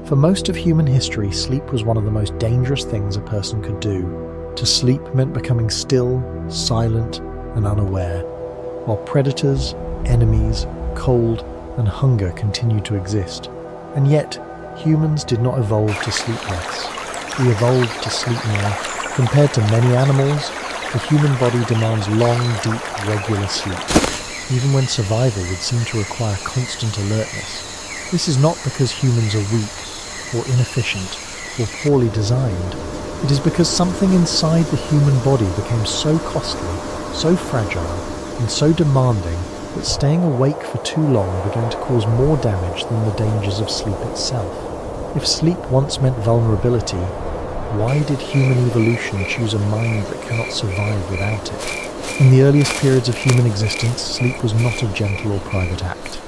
For most of human history, sleep was one of the most dangerous things a person could do. To sleep meant becoming still, silent, and unaware, while predators, enemies, cold, and hunger continued to exist. And yet, humans did not evolve to sleep less. We evolved to sleep more. Compared to many animals, the human body demands long, deep, regular sleep, even when survival would seem to require constant alertness. This is not because humans are weak, or inefficient, or poorly designed. It is because something inside the human body became so costly, so fragile, and so demanding that staying awake for too long began to cause more damage than the dangers of sleep itself. If sleep once meant vulnerability, why did human evolution choose a mind that cannot survive without it? In the earliest periods of human existence, sleep was not a gentle or private act.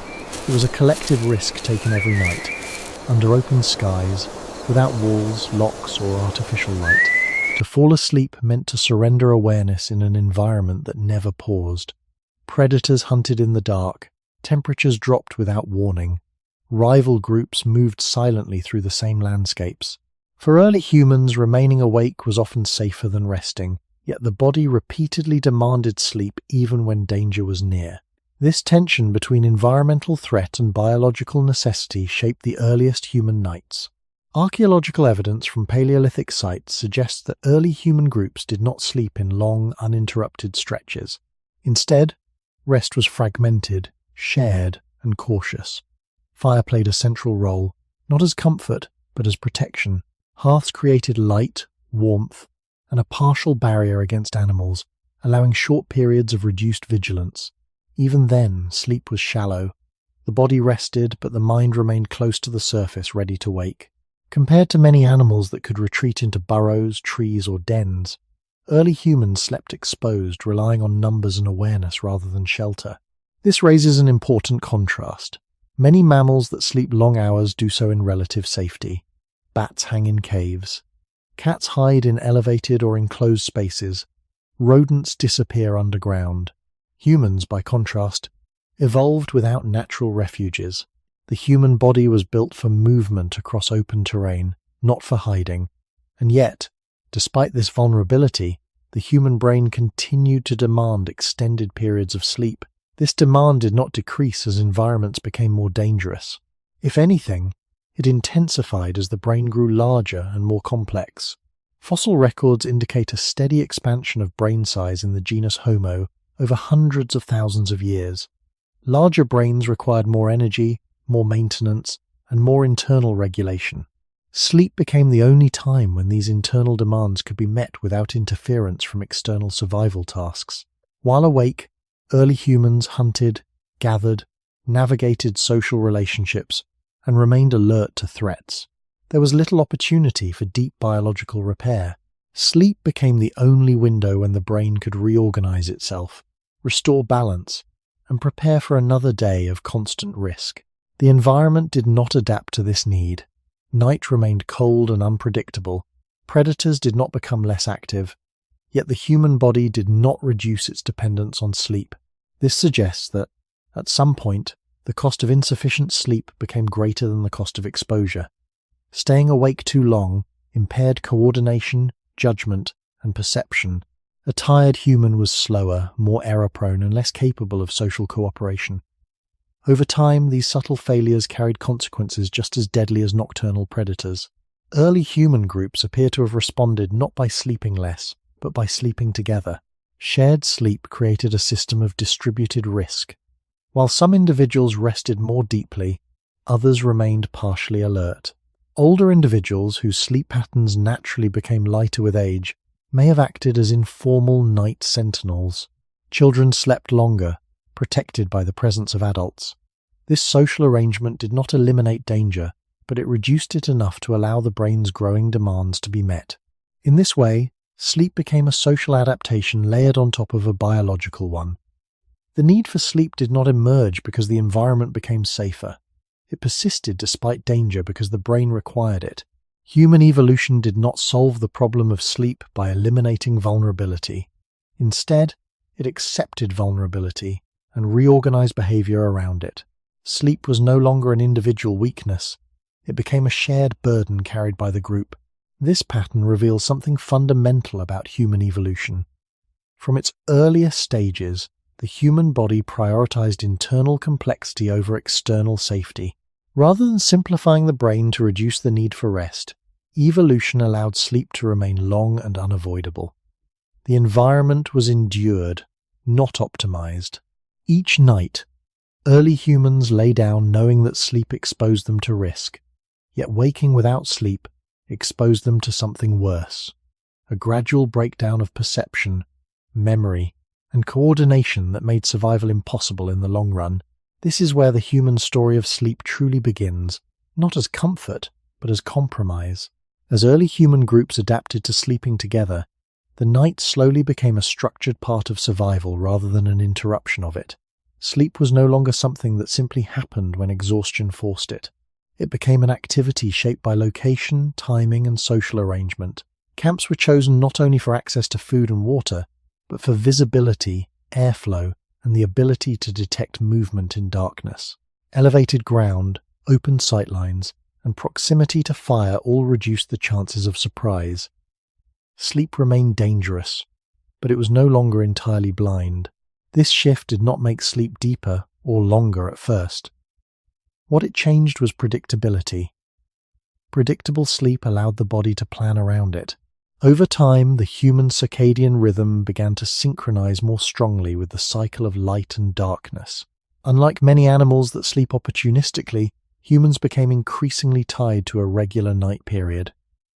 It was a collective risk taken every night, under open skies, without walls, locks, or artificial light. To fall asleep meant to surrender awareness in an environment that never paused. Predators hunted in the dark, temperatures dropped without warning, rival groups moved silently through the same landscapes. For early humans, remaining awake was often safer than resting, yet the body repeatedly demanded sleep even when danger was near. This tension between environmental threat and biological necessity shaped the earliest human nights. Archaeological evidence from Paleolithic sites suggests that early human groups did not sleep in long, uninterrupted stretches. Instead, rest was fragmented, shared, and cautious. Fire played a central role, not as comfort, but as protection. Hearths created light, warmth, and a partial barrier against animals, allowing short periods of reduced vigilance. Even then, sleep was shallow. The body rested, but the mind remained close to the surface, ready to wake. Compared to many animals that could retreat into burrows, trees, or dens, early humans slept exposed, relying on numbers and awareness rather than shelter. This raises an important contrast. Many mammals that sleep long hours do so in relative safety. Bats hang in caves. Cats hide in elevated or enclosed spaces. Rodents disappear underground. Humans, by contrast, evolved without natural refuges. The human body was built for movement across open terrain, not for hiding. And yet, despite this vulnerability, the human brain continued to demand extended periods of sleep. This demand did not decrease as environments became more dangerous. If anything, it intensified as the brain grew larger and more complex. Fossil records indicate a steady expansion of brain size in the genus Homo over hundreds of thousands of years. Larger brains required more energy, more maintenance, and more internal regulation. Sleep became the only time when these internal demands could be met without interference from external survival tasks. While awake, early humans hunted, gathered, navigated social relationships, and remained alert to threats. There was little opportunity for deep biological repair. Sleep became the only window when the brain could reorganize itself, restore balance, and prepare for another day of constant risk. The environment did not adapt to this need. Night remained cold and unpredictable. Predators did not become less active, yet the human body did not reduce its dependence on sleep. This suggests that, at some point, the cost of insufficient sleep became greater than the cost of exposure. Staying awake too long impaired coordination, judgment, and perception. A tired human was slower, more error-prone, and less capable of social cooperation. Over time, these subtle failures carried consequences just as deadly as nocturnal predators. Early human groups appear to have responded not by sleeping less, but by sleeping together. Shared sleep created a system of distributed risk. While some individuals rested more deeply, others remained partially alert. Older individuals whose sleep patterns naturally became lighter with age may have acted as informal night sentinels. Children slept longer, protected by the presence of adults. This social arrangement did not eliminate danger, but it reduced it enough to allow the brain's growing demands to be met. In this way, sleep became a social adaptation layered on top of a biological one. The need for sleep did not emerge because the environment became safer. It persisted despite danger because the brain required it. Human evolution did not solve the problem of sleep by eliminating vulnerability. Instead, it accepted vulnerability and reorganized behavior around it. Sleep was no longer an individual weakness. It became a shared burden carried by the group. This pattern reveals something fundamental about human evolution. From its earliest stages, the human body prioritized internal complexity over external safety. Rather than simplifying the brain to reduce the need for rest, evolution allowed sleep to remain long and unavoidable. The environment was endured, not optimized. Each night, early humans lay down knowing that sleep exposed them to risk, yet waking without sleep exposed them to something worse, a gradual breakdown of perception, memory, and coordination that made survival impossible in the long run. This is where the human story of sleep truly begins, not as comfort, but as compromise. As early human groups adapted to sleeping together, the night slowly became a structured part of survival rather than an interruption of it. Sleep was no longer something that simply happened when exhaustion forced it. It became an activity shaped by location, timing, and social arrangement. Camps were chosen not only for access to food and water, but for visibility, airflow, and the ability to detect movement in darkness. Elevated ground, open sightlines, and proximity to fire all reduced the chances of surprise. Sleep remained dangerous, but it was no longer entirely blind. This shift did not make sleep deeper or longer at first. What it changed was predictability. Predictable sleep allowed the body to plan around it. Over time, the human circadian rhythm began to synchronize more strongly with the cycle of light and darkness. Unlike many animals that sleep opportunistically, humans became increasingly tied to a regular night period.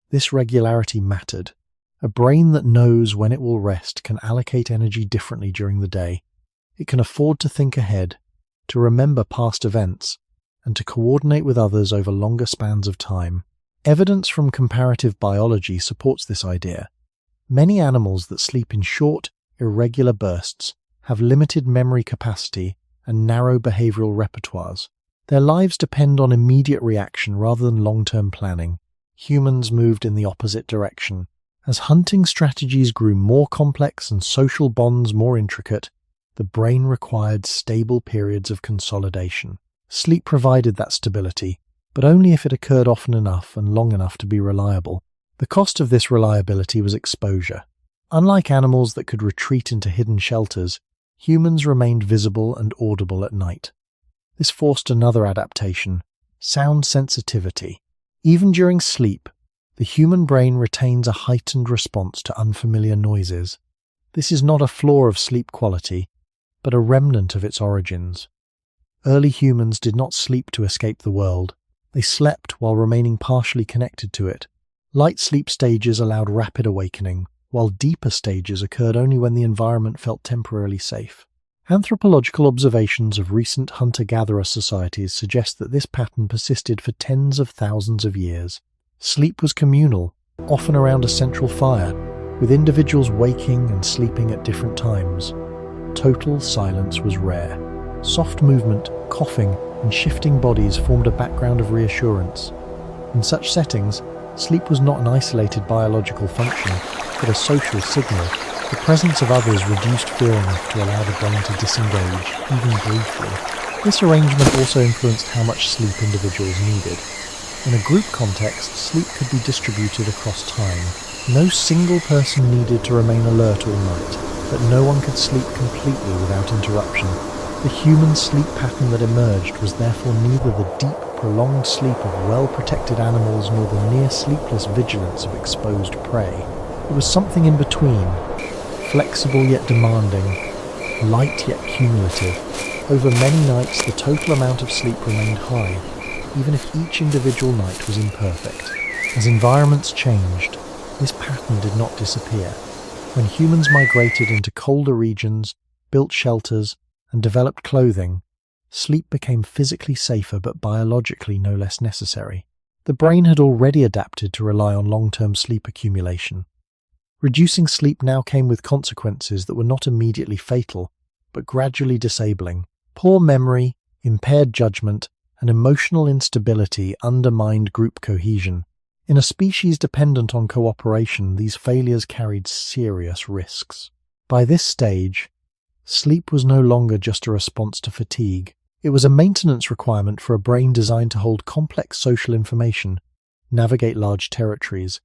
This regularity mattered. A brain that knows when it will rest can allocate energy differently during the day. It can afford to think ahead, to remember past events, and to coordinate with others over longer spans of time. Evidence from comparative biology supports this idea. Many animals that sleep in short, irregular bursts have limited memory capacity and narrow behavioral repertoires. Their lives depend on immediate reaction rather than long-term planning. Humans moved in the opposite direction. As hunting strategies grew more complex and social bonds more intricate, the brain required stable periods of consolidation. Sleep provided that stability, but only if it occurred often enough and long enough to be reliable. The cost of this reliability was exposure. Unlike animals that could retreat into hidden shelters, humans remained visible and audible at night. This forced another adaptation: sound sensitivity. Even during sleep, the human brain retains a heightened response to unfamiliar noises. This is not a flaw of sleep quality, but a remnant of its origins. Early humans did not sleep to escape the world. They slept while remaining partially connected to it. Light sleep stages allowed rapid awakening, while deeper stages occurred only when the environment felt temporarily safe. Anthropological observations of recent hunter-gatherer societies suggest that this pattern persisted for tens of thousands of years. Sleep was communal, often around a central fire, with individuals waking and sleeping at different times. Total silence was rare. Soft movement, coughing, and shifting bodies formed a background of reassurance. In such settings, sleep was not an isolated biological function, but a social signal. The presence of others reduced fear enough to allow the brain to disengage, even briefly. This arrangement also influenced how much sleep individuals needed. In a group context, sleep could be distributed across time. No single person needed to remain alert all night, but no one could sleep completely without interruption. The human sleep pattern that emerged was therefore neither the deep, prolonged sleep of well-protected animals nor the near-sleepless vigilance of exposed prey. It was something in between, flexible yet demanding, light yet cumulative. Over many nights, the total amount of sleep remained high, even if each individual night was imperfect. As environments changed, this pattern did not disappear. When humans migrated into colder regions, built shelters, and developed clothing, sleep became physically safer but biologically no less necessary. The brain had already adapted to rely on long-term sleep accumulation. Reducing sleep now came with consequences that were not immediately fatal, but gradually disabling. Poor memory, impaired judgment, and emotional instability undermined group cohesion. In a species dependent on cooperation, these failures carried serious risks. By this stage, sleep was no longer just a response to fatigue. It was a maintenance requirement for a brain designed to hold complex social information, navigate large territories,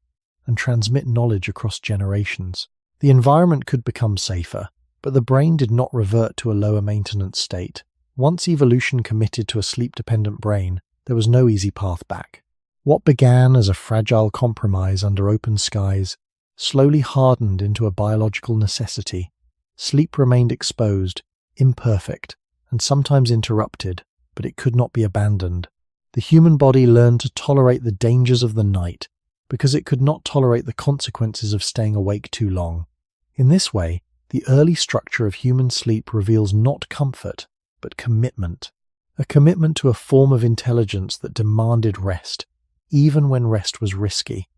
and transmit knowledge across generations. The environment could become safer, but the brain did not revert to a lower maintenance state. Once evolution committed to a sleep-dependent brain, there was no easy path back. What began as a fragile compromise under open skies slowly hardened into a biological necessity. Sleep remained exposed, imperfect, and sometimes interrupted, but it could not be abandoned. The human body learned to tolerate the dangers of the night because it could not tolerate the consequences of staying awake too long. In this way, the early structure of human sleep reveals not comfort, but commitment. A commitment to a form of intelligence that demanded rest, even when rest was risky.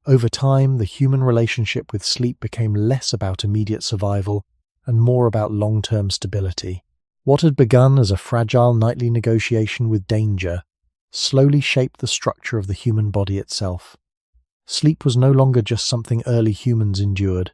Over time, the human relationship with sleep became less about immediate survival and more about long-term stability. What had begun as a fragile nightly negotiation with danger slowly shaped the structure of the human body itself. Sleep was no longer just something early humans endured.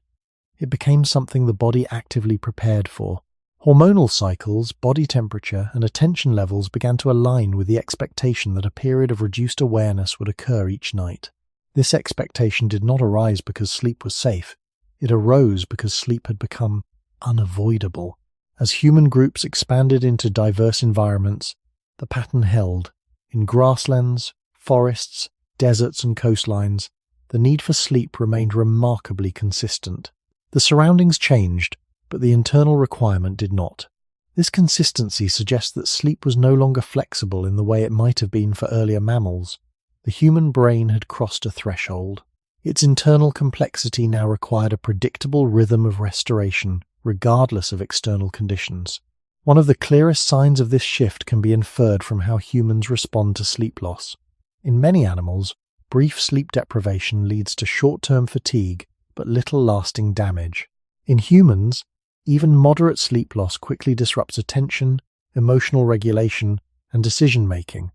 It became something the body actively prepared for. Hormonal cycles, body temperature, and attention levels began to align with the expectation that a period of reduced awareness would occur each night. This expectation did not arise because sleep was safe. It arose because sleep had become unavoidable. As human groups expanded into diverse environments, the pattern held. In grasslands, forests, deserts, and coastlines, the need for sleep remained remarkably consistent. The surroundings changed, but the internal requirement did not. This consistency suggests that sleep was no longer flexible in the way it might have been for earlier mammals. The human brain had crossed a threshold. Its internal complexity now required a predictable rhythm of restoration, regardless of external conditions. One of the clearest signs of this shift can be inferred from how humans respond to sleep loss. In many animals, brief sleep deprivation leads to short-term fatigue but little lasting damage. In humans, even moderate sleep loss quickly disrupts attention, emotional regulation, and decision-making.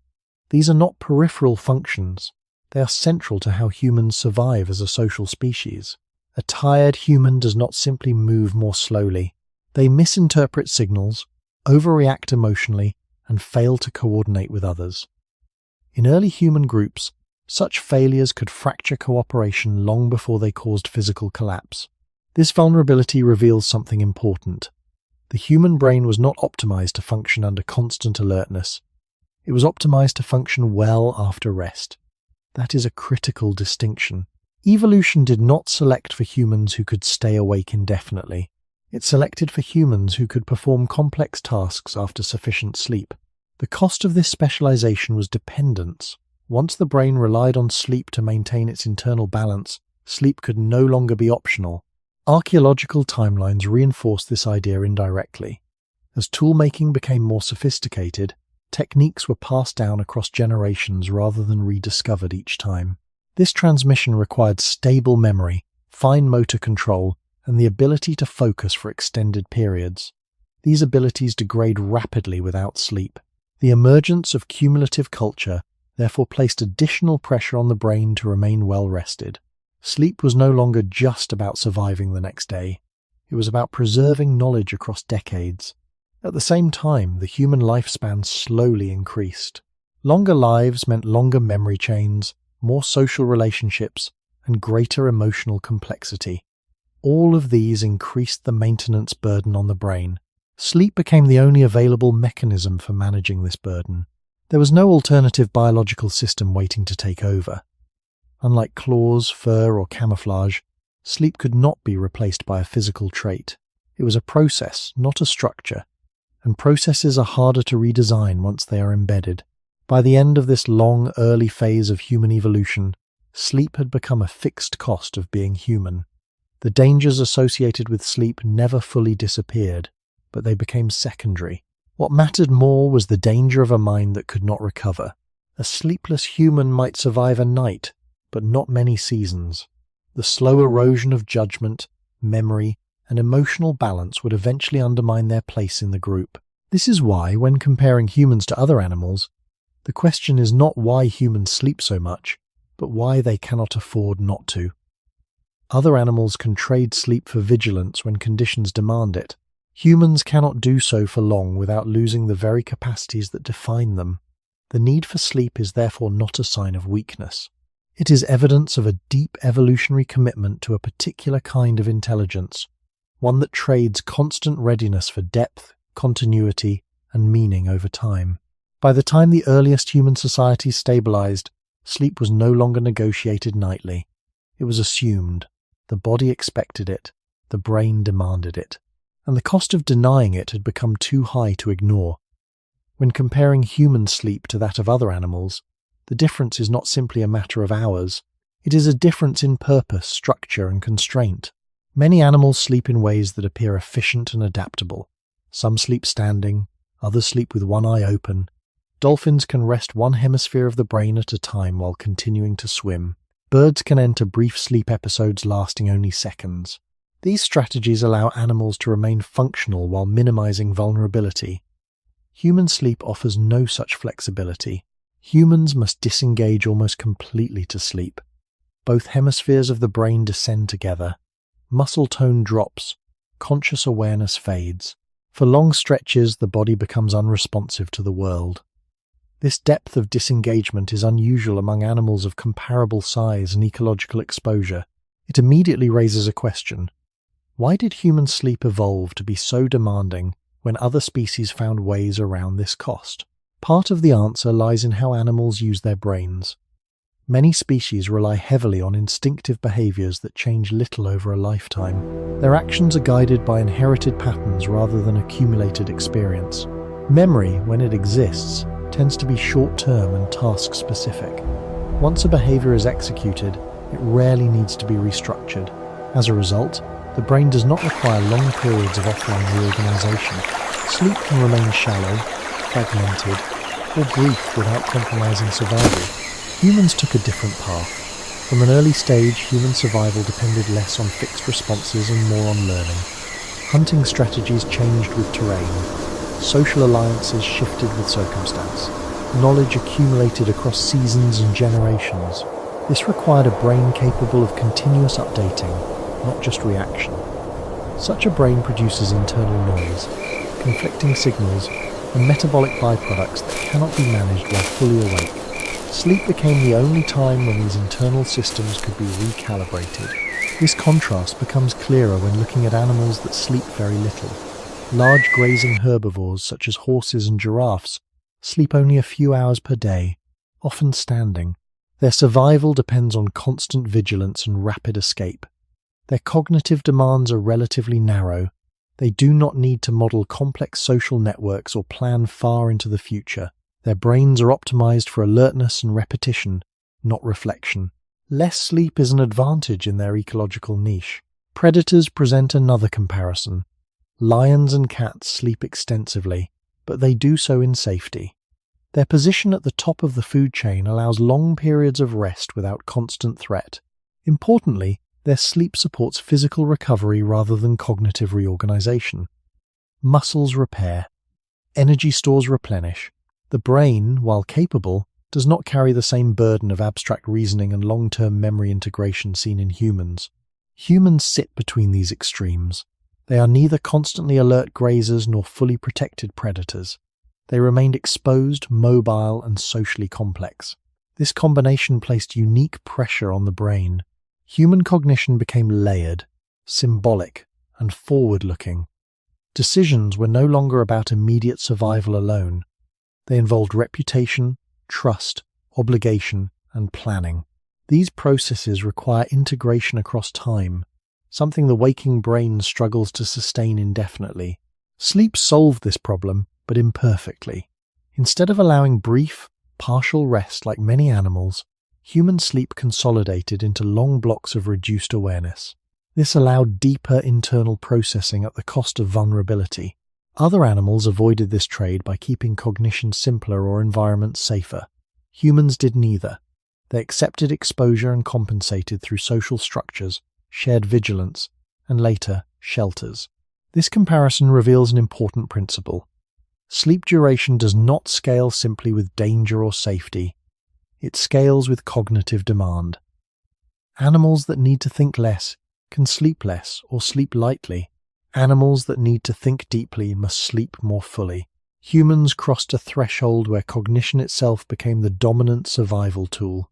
These are not peripheral functions. They are central to how humans survive as a social species. A tired human does not simply move more slowly. They misinterpret signals, overreact emotionally, and fail to coordinate with others. In early human groups, such failures could fracture cooperation long before they caused physical collapse. This vulnerability reveals something important. The human brain was not optimized to function under constant alertness. It was optimized to function well after rest. That is a critical distinction. Evolution did not select for humans who could stay awake indefinitely. It selected for humans who could perform complex tasks after sufficient sleep. The cost of this specialization was dependence. Once the brain relied on sleep to maintain its internal balance, sleep could no longer be optional. Archaeological timelines reinforce this idea indirectly. As tool-making became more sophisticated, techniques were passed down across generations rather than rediscovered each time. This transmission required stable memory, fine motor control, and the ability to focus for extended periods. These abilities degrade rapidly without sleep. The emergence of cumulative culture therefore placed additional pressure on the brain to remain well rested. Sleep was no longer just about surviving the next day. It was about preserving knowledge across decades. At the same time, the human lifespan slowly increased. Longer lives meant longer memory chains, more social relationships, and greater emotional complexity. All of these increased the maintenance burden on the brain. Sleep became the only available mechanism for managing this burden. There was no alternative biological system waiting to take over. Unlike claws, fur, or camouflage, sleep could not be replaced by a physical trait. It was a process, not a structure, and processes are harder to redesign once they are embedded. By the end of this long, early phase of human evolution, sleep had become a fixed cost of being human. The dangers associated with sleep never fully disappeared, but they became secondary. What mattered more was the danger of a mind that could not recover. A sleepless human might survive a night, but not many seasons. The slow erosion of judgment, memory, and emotional balance would eventually undermine their place in the group. This is why, when comparing humans to other animals, the question is not why humans sleep so much, but why they cannot afford not to. Other animals can trade sleep for vigilance when conditions demand it. Humans cannot do so for long without losing the very capacities that define them. The need for sleep is therefore not a sign of weakness. It is evidence of a deep evolutionary commitment to a particular kind of intelligence, one that trades constant readiness for depth, continuity, and meaning over time. By the time the earliest human societies stabilized, sleep was no longer negotiated nightly. It was assumed. The body expected it. The brain demanded it. And the cost of denying it had become too high to ignore. When comparing human sleep to that of other animals, the difference is not simply a matter of hours. It is a difference in purpose, structure, and constraint. Many animals sleep in ways that appear efficient and adaptable. Some sleep standing, others sleep with one eye open. Dolphins can rest one hemisphere of the brain at a time while continuing to swim. Birds can enter brief sleep episodes lasting only seconds. These strategies allow animals to remain functional while minimizing vulnerability. Human sleep offers no such flexibility. Humans must disengage almost completely to sleep. Both hemispheres of the brain descend together. Muscle tone drops. Conscious awareness fades. For long stretches, the body becomes unresponsive to the world. This depth of disengagement is unusual among animals of comparable size and ecological exposure. It immediately raises a question. Why did human sleep evolve to be so demanding when other species found ways around this cost? Part of the answer lies in how animals use their brains. Many species rely heavily on instinctive behaviors that change little over a lifetime. Their actions are guided by inherited patterns rather than accumulated experience. Memory, when it exists, tends to be short-term and task-specific. Once a behavior is executed, it rarely needs to be restructured. As a result, the brain does not require long periods of offline reorganization. Sleep can remain shallow, fragmented, or brief without compromising survival. Humans took a different path. From an early stage, human survival depended less on fixed responses and more on learning. Hunting strategies changed with terrain. Social alliances shifted with circumstance. Knowledge accumulated across seasons and generations. This required a brain capable of continuous updating, not just reaction. Such a brain produces internal noise, conflicting signals, and metabolic byproducts that cannot be managed while fully awake. Sleep became the only time when these internal systems could be recalibrated. This contrast becomes clearer when looking at animals that sleep very little. Large grazing herbivores such as horses and giraffes sleep only a few hours per day, often standing. Their survival depends on constant vigilance and rapid escape. Their cognitive demands are relatively narrow. They do not need to model complex social networks or plan far into the future. Their brains are optimized for alertness and repetition, not reflection. Less sleep is an advantage in their ecological niche. Predators present another comparison. Lions and cats sleep extensively, but they do so in safety. Their position at the top of the food chain allows long periods of rest without constant threat. Importantly, their sleep supports physical recovery rather than cognitive reorganization. Muscles repair. Energy stores replenish. The brain, while capable, does not carry the same burden of abstract reasoning and long-term memory integration seen in humans. Humans sit between these extremes. They are neither constantly alert grazers nor fully protected predators. They remained exposed, mobile, and socially complex. This combination placed unique pressure on the brain. Human cognition became layered, symbolic, and forward-looking. Decisions were no longer about immediate survival alone. They involved reputation, trust, obligation, and planning. These processes require integration across time, something the waking brain struggles to sustain indefinitely. Sleep solved this problem, but imperfectly. Instead of allowing brief, partial rest like many animals, human sleep consolidated into long blocks of reduced awareness. This allowed deeper internal processing at the cost of vulnerability. Other animals avoided this trade by keeping cognition simpler or environments safer. Humans did neither. They accepted exposure and compensated through social structures, shared vigilance, and later, shelters. This comparison reveals an important principle. Sleep duration does not scale simply with danger or safety. It scales with cognitive demand. Animals that need to think less can sleep less or sleep lightly. Animals that need to think deeply must sleep more fully. Humans crossed a threshold where cognition itself became the dominant survival tool.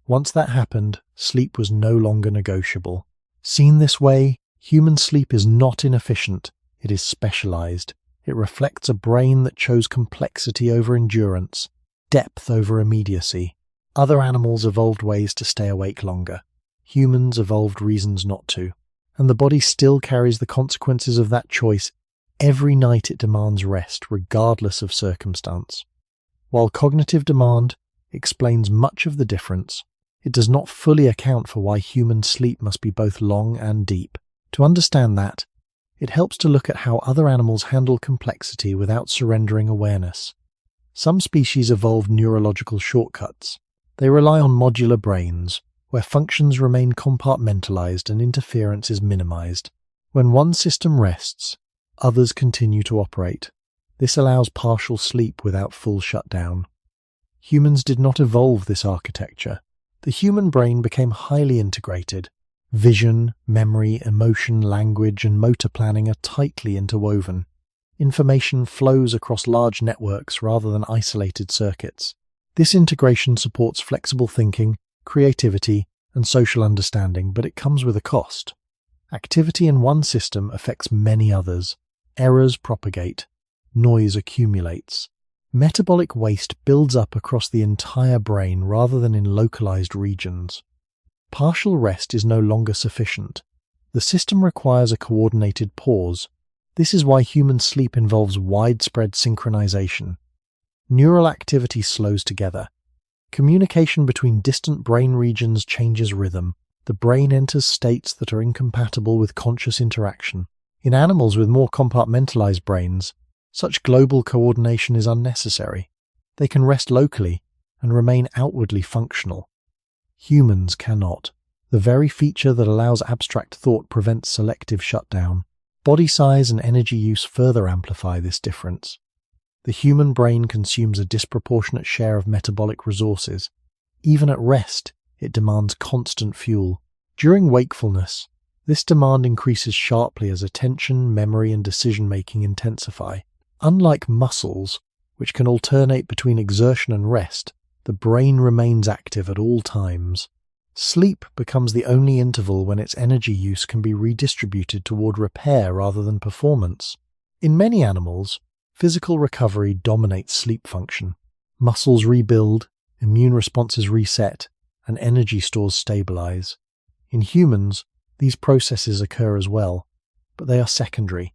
Once that happened, sleep was no longer negotiable. Seen this way, human sleep is not inefficient, it is specialized. It reflects a brain that chose complexity over endurance, depth over immediacy. Other animals evolved ways to stay awake longer. Humans evolved reasons not to. And the body still carries the consequences of that choice. Every night it demands rest, regardless of circumstance. While cognitive demand explains much of the difference, it does not fully account for why human sleep must be both long and deep. To understand that, it helps to look at how other animals handle complexity without surrendering awareness. Some species evolved neurological shortcuts. They rely on modular brains, where functions remain compartmentalized and interference is minimized. When one system rests, others continue to operate. This allows partial sleep without full shutdown. Humans did not evolve this architecture. The human brain became highly integrated. Vision, memory, emotion, language, and motor planning are tightly interwoven. Information flows across large networks rather than isolated circuits. This integration supports flexible thinking, creativity, and social understanding, but it comes with a cost. Activity in one system affects many others. Errors propagate. Noise accumulates. Metabolic waste builds up across the entire brain rather than in localized regions. Partial rest is no longer sufficient. The system requires a coordinated pause. This is why human sleep involves widespread synchronization. Neural activity slows together. Communication between distant brain regions changes rhythm. The brain enters states that are incompatible with conscious interaction. In animals with more compartmentalized brains, such global coordination is unnecessary. They can rest locally and remain outwardly functional. Humans cannot. The very feature that allows abstract thought prevents selective shutdown. Body size and energy use further amplify this difference. The human brain consumes a disproportionate share of metabolic resources. Even at rest, it demands constant fuel. During wakefulness, this demand increases sharply as attention, memory, and decision-making intensify. Unlike muscles, which can alternate between exertion and rest, the brain remains active at all times. Sleep becomes the only interval when its energy use can be redistributed toward repair rather than performance. In many animals, physical recovery dominates sleep function. Muscles rebuild, immune responses reset, and energy stores stabilize. In humans, these processes occur as well, but they are secondary.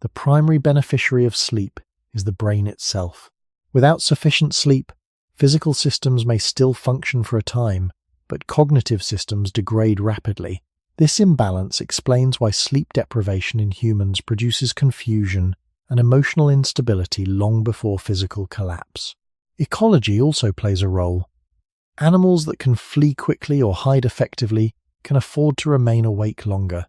The primary beneficiary of sleep is the brain itself. Without sufficient sleep, physical systems may still function for a time, but cognitive systems degrade rapidly. This imbalance explains why sleep deprivation in humans produces confusion and emotional instability long before physical collapse. Ecology also plays a role. Animals that can flee quickly or hide effectively can afford to remain awake longer.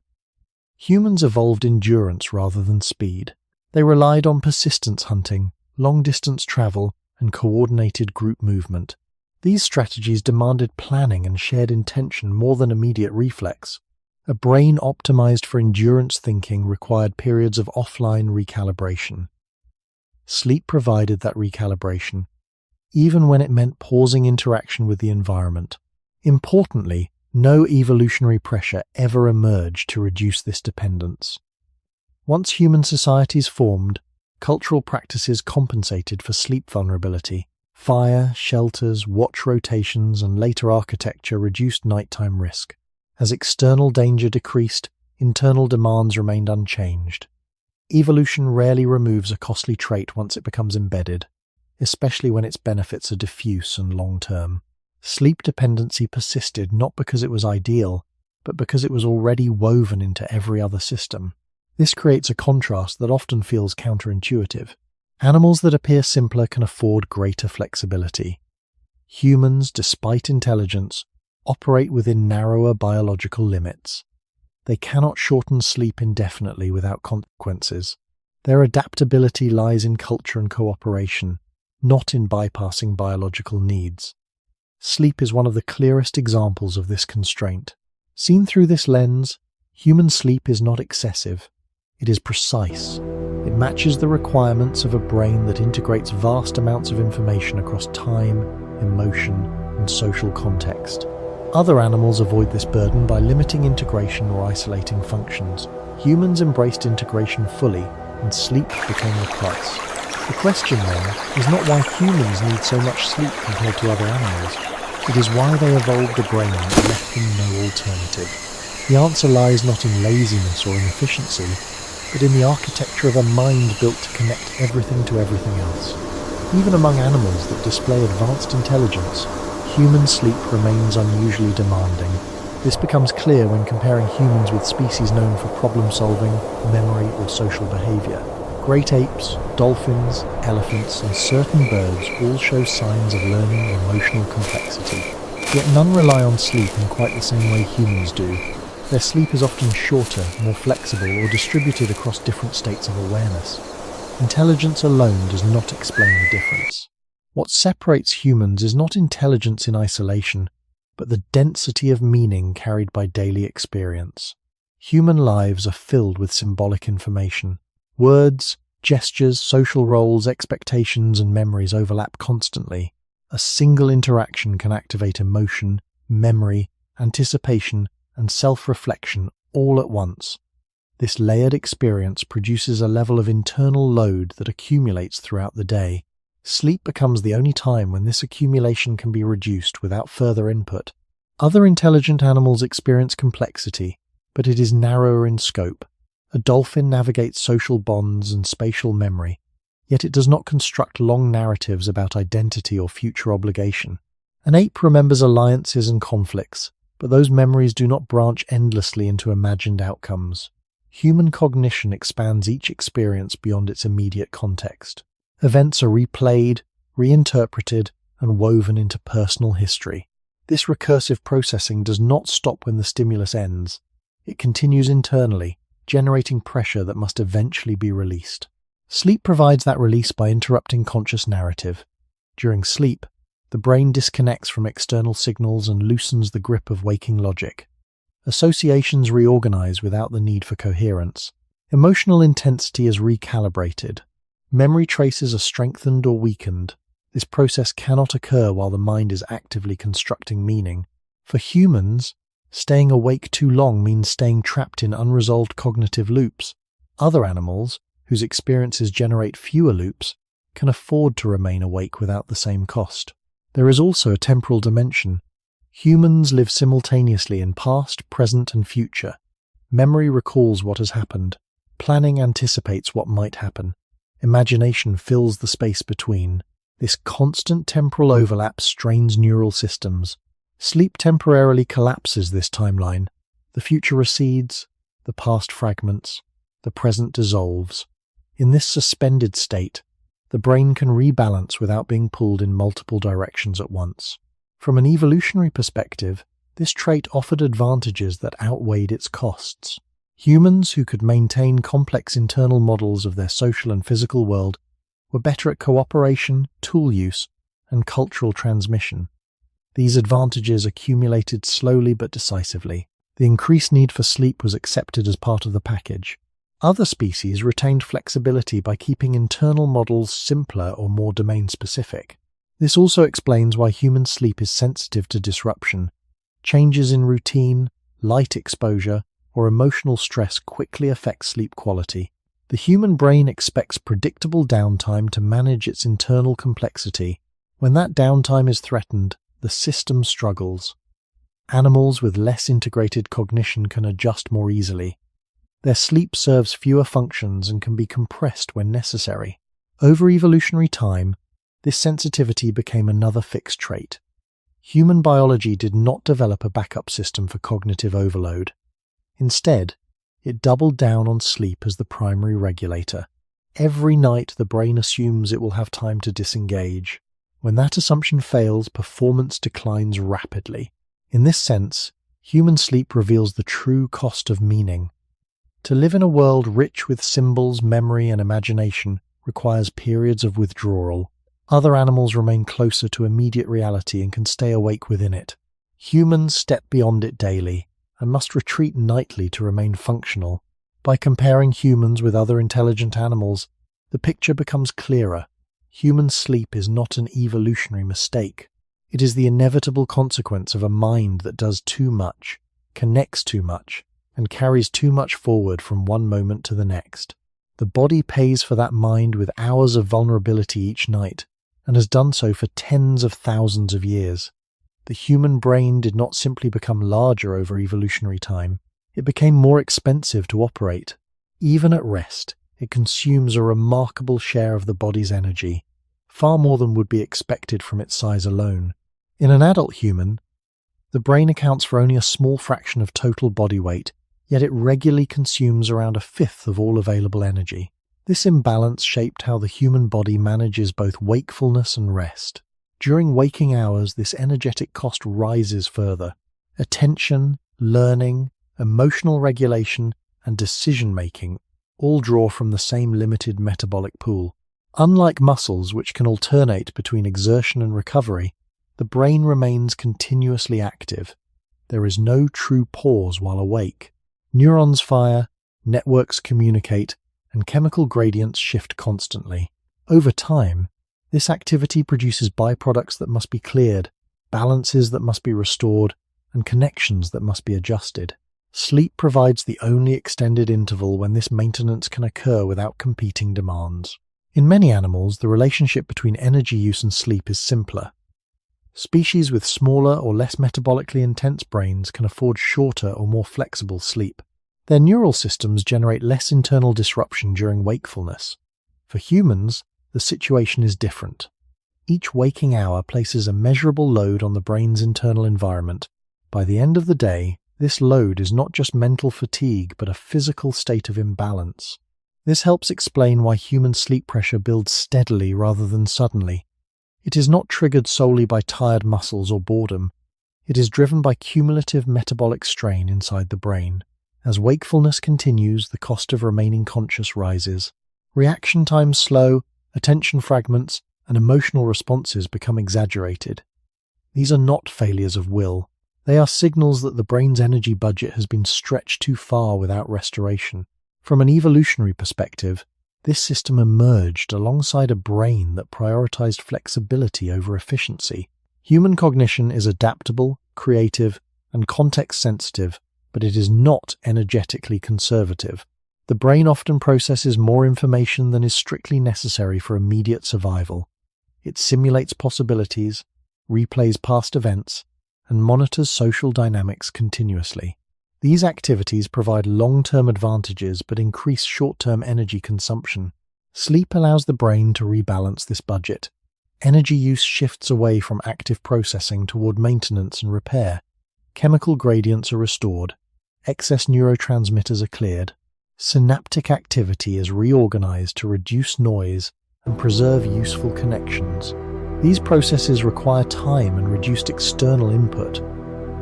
Humans evolved endurance rather than speed. They relied on persistence hunting, long-distance travel, and coordinated group movement. These strategies demanded planning and shared intention more than immediate reflex. A brain optimized for endurance thinking required periods of offline recalibration. Sleep provided that recalibration, even when it meant pausing interaction with the environment. Importantly, no evolutionary pressure ever emerged to reduce this dependence. Once human societies formed, cultural practices compensated for sleep vulnerability. Fire, shelters, watch rotations, and later architecture reduced nighttime risk. As external danger decreased, internal demands remained unchanged. Evolution rarely removes a costly trait once it becomes embedded, especially when its benefits are diffuse and long-term. Sleep dependency persisted not because it was ideal, but because it was already woven into every other system. This creates a contrast that often feels counterintuitive. Animals that appear simpler can afford greater flexibility. Humans, despite intelligence, operate within narrower biological limits. They cannot shorten sleep indefinitely without consequences. Their adaptability lies in culture and cooperation, not in bypassing biological needs. Sleep is one of the clearest examples of this constraint. Seen through this lens, human sleep is not excessive. It is precise. It matches the requirements of a brain that integrates vast amounts of information across time, emotion, and social context. Other animals avoid this burden by limiting integration or isolating functions. Humans embraced integration fully, and sleep became the price. The question, then, is not why humans need so much sleep compared to other animals. It is why they evolved a brain that left them no alternative. The answer lies not in laziness or inefficiency, but in the architecture of a mind built to connect everything to everything else. Even among animals that display advanced intelligence, human sleep remains unusually demanding. This becomes clear when comparing humans with species known for problem-solving, memory, or social behavior. Great apes, dolphins, elephants, and certain birds all show signs of learning emotional complexity. Yet none rely on sleep in quite the same way humans do. Their sleep is often shorter, more flexible, or distributed across different states of awareness. Intelligence alone does not explain the difference. What separates humans is not intelligence in isolation, but the density of meaning carried by daily experience. Human lives are filled with symbolic information. Words, gestures, social roles, expectations, and memories overlap constantly. A single interaction can activate emotion, memory, anticipation, and self-reflection all at once. This layered experience produces a level of internal load that accumulates throughout the day. Sleep becomes the only time when this accumulation can be reduced without further input. Other intelligent animals experience complexity, but it is narrower in scope. A dolphin navigates social bonds and spatial memory, yet it does not construct long narratives about identity or future obligation. An ape remembers alliances and conflicts, but those memories do not branch endlessly into imagined outcomes. Human cognition expands each experience beyond its immediate context. Events are replayed, reinterpreted, and woven into personal history. This recursive processing does not stop when the stimulus ends. It continues internally, generating pressure that must eventually be released. Sleep provides that release by interrupting conscious narrative. During sleep, the brain disconnects from external signals and loosens the grip of waking logic. Associations reorganize without the need for coherence. Emotional intensity is recalibrated. Memory traces are strengthened or weakened. This process cannot occur while the mind is actively constructing meaning. For humans, staying awake too long means staying trapped in unresolved cognitive loops. Other animals, whose experiences generate fewer loops, can afford to remain awake without the same cost. There is also a temporal dimension. Humans live simultaneously in past, present, and future. Memory recalls what has happened. Planning anticipates what might happen. Imagination fills the space between. This constant temporal overlap strains neural systems. Sleep temporarily collapses this timeline. The future recedes, the past fragments, the present dissolves. In this suspended state, the brain can rebalance without being pulled in multiple directions at once. From an evolutionary perspective, this trait offered advantages that outweighed its costs. Humans who could maintain complex internal models of their social and physical world were better at cooperation, tool use, and cultural transmission. These advantages accumulated slowly but decisively. The increased need for sleep was accepted as part of the package. Other species retained flexibility by keeping internal models simpler or more domain-specific. This also explains why human sleep is sensitive to disruption. Changes in routine, light exposure, or emotional stress quickly affect sleep quality. The human brain expects predictable downtime to manage its internal complexity. When that downtime is threatened, the system struggles. Animals with less integrated cognition can adjust more easily. Their sleep serves fewer functions and can be compressed when necessary. Over evolutionary time, this sensitivity became another fixed trait. Human biology did not develop a backup system for cognitive overload. Instead, it doubled down on sleep as the primary regulator. Every night the brain assumes it will have time to disengage. When that assumption fails, performance declines rapidly. In this sense, human sleep reveals the true cost of meaning. To live in a world rich with symbols, memory, and imagination requires periods of withdrawal. Other animals remain closer to immediate reality and can stay awake within it. Humans step beyond it daily and must retreat nightly to remain functional. By comparing humans with other intelligent animals, the picture becomes clearer. Human sleep is not an evolutionary mistake. It is the inevitable consequence of a mind that does too much, connects too much, and carries too much forward from one moment to the next. The body pays for that mind with hours of vulnerability each night, and has done so for tens of thousands of years. The human brain did not simply become larger over evolutionary time, it became more expensive to operate. Even at rest, it consumes a remarkable share of the body's energy, far more than would be expected from its size alone. In an adult human, the brain accounts for only a small fraction of total body weight, yet it regularly consumes around a fifth of all available energy. This imbalance shaped how the human body manages both wakefulness and rest. During waking hours, this energetic cost rises further. Attention, learning, emotional regulation, and decision-making all draw from the same limited metabolic pool. Unlike muscles, which can alternate between exertion and recovery, the brain remains continuously active. There is no true pause while awake. Neurons fire, networks communicate, and chemical gradients shift constantly. Over time, this activity produces byproducts that must be cleared, balances that must be restored, and connections that must be adjusted. Sleep provides the only extended interval when this maintenance can occur without competing demands. In many animals, the relationship between energy use and sleep is simpler. Species with smaller or less metabolically intense brains can afford shorter or more flexible sleep. Their neural systems generate less internal disruption during wakefulness. For humans, the situation is different. Each waking hour places a measurable load on the brain's internal environment. By the end of the day, this load is not just mental fatigue, but a physical state of imbalance. This helps explain why human sleep pressure builds steadily rather than suddenly. It is not triggered solely by tired muscles or boredom. It is driven by cumulative metabolic strain inside the brain. As wakefulness continues, the cost of remaining conscious rises. Reaction times slow, attention fragments, and emotional responses become exaggerated. These are not failures of will. They are signals that the brain's energy budget has been stretched too far without restoration. From an evolutionary perspective, this system emerged alongside a brain that prioritized flexibility over efficiency. Human cognition is adaptable, creative, and context-sensitive, but it is not energetically conservative. The brain often processes more information than is strictly necessary for immediate survival. It simulates possibilities, replays past events, and monitors social dynamics continuously. These activities provide long-term advantages but increase short-term energy consumption. Sleep allows the brain to rebalance this budget. Energy use shifts away from active processing toward maintenance and repair. Chemical gradients are restored. Excess neurotransmitters are cleared. Synaptic activity is reorganized to reduce noise and preserve useful connections. These processes require time and reduced external input.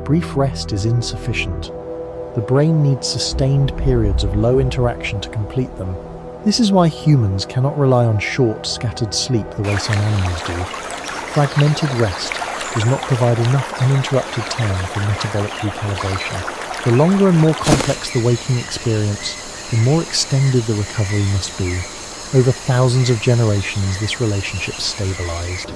Brief rest is insufficient. The brain needs sustained periods of low interaction to complete them. This is why humans cannot rely on short, scattered sleep the way some animals do. Fragmented rest does not provide enough uninterrupted time for metabolic recalibration. The longer and more complex the waking experience, the more extended the recovery must be. Over thousands of generations, this relationship stabilized.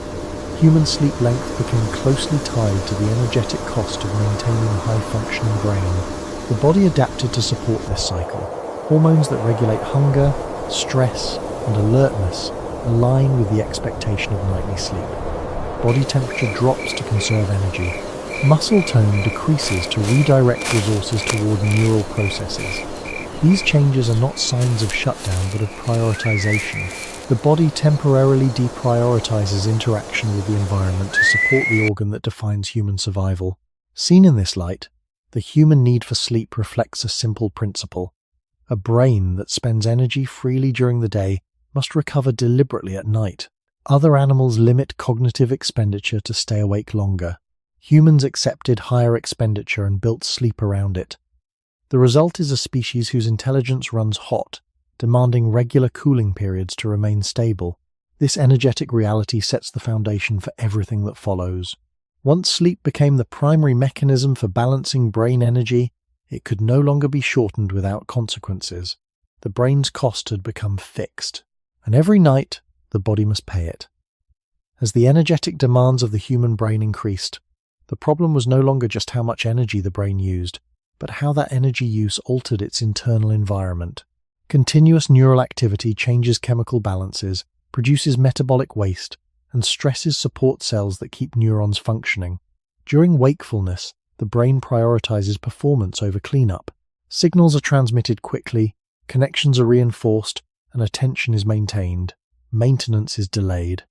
Human sleep length became closely tied to the energetic cost of maintaining a high-functioning brain. The body adapted to support this cycle. Hormones that regulate hunger, stress, and alertness align with the expectation of nightly sleep. Body temperature drops to conserve energy. Muscle tone decreases to redirect resources toward neural processes. These changes are not signs of shutdown but of prioritization. The body temporarily deprioritizes interaction with the environment to support the organ that defines human survival. Seen in this light, the human need for sleep reflects a simple principle. A brain that spends energy freely during the day must recover deliberately at night. Other animals limit cognitive expenditure to stay awake longer. Humans accepted higher expenditure and built sleep around it. The result is a species whose intelligence runs hot, demanding regular cooling periods to remain stable. This energetic reality sets the foundation for everything that follows. Once sleep became the primary mechanism for balancing brain energy, It could no longer be shortened without consequences. The brain's cost had become fixed, and every night the body must pay it. As the energetic demands of the human brain increased, the problem was no longer just how much energy the brain used, but how that energy use altered its internal environment. Continuous neural activity changes chemical balances, produces metabolic waste, and stresses support cells that keep neurons functioning. During wakefulness, the brain prioritizes performance over cleanup. Signals are transmitted quickly, connections are reinforced, and attention is maintained. Maintenance is delayed.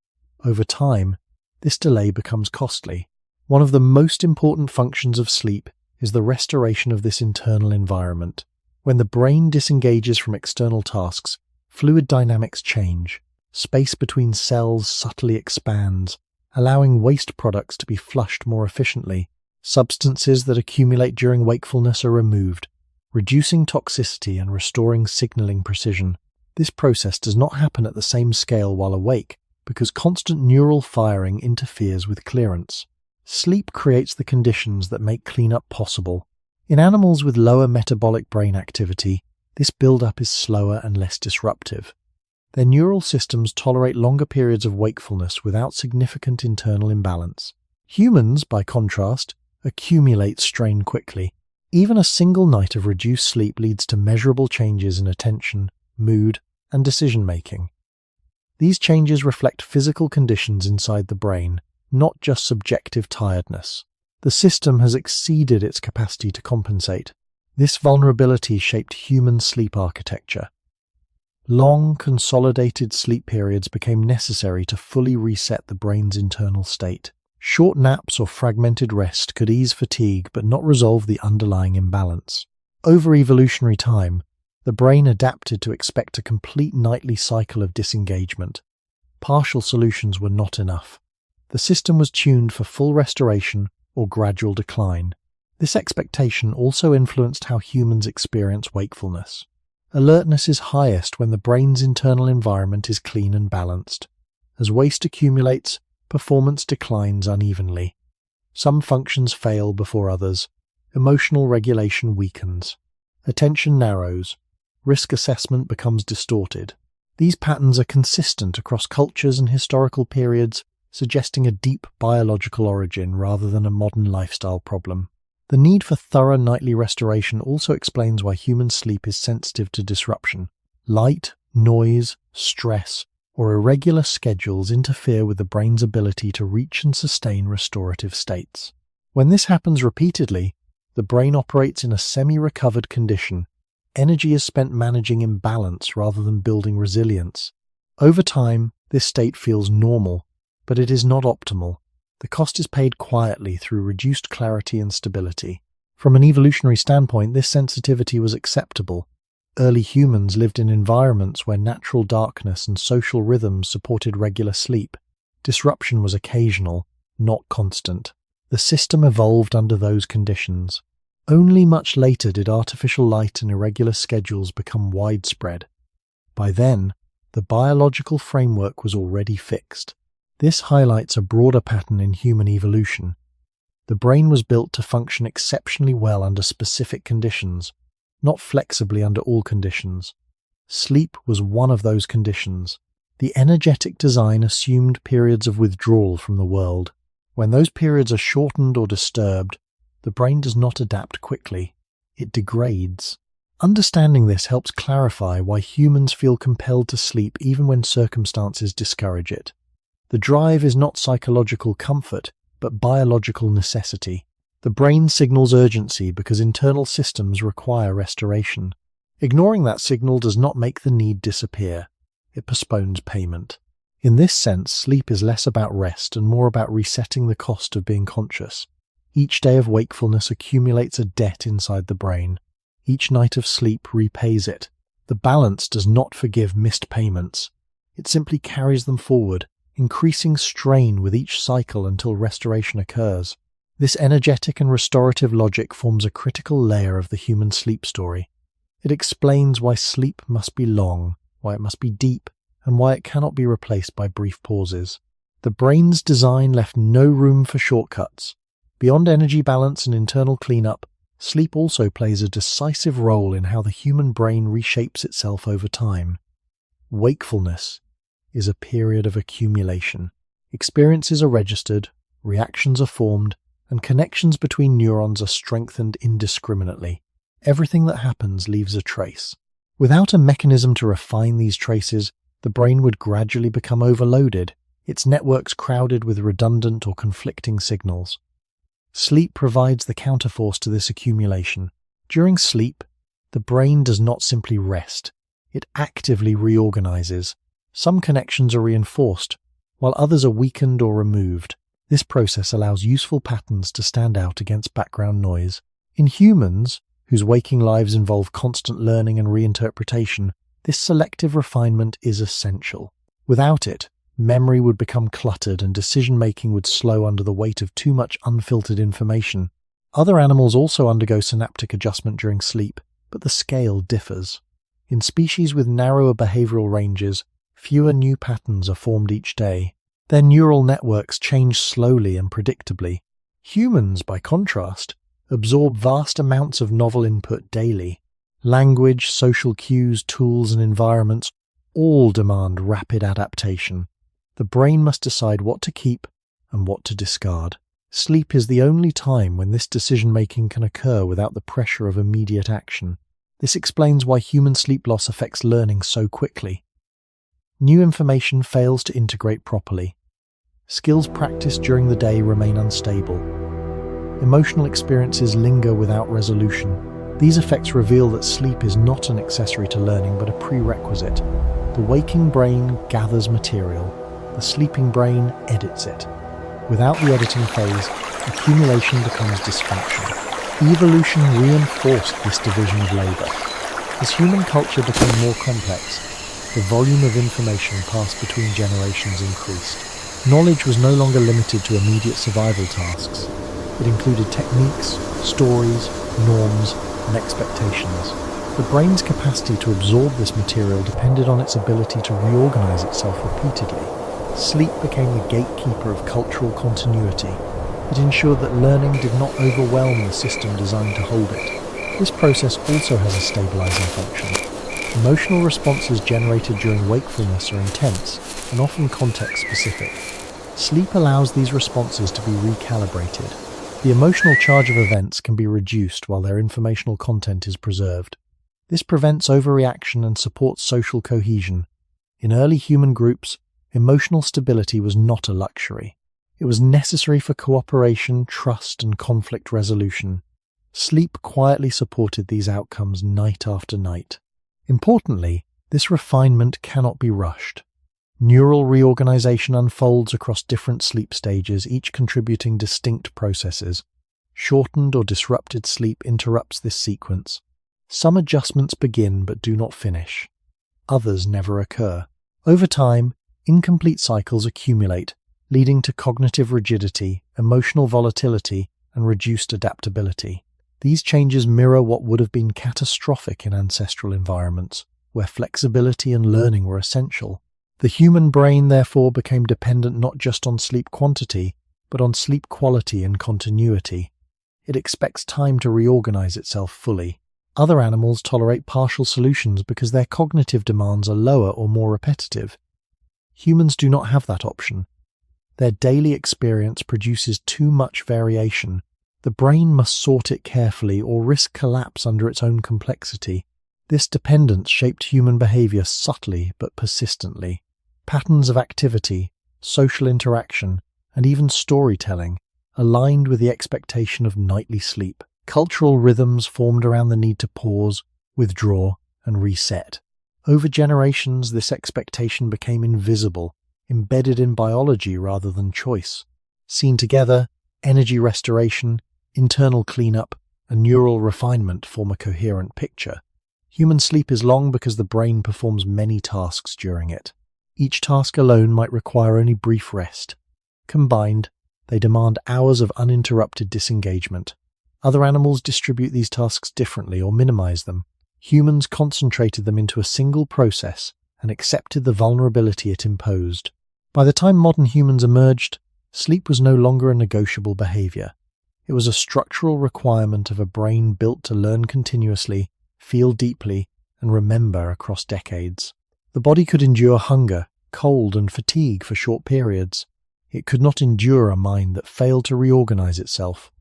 Over time, this delay becomes costly. One of the most important functions of sleep is the restoration of this internal environment. When the brain disengages from external tasks, fluid dynamics change. Space between cells subtly expands, allowing waste products to be flushed more efficiently. Substances that accumulate during wakefulness are removed, reducing toxicity and restoring signaling precision. This process does not happen at the same scale while awake, because constant neural firing interferes with clearance. Sleep creates the conditions that make cleanup possible. In animals with lower metabolic brain activity, this build-up is slower and less disruptive. Their neural systems tolerate longer periods of wakefulness without significant internal imbalance. Humans, by contrast, accumulate strain quickly. Even a single night of reduced sleep leads to measurable changes in attention, mood, and decision-making. These changes reflect physical conditions inside the brain, not just subjective tiredness. The system has exceeded its capacity to compensate. This vulnerability shaped human sleep architecture. Long, consolidated sleep periods became necessary to fully reset the brain's internal state. Short naps or fragmented rest could ease fatigue but not resolve the underlying imbalance. Over evolutionary time, the brain adapted to expect a complete nightly cycle of disengagement. Partial solutions were not enough. The system was tuned for full restoration or gradual decline. This expectation also influenced how humans experience wakefulness. Alertness is highest when the brain's internal environment is clean and balanced. As waste accumulates, performance declines unevenly. Some functions fail before others. Emotional regulation weakens. Attention narrows. Risk assessment becomes distorted. These patterns are consistent across cultures and historical periods, suggesting a deep biological origin rather than a modern lifestyle problem. The need for thorough nightly restoration also explains why human sleep is sensitive to disruption. Light, noise, stress, or irregular schedules interfere with the brain's ability to reach and sustain restorative states. When this happens repeatedly, the brain operates in a semi-recovered condition. Energy is spent managing imbalance rather than building resilience. Over time, this state feels normal, but it is not optimal. The cost is paid quietly through reduced clarity and stability. From an evolutionary standpoint, this sensitivity was acceptable. Early humans lived in environments where natural darkness and social rhythms supported regular sleep. Disruption was occasional, not constant. The system evolved under those conditions. Only much later did artificial light and irregular schedules become widespread. By then, the biological framework was already fixed. This highlights a broader pattern in human evolution. The brain was built to function exceptionally well under specific conditions, not flexibly under all conditions. Sleep was one of those conditions. The energetic design assumed periods of withdrawal from the world. When those periods are shortened or disturbed, the brain does not adapt quickly. It degrades. Understanding this helps clarify why humans feel compelled to sleep even when circumstances discourage it. The drive is not psychological comfort, but biological necessity. The brain signals urgency because internal systems require restoration. Ignoring that signal does not make the need disappear. It postpones payment. In this sense, sleep is less about rest and more about resetting the cost of being conscious. Each day of wakefulness accumulates a debt inside the brain. Each night of sleep repays it. The balance does not forgive missed payments. It simply carries them forward, increasing strain with each cycle until restoration occurs. This energetic and restorative logic forms a critical layer of the human sleep story. It explains why sleep must be long, why it must be deep, and why it cannot be replaced by brief pauses. The brain's design left no room for shortcuts. Beyond energy balance and internal cleanup, Sleep also plays a decisive role in how the human brain reshapes itself over time. Wakefulness is a period of accumulation. Experiences are registered, reactions are formed, and connections between neurons are strengthened indiscriminately. Everything that happens leaves a trace. Without a mechanism to refine these traces, the brain would gradually become overloaded, its networks crowded with redundant or conflicting signals. Sleep provides the counterforce to this accumulation. During sleep, the brain does not simply rest, it actively reorganizes. Some connections are reinforced, while others are weakened or removed. This process allows useful patterns to stand out against background noise. In humans, whose waking lives involve constant learning and reinterpretation, this selective refinement is essential. Without it, memory would become cluttered and decision-making would slow under the weight of too much unfiltered information. Other animals also undergo synaptic adjustment during sleep, but the scale differs. In species with narrower behavioral ranges, fewer new patterns are formed each day. Their neural networks change slowly and predictably. Humans, by contrast, absorb vast amounts of novel input daily. Language, social cues, tools, and environments all demand rapid adaptation. The brain must decide what to keep and what to discard. Sleep is the only time when this decision-making can occur without the pressure of immediate action. This explains why human sleep loss affects learning so quickly. New information fails to integrate properly. Skills practiced during the day remain unstable. Emotional experiences linger without resolution. These effects reveal that sleep is not an accessory to learning but a prerequisite. The waking brain gathers material. The sleeping brain edits it. Without the editing phase, accumulation becomes dysfunction. Evolution reinforced this division of labor. As human culture became more complex, the volume of information passed between generations increased. Knowledge was no longer limited to immediate survival tasks. It included techniques, stories, norms, and expectations. The brain's capacity to absorb this material depended on its ability to reorganize itself repeatedly. Sleep became the gatekeeper of cultural continuity. It ensured that learning did not overwhelm the system designed to hold it. This process also has a stabilizing function. Emotional responses generated during wakefulness are intense and often context-specific. Sleep allows these responses to be recalibrated. The emotional charge of events can be reduced while their informational content is preserved. This prevents overreaction and supports social cohesion. In early human groups, emotional stability was not a luxury. It was necessary for cooperation, trust, and conflict resolution. Sleep quietly supported these outcomes night after night. Importantly, this refinement cannot be rushed. Neural reorganization unfolds across different sleep stages, each contributing distinct processes. Shortened or disrupted sleep interrupts this sequence. Some adjustments begin but do not finish. Others never occur. Over time, incomplete cycles accumulate, leading to cognitive rigidity, emotional volatility, and reduced adaptability. These changes mirror what would have been catastrophic in ancestral environments, where flexibility and learning were essential. The human brain therefore became dependent not just on sleep quantity, but on sleep quality and continuity. It expects time to reorganize itself fully. Other animals tolerate partial solutions because their cognitive demands are lower or more repetitive. Humans do not have that option. Their daily experience produces too much variation. The brain must sort it carefully or risk collapse under its own complexity. This dependence shaped human behavior subtly but persistently. Patterns of activity, social interaction, and even storytelling aligned with the expectation of nightly sleep. Cultural rhythms formed around the need to pause, withdraw, and reset. Over generations, this expectation became invisible, embedded in biology rather than choice. Seen together, energy restoration, internal cleanup, and neural refinement form a coherent picture. Human sleep is long because the brain performs many tasks during it. Each task alone might require only brief rest. Combined, they demand hours of uninterrupted disengagement. Other animals distribute these tasks differently or minimize them. Humans concentrated them into a single process and accepted the vulnerability it imposed. By the time modern humans emerged, sleep was no longer a negotiable behavior. It was a structural requirement of a brain built to learn continuously, feel deeply, and remember across decades. The body could endure hunger, cold, and fatigue for short periods. It could not endure a mind that failed to reorganize itself.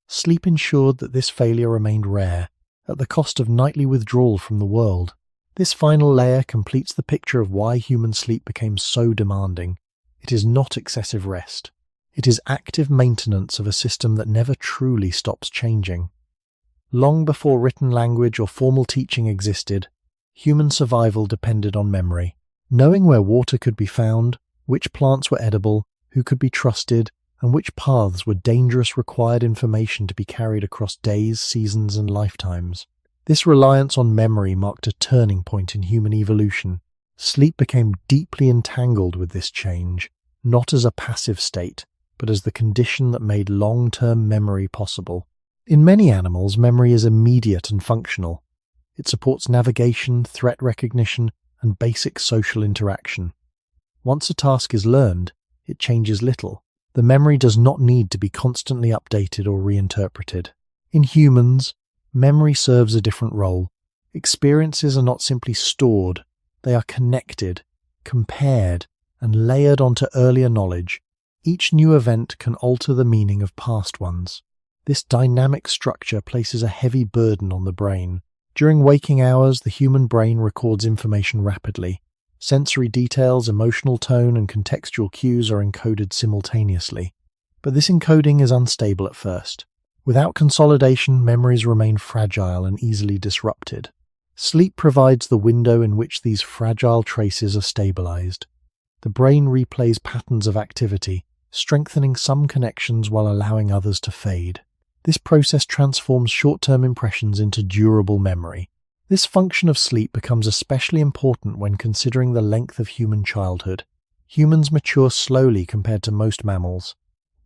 Sleep ensured that this failure remained rare, at the cost of nightly withdrawal from the world. This final layer completes the picture of why human sleep became so demanding. It is not excessive rest. It is active maintenance of a system that never truly stops changing. Long before written language or formal teaching existed, human survival depended on memory. Knowing where water could be found, which plants were edible, who could be trusted, and which paths were dangerous required information to be carried across days, seasons, and lifetimes. This reliance on memory marked a turning point in human evolution. Sleep became deeply entangled with this change, not as a passive state, but as the condition that made long-term memory possible. In many animals, memory is immediate and functional. It supports navigation, threat recognition, and basic social interaction. Once a task is learned, it changes little. The memory does not need to be constantly updated or reinterpreted. In humans, memory serves a different role. Experiences are not simply stored, they are connected, compared, and layered onto earlier knowledge. Each new event can alter the meaning of past ones. This dynamic structure places a heavy burden on the brain. During waking hours, the human brain records information rapidly. Sensory details, emotional tone, and contextual cues are encoded simultaneously. But this encoding is unstable at first. Without consolidation, memories remain fragile and easily disrupted. Sleep provides the window in which these fragile traces are stabilized. The brain replays patterns of activity, strengthening some connections while allowing others to fade. This process transforms short-term impressions into durable memory. This function of sleep becomes especially important when considering the length of human childhood. Humans mature slowly compared to most mammals.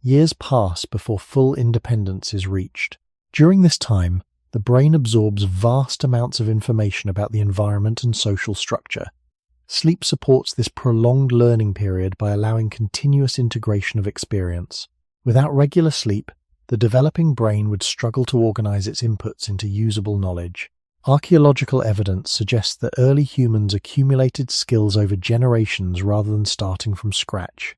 Years pass before full independence is reached. During this time, the brain absorbs vast amounts of information about the environment and social structure. Sleep supports this prolonged learning period by allowing continuous integration of experience. Without regular sleep, the developing brain would struggle to organize its inputs into usable knowledge. Archaeological evidence suggests that early humans accumulated skills over generations rather than starting from scratch.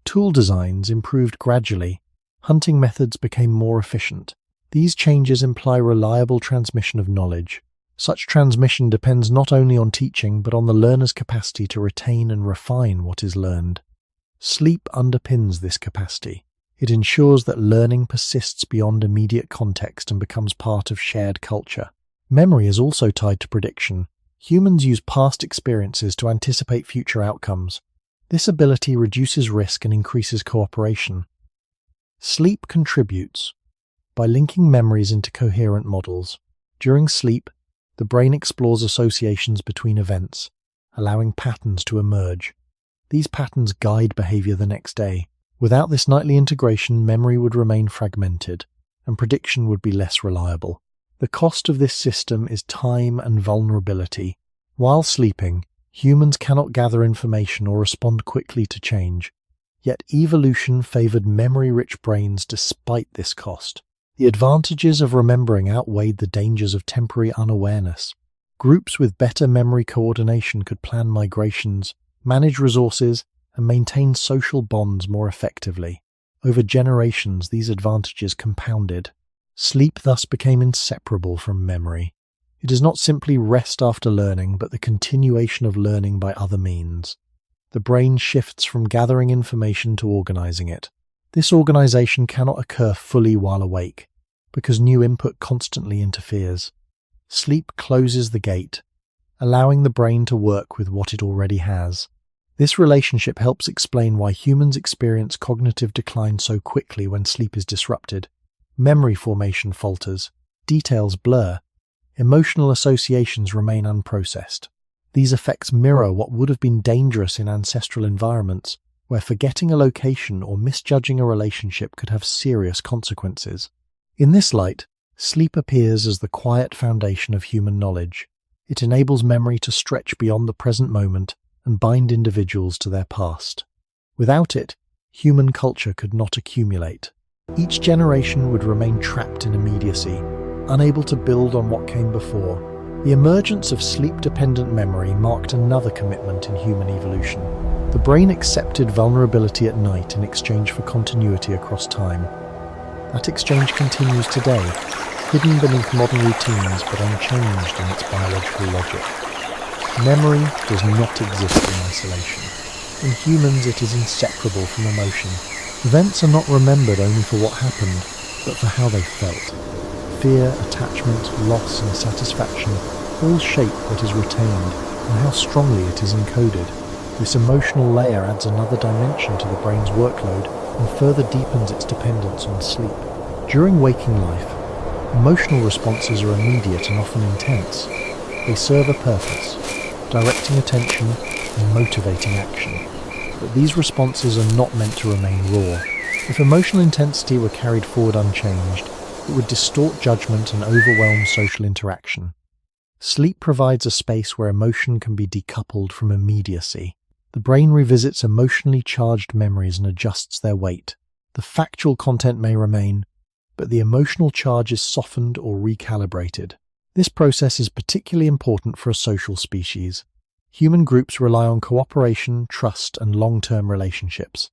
Tool designs improved gradually. Hunting methods became more efficient. These changes imply reliable transmission of knowledge. Such transmission depends not only on teaching but on the learner's capacity to retain and refine what is learned. Sleep underpins this capacity. It ensures that learning persists beyond immediate context and becomes part of shared culture. Memory is also tied to prediction. Humans use past experiences to anticipate future outcomes. This ability reduces risk and increases cooperation. Sleep contributes by linking memories into coherent models. During sleep, the brain explores associations between events, allowing patterns to emerge. These patterns guide behavior the next day. Without this nightly integration, memory would remain fragmented, and prediction would be less reliable. The cost of this system is time and vulnerability. While sleeping, humans cannot gather information or respond quickly to change. Yet evolution favored memory-rich brains despite this cost. The advantages of remembering outweighed the dangers of temporary unawareness. Groups with better memory coordination could plan migrations, manage resources, and maintain social bonds more effectively. Over generations, these advantages compounded. Sleep thus became inseparable from memory. It is not simply rest after learning, but the continuation of learning by other means. The brain shifts from gathering information to organizing it. This organization cannot occur fully while awake, because new input constantly interferes. Sleep closes the gate, allowing the brain to work with what it already has. This relationship helps explain why humans experience cognitive decline so quickly when sleep is disrupted. Memory formation falters, details blur, emotional associations remain unprocessed. These effects mirror what would have been dangerous in ancestral environments, where forgetting a location or misjudging a relationship could have serious consequences. In this light, sleep appears as the quiet foundation of human knowledge. It enables memory to stretch beyond the present moment and bind individuals to their past. Without it, human culture could not accumulate. Each generation would remain trapped in immediacy, unable to build on what came before. The emergence of sleep-dependent memory marked another commitment in human evolution. The brain accepted vulnerability at night in exchange for continuity across time. That exchange continues today, hidden beneath modern routines but unchanged in its biological logic. Memory does not exist in isolation. In humans, it is inseparable from emotion. Events are not remembered only for what happened, but for how they felt. Fear, attachment, loss, and satisfaction all shape what is retained and how strongly it is encoded. This emotional layer adds another dimension to the brain's workload and further deepens its dependence on sleep. During waking life, emotional responses are immediate and often intense. They serve a purpose, directing attention and motivating action. But these responses are not meant to remain raw. If emotional intensity were carried forward unchanged, it would distort judgment and overwhelm social interaction. Sleep provides a space where emotion can be decoupled from immediacy. The brain revisits emotionally charged memories and adjusts their weight. The factual content may remain, but the emotional charge is softened or recalibrated. This process is particularly important for a social species. Human groups rely on cooperation, trust, and long-term relationships.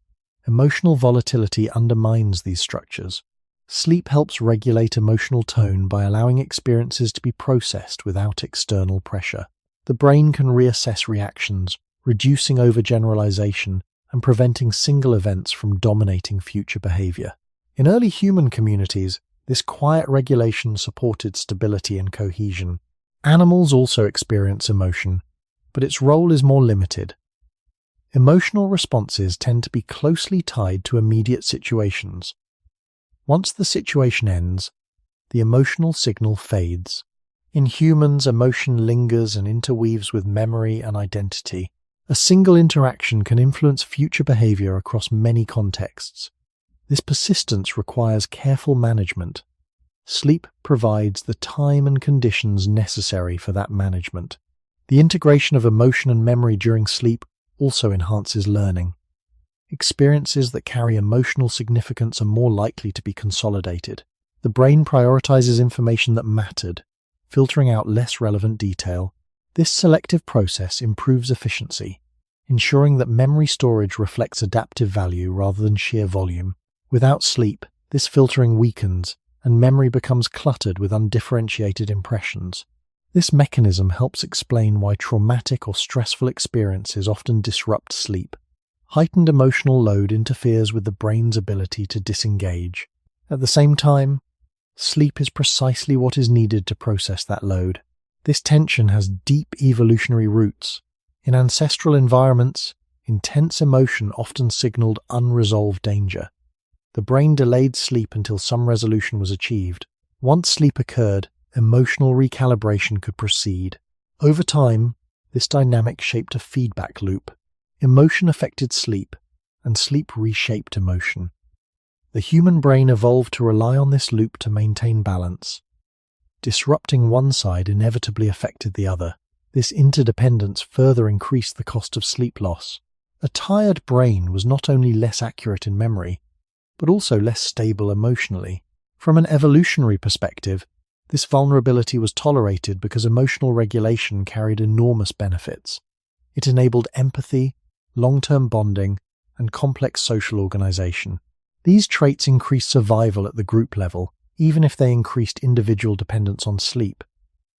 Emotional volatility undermines these structures. Sleep helps regulate emotional tone by allowing experiences to be processed without external pressure. The brain can reassess reactions, reducing overgeneralization and preventing single events from dominating future behavior. In early human communities, this quiet regulation supported stability and cohesion. Animals also experience emotion, but its role is more limited. Emotional responses tend to be closely tied to immediate situations. Once the situation ends, the emotional signal fades. In humans, emotion lingers and interweaves with memory and identity. A single interaction can influence future behavior across many contexts. This persistence requires careful management. Sleep provides the time and conditions necessary for that management. The integration of emotion and memory during sleep also enhances learning. Experiences that carry emotional significance are more likely to be consolidated. The brain prioritizes information that mattered, filtering out less relevant detail. This selective process improves efficiency, ensuring that memory storage reflects adaptive value rather than sheer volume. Without sleep, this filtering weakens, and memory becomes cluttered with undifferentiated impressions. This mechanism helps explain why traumatic or stressful experiences often disrupt sleep. Heightened emotional load interferes with the brain's ability to disengage. At the same time, sleep is precisely what is needed to process that load. This tension has deep evolutionary roots. In ancestral environments, intense emotion often signaled unresolved danger. The brain delayed sleep until some resolution was achieved. Once sleep occurred, emotional recalibration could proceed. Over time, this dynamic shaped a feedback loop. Emotion affected sleep, and sleep reshaped emotion. The human brain evolved to rely on this loop to maintain balance. Disrupting one side inevitably affected the other. This interdependence further increased the cost of sleep loss. A tired brain was not only less accurate in memory, but also less stable emotionally. From an evolutionary perspective, this vulnerability was tolerated because emotional regulation carried enormous benefits. It enabled empathy, long-term bonding, and complex social organization. These traits increased survival at the group level, even if they increased individual dependence on sleep.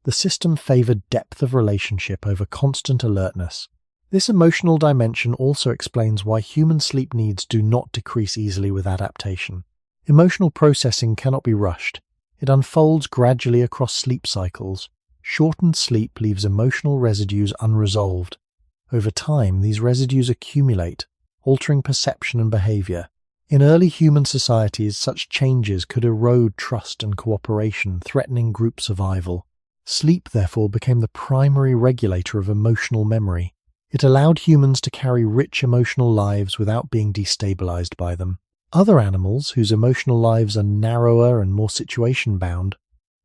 The system favored depth of relationship over constant alertness. This emotional dimension also explains why human sleep needs do not decrease easily with adaptation. Emotional processing cannot be rushed. It unfolds gradually across sleep cycles. Shortened sleep leaves emotional residues unresolved. Over time, these residues accumulate, altering perception and behavior. In early human societies, such changes could erode trust and cooperation, threatening group survival. Sleep, therefore, became the primary regulator of emotional memory. It allowed humans to carry rich emotional lives without being destabilized by them. Other animals, whose emotional lives are narrower and more situation-bound,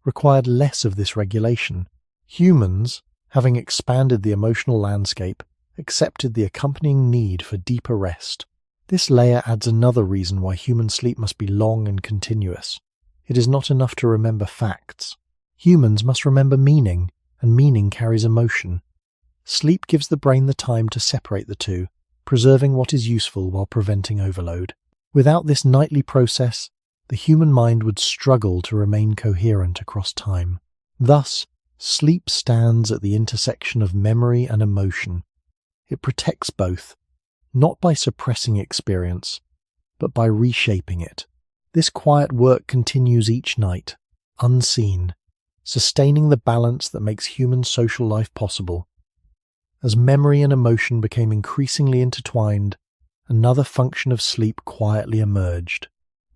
required less of this regulation. Humans, having expanded the emotional landscape, accepted the accompanying need for deeper rest. This layer adds another reason why human sleep must be long and continuous. It is not enough to remember facts. Humans must remember meaning, and meaning carries emotion. Sleep gives the brain the time to separate the two, preserving what is useful while preventing overload. Without this nightly process, the human mind would struggle to remain coherent across time. Thus, sleep stands at the intersection of memory and emotion. It protects both, not by suppressing experience, but by reshaping it. This quiet work continues each night, unseen, sustaining the balance that makes human social life possible. As memory and emotion became increasingly intertwined, another function of sleep quietly emerged: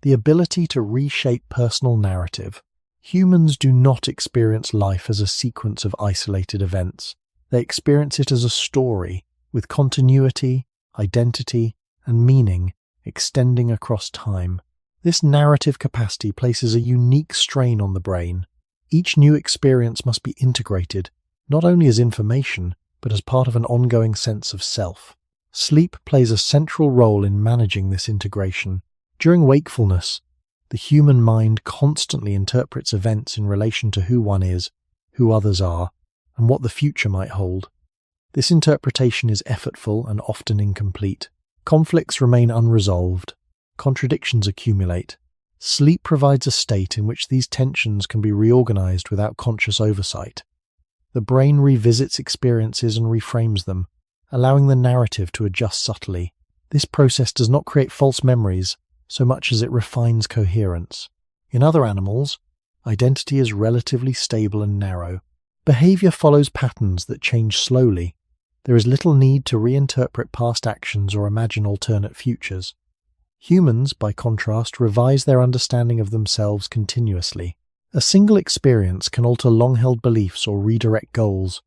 the ability to reshape personal narrative. Humans do not experience life as a sequence of isolated events. They experience it as a story, with continuity, identity, and meaning extending across time. This narrative capacity places a unique strain on the brain. Each new experience must be integrated, not only as information, but as part of an ongoing sense of self. Sleep plays a central role in managing this integration. During wakefulness, the human mind constantly interprets events in relation to who one is, who others are, and what the future might hold. This interpretation is effortful and often incomplete. Conflicts remain unresolved. Contradictions accumulate. Sleep provides a state in which these tensions can be reorganized without conscious oversight. The brain revisits experiences and reframes them, allowing the narrative to adjust subtly. This process does not create false memories so much as it refines coherence. In other animals, identity is relatively stable and narrow. Behavior follows patterns that change slowly. There is little need to reinterpret past actions or imagine alternate futures. Humans, by contrast, revise their understanding of themselves continuously. A single experience can alter long-held beliefs or redirect goals.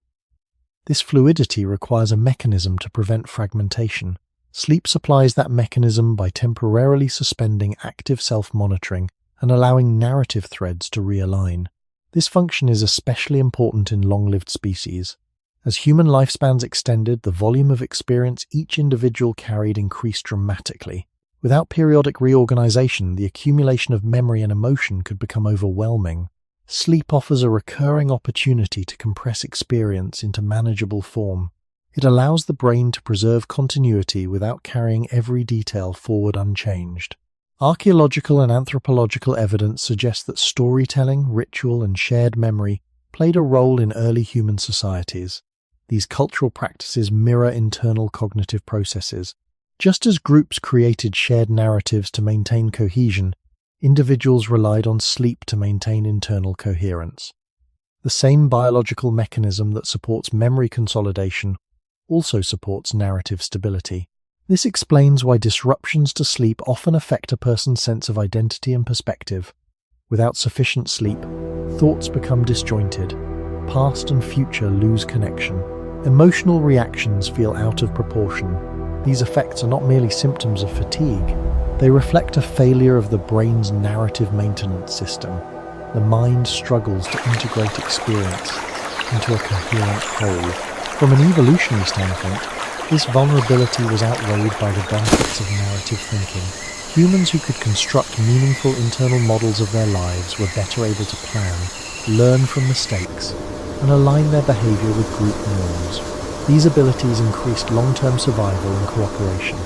This fluidity requires a mechanism to prevent fragmentation. Sleep supplies that mechanism by temporarily suspending active self-monitoring and allowing narrative threads to realign. This function is especially important in long-lived species. As human lifespans extended, the volume of experience each individual carried increased dramatically. Without periodic reorganization, the accumulation of memory and emotion could become overwhelming. Sleep offers a recurring opportunity to compress experience into manageable form. It allows the brain to preserve continuity without carrying every detail forward unchanged. Archaeological and anthropological evidence suggests that storytelling, ritual, and shared memory played a role in early human societies. These cultural practices mirror internal cognitive processes. Just as groups created shared narratives to maintain cohesion, individuals relied on sleep to maintain internal coherence. The same biological mechanism that supports memory consolidation also supports narrative stability. This explains why disruptions to sleep often affect a person's sense of identity and perspective. Without sufficient sleep, thoughts become disjointed. Past and future lose connection. Emotional reactions feel out of proportion. These effects are not merely symptoms of fatigue. They reflect a failure of the brain's narrative maintenance system. The mind struggles to integrate experience into a coherent whole. From an evolutionary standpoint, this vulnerability was outweighed by the benefits of narrative thinking. Humans who could construct meaningful internal models of their lives were better able to plan, learn from mistakes, and align their behavior with group norms. These abilities increased long-term survival and cooperation.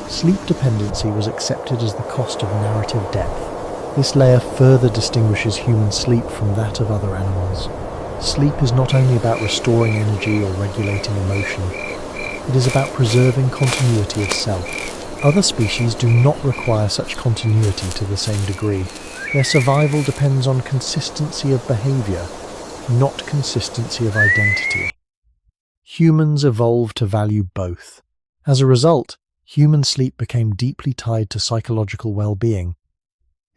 Sleep dependency was accepted as the cost of narrative depth. This layer further distinguishes human sleep from that of other animals. Sleep is not only about restoring energy or regulating emotion, it is about preserving continuity of self. Other species do not require such continuity to the same degree. Their survival depends on consistency of behavior, not consistency of identity. Humans evolved to value both. As a result, human sleep became deeply tied to psychological well-being.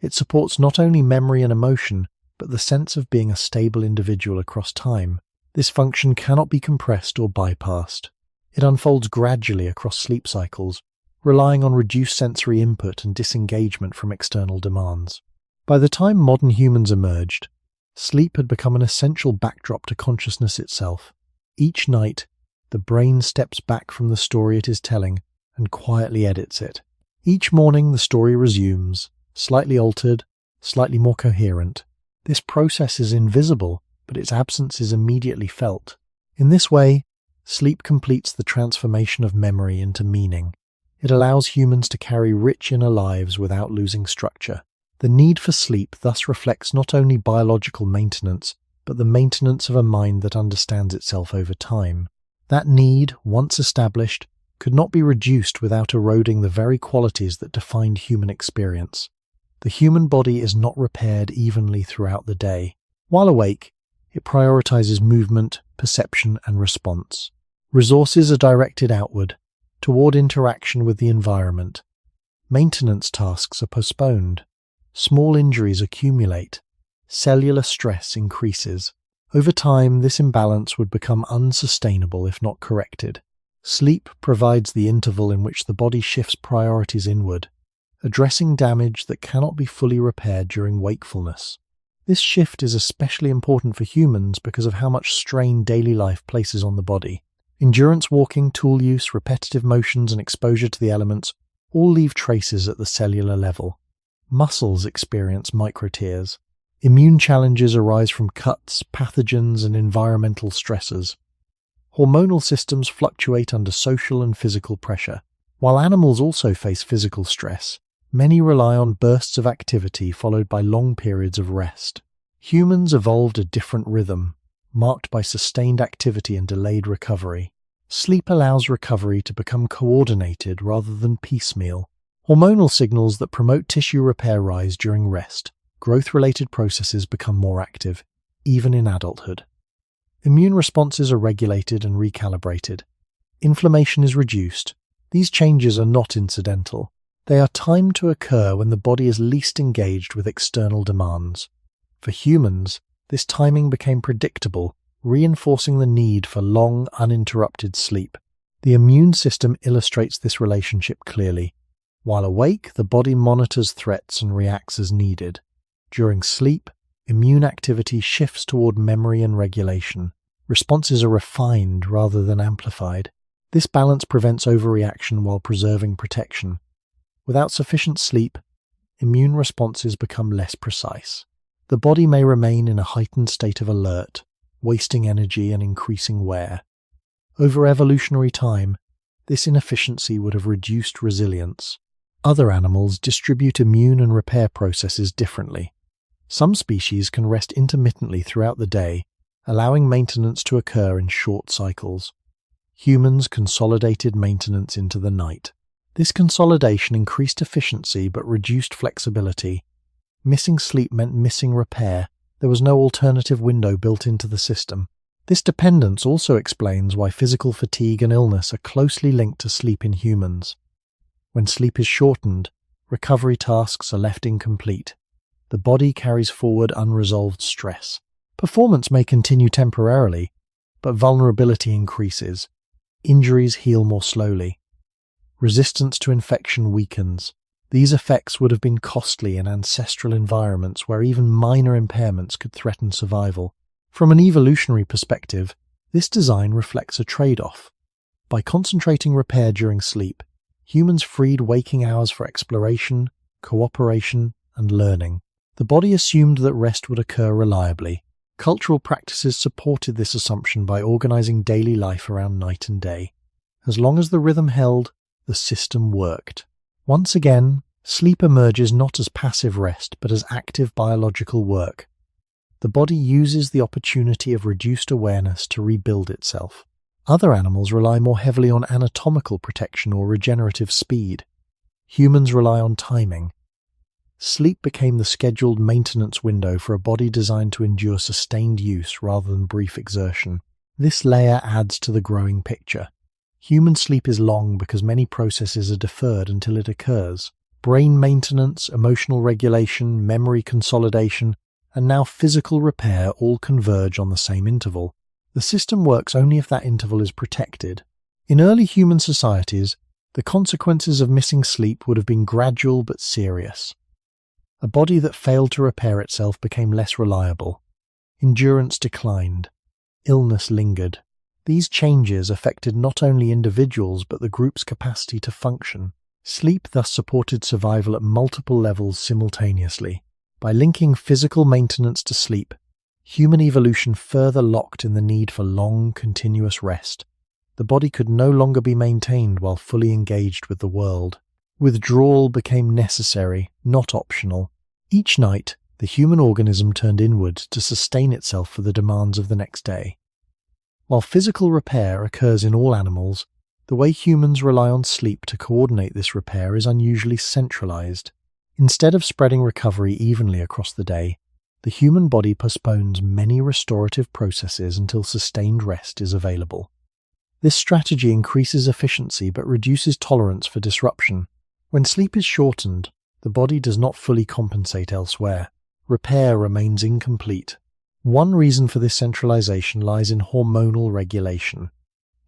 It supports not only memory and emotion, but the sense of being a stable individual across time. This function cannot be compressed or bypassed. It unfolds gradually across sleep cycles, relying on reduced sensory input and disengagement from external demands. By the time modern humans emerged, sleep had become an essential backdrop to consciousness itself. Each night, the brain steps back from the story it is telling and quietly edits it. Each morning the story resumes, slightly altered, slightly more coherent. This process is invisible, but its absence is immediately felt. In this way, sleep completes the transformation of memory into meaning. It allows humans to carry rich inner lives without losing structure. The need for sleep thus reflects not only biological maintenance, but the maintenance of a mind that understands itself over time. That need, once established, could not be reduced without eroding the very qualities that defined human experience. The human body is not repaired evenly throughout the day. While awake, it prioritizes movement, perception, and response. Resources are directed outward, toward interaction with the environment. Maintenance tasks are postponed. Small injuries accumulate. Cellular stress increases. Over time, this imbalance would become unsustainable if not corrected. Sleep provides the interval in which the body shifts priorities inward, addressing damage that cannot be fully repaired during wakefulness. This shift is especially important for humans because of how much strain daily life places on the body. Endurance walking, tool use, repetitive motions, and exposure to the elements all leave traces at the cellular level. Muscles experience microtears. Immune challenges arise from cuts, pathogens, and environmental stressors. Hormonal systems fluctuate under social and physical pressure. While animals also face physical stress, many rely on bursts of activity followed by long periods of rest. Humans evolved a different rhythm, marked by sustained activity and delayed recovery. Sleep allows recovery to become coordinated rather than piecemeal. Hormonal signals that promote tissue repair rise during rest. Growth-related processes become more active, even in adulthood. Immune responses are regulated and recalibrated. Inflammation is reduced. These changes are not incidental. They are timed to occur when the body is least engaged with external demands. For humans, this timing became predictable, reinforcing the need for long, uninterrupted sleep. The immune system illustrates this relationship clearly. While awake, the body monitors threats and reacts as needed. During sleep, immune activity shifts toward memory and regulation. Responses are refined rather than amplified. This balance prevents overreaction while preserving protection. Without sufficient sleep, immune responses become less precise. The body may remain in a heightened state of alert, wasting energy and increasing wear. Over evolutionary time, this inefficiency would have reduced resilience. Other animals distribute immune and repair processes differently. Some species can rest intermittently throughout the day, allowing maintenance to occur in short cycles. Humans consolidated maintenance into the night. This consolidation increased efficiency but reduced flexibility. Missing sleep meant missing repair. There was no alternative window built into the system. This dependence also explains why physical fatigue and illness are closely linked to sleep in humans. When sleep is shortened, recovery tasks are left incomplete. The body carries forward unresolved stress. Performance may continue temporarily, but vulnerability increases. Injuries heal more slowly. Resistance to infection weakens. These effects would have been costly in ancestral environments where even minor impairments could threaten survival. From an evolutionary perspective, this design reflects a trade-off. By concentrating repair during sleep, humans freed waking hours for exploration, cooperation, and learning. The body assumed that rest would occur reliably. Cultural practices supported this assumption by organizing daily life around night and day. As long as the rhythm held, the system worked. Once again, sleep emerges not as passive rest, but as active biological work. The body uses the opportunity of reduced awareness to rebuild itself. Other animals rely more heavily on anatomical protection or regenerative speed. Humans rely on timing. Sleep became the scheduled maintenance window for a body designed to endure sustained use rather than brief exertion. This layer adds to the growing picture. Human sleep is long because many processes are deferred until it occurs. Brain maintenance, emotional regulation, memory consolidation, and now physical repair all converge on the same interval. The system works only if that interval is protected. In early human societies, the consequences of missing sleep would have been gradual but serious. A body that failed to repair itself became less reliable. Endurance declined. Illness lingered. These changes affected not only individuals but the group's capacity to function. Sleep thus supported survival at multiple levels simultaneously. By linking physical maintenance to sleep, human evolution further locked in the need for long, continuous rest. The body could no longer be maintained while fully engaged with the world. Withdrawal became necessary, not optional. Each night, the human organism turned inward to sustain itself for the demands of the next day. While physical repair occurs in all animals, the way humans rely on sleep to coordinate this repair is unusually centralized. Instead of spreading recovery evenly across the day, the human body postpones many restorative processes until sustained rest is available. This strategy increases efficiency but reduces tolerance for disruption. When sleep is shortened, the body does not fully compensate elsewhere. Repair remains incomplete. One reason for this centralization lies in hormonal regulation.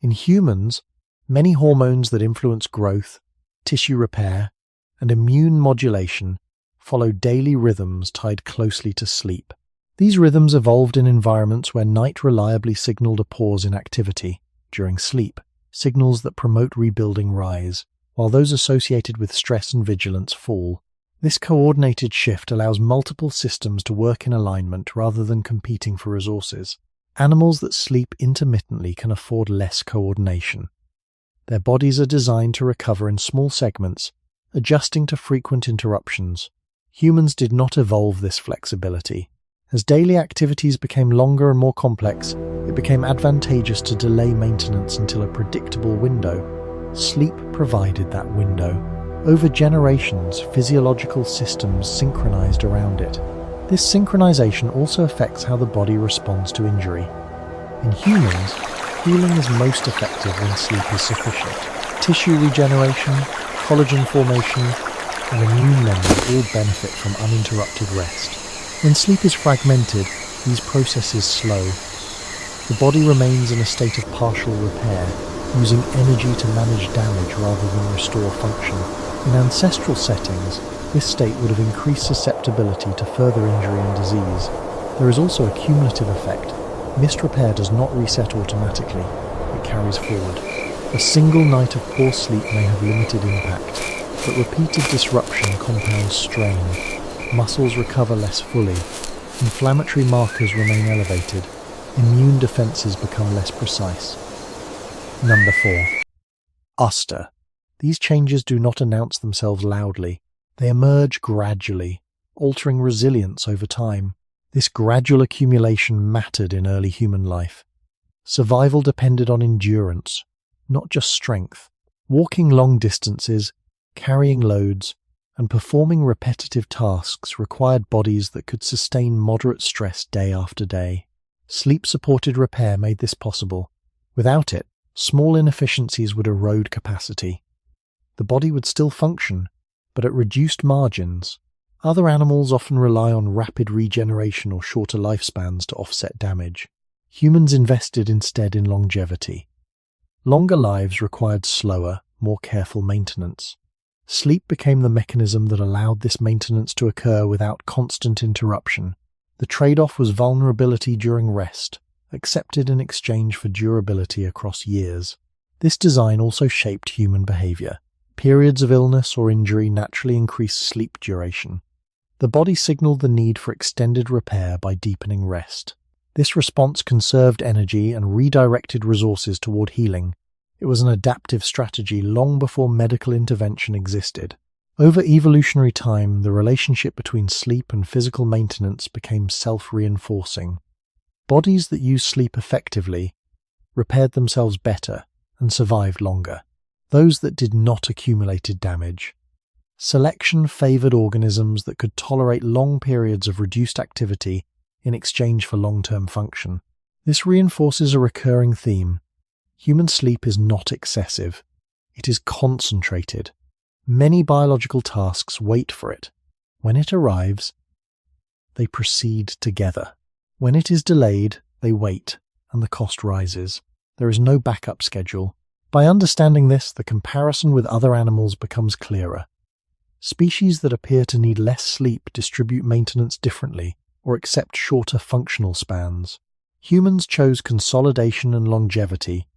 In humans, many hormones that influence growth, tissue repair, and immune modulation follow daily rhythms tied closely to sleep. These rhythms evolved in environments where night reliably signaled a pause in activity. During sleep, signals that promote rebuilding rise, while those associated with stress and vigilance fall. This coordinated shift allows multiple systems to work in alignment rather than competing for resources. Animals that sleep intermittently can afford less coordination. Their bodies are designed to recover in small segments, adjusting to frequent interruptions. Humans did not evolve this flexibility. As daily activities became longer and more complex, it became advantageous to delay maintenance until a predictable window. Sleep provided that window. Over generations, physiological systems synchronized around it. This synchronization also affects how the body responds to injury. In humans, healing is most effective when sleep is sufficient. Tissue regeneration, collagen formation, and immune memory all benefit from uninterrupted rest. When sleep is fragmented, these processes slow. The body remains in a state of partial repair, using energy to manage damage rather than restore function. In ancestral settings, this state would have increased susceptibility to further injury and disease. There is also a cumulative effect. Missed repair does not reset automatically, it carries forward. A single night of poor sleep may have limited impact, but repeated disruption compounds strain. Muscles recover less fully, inflammatory markers remain elevated, immune defenses become less precise. Number 4. Uster. These changes do not announce themselves loudly. They emerge gradually, altering resilience over time. This gradual accumulation mattered in early human life. Survival depended on endurance, not just strength. Walking long distances, carrying loads, and performing repetitive tasks required bodies that could sustain moderate stress day after day. Sleep-supported repair made this possible. Without it, small inefficiencies would erode capacity. The body would still function, but at reduced margins. Other animals often rely on rapid regeneration or shorter lifespans to offset damage. Humans invested instead in longevity. Longer lives required slower, more careful maintenance. Sleep became the mechanism that allowed this maintenance to occur without constant interruption. The trade-off was vulnerability during rest, accepted in exchange for durability across years. This design also shaped human behavior. Periods of illness or injury naturally increased sleep duration. The body signaled the need for extended repair by deepening rest. This response conserved energy and redirected resources toward healing. It was an adaptive strategy long before medical intervention existed. Over evolutionary time, the relationship between sleep and physical maintenance became self-reinforcing. Bodies that used sleep effectively repaired themselves better and survived longer. Those that did not accumulated damage. Selection favored organisms that could tolerate long periods of reduced activity in exchange for long-term function. This reinforces a recurring theme. Human sleep is not excessive. It is concentrated. Many biological tasks wait for it. When it arrives, they proceed together. When it is delayed, they wait, and the cost rises. There is no backup schedule. By understanding this, the comparison with other animals becomes clearer. Species that appear to need less sleep distribute maintenance differently or accept shorter functional spans. Humans chose consolidation and longevity.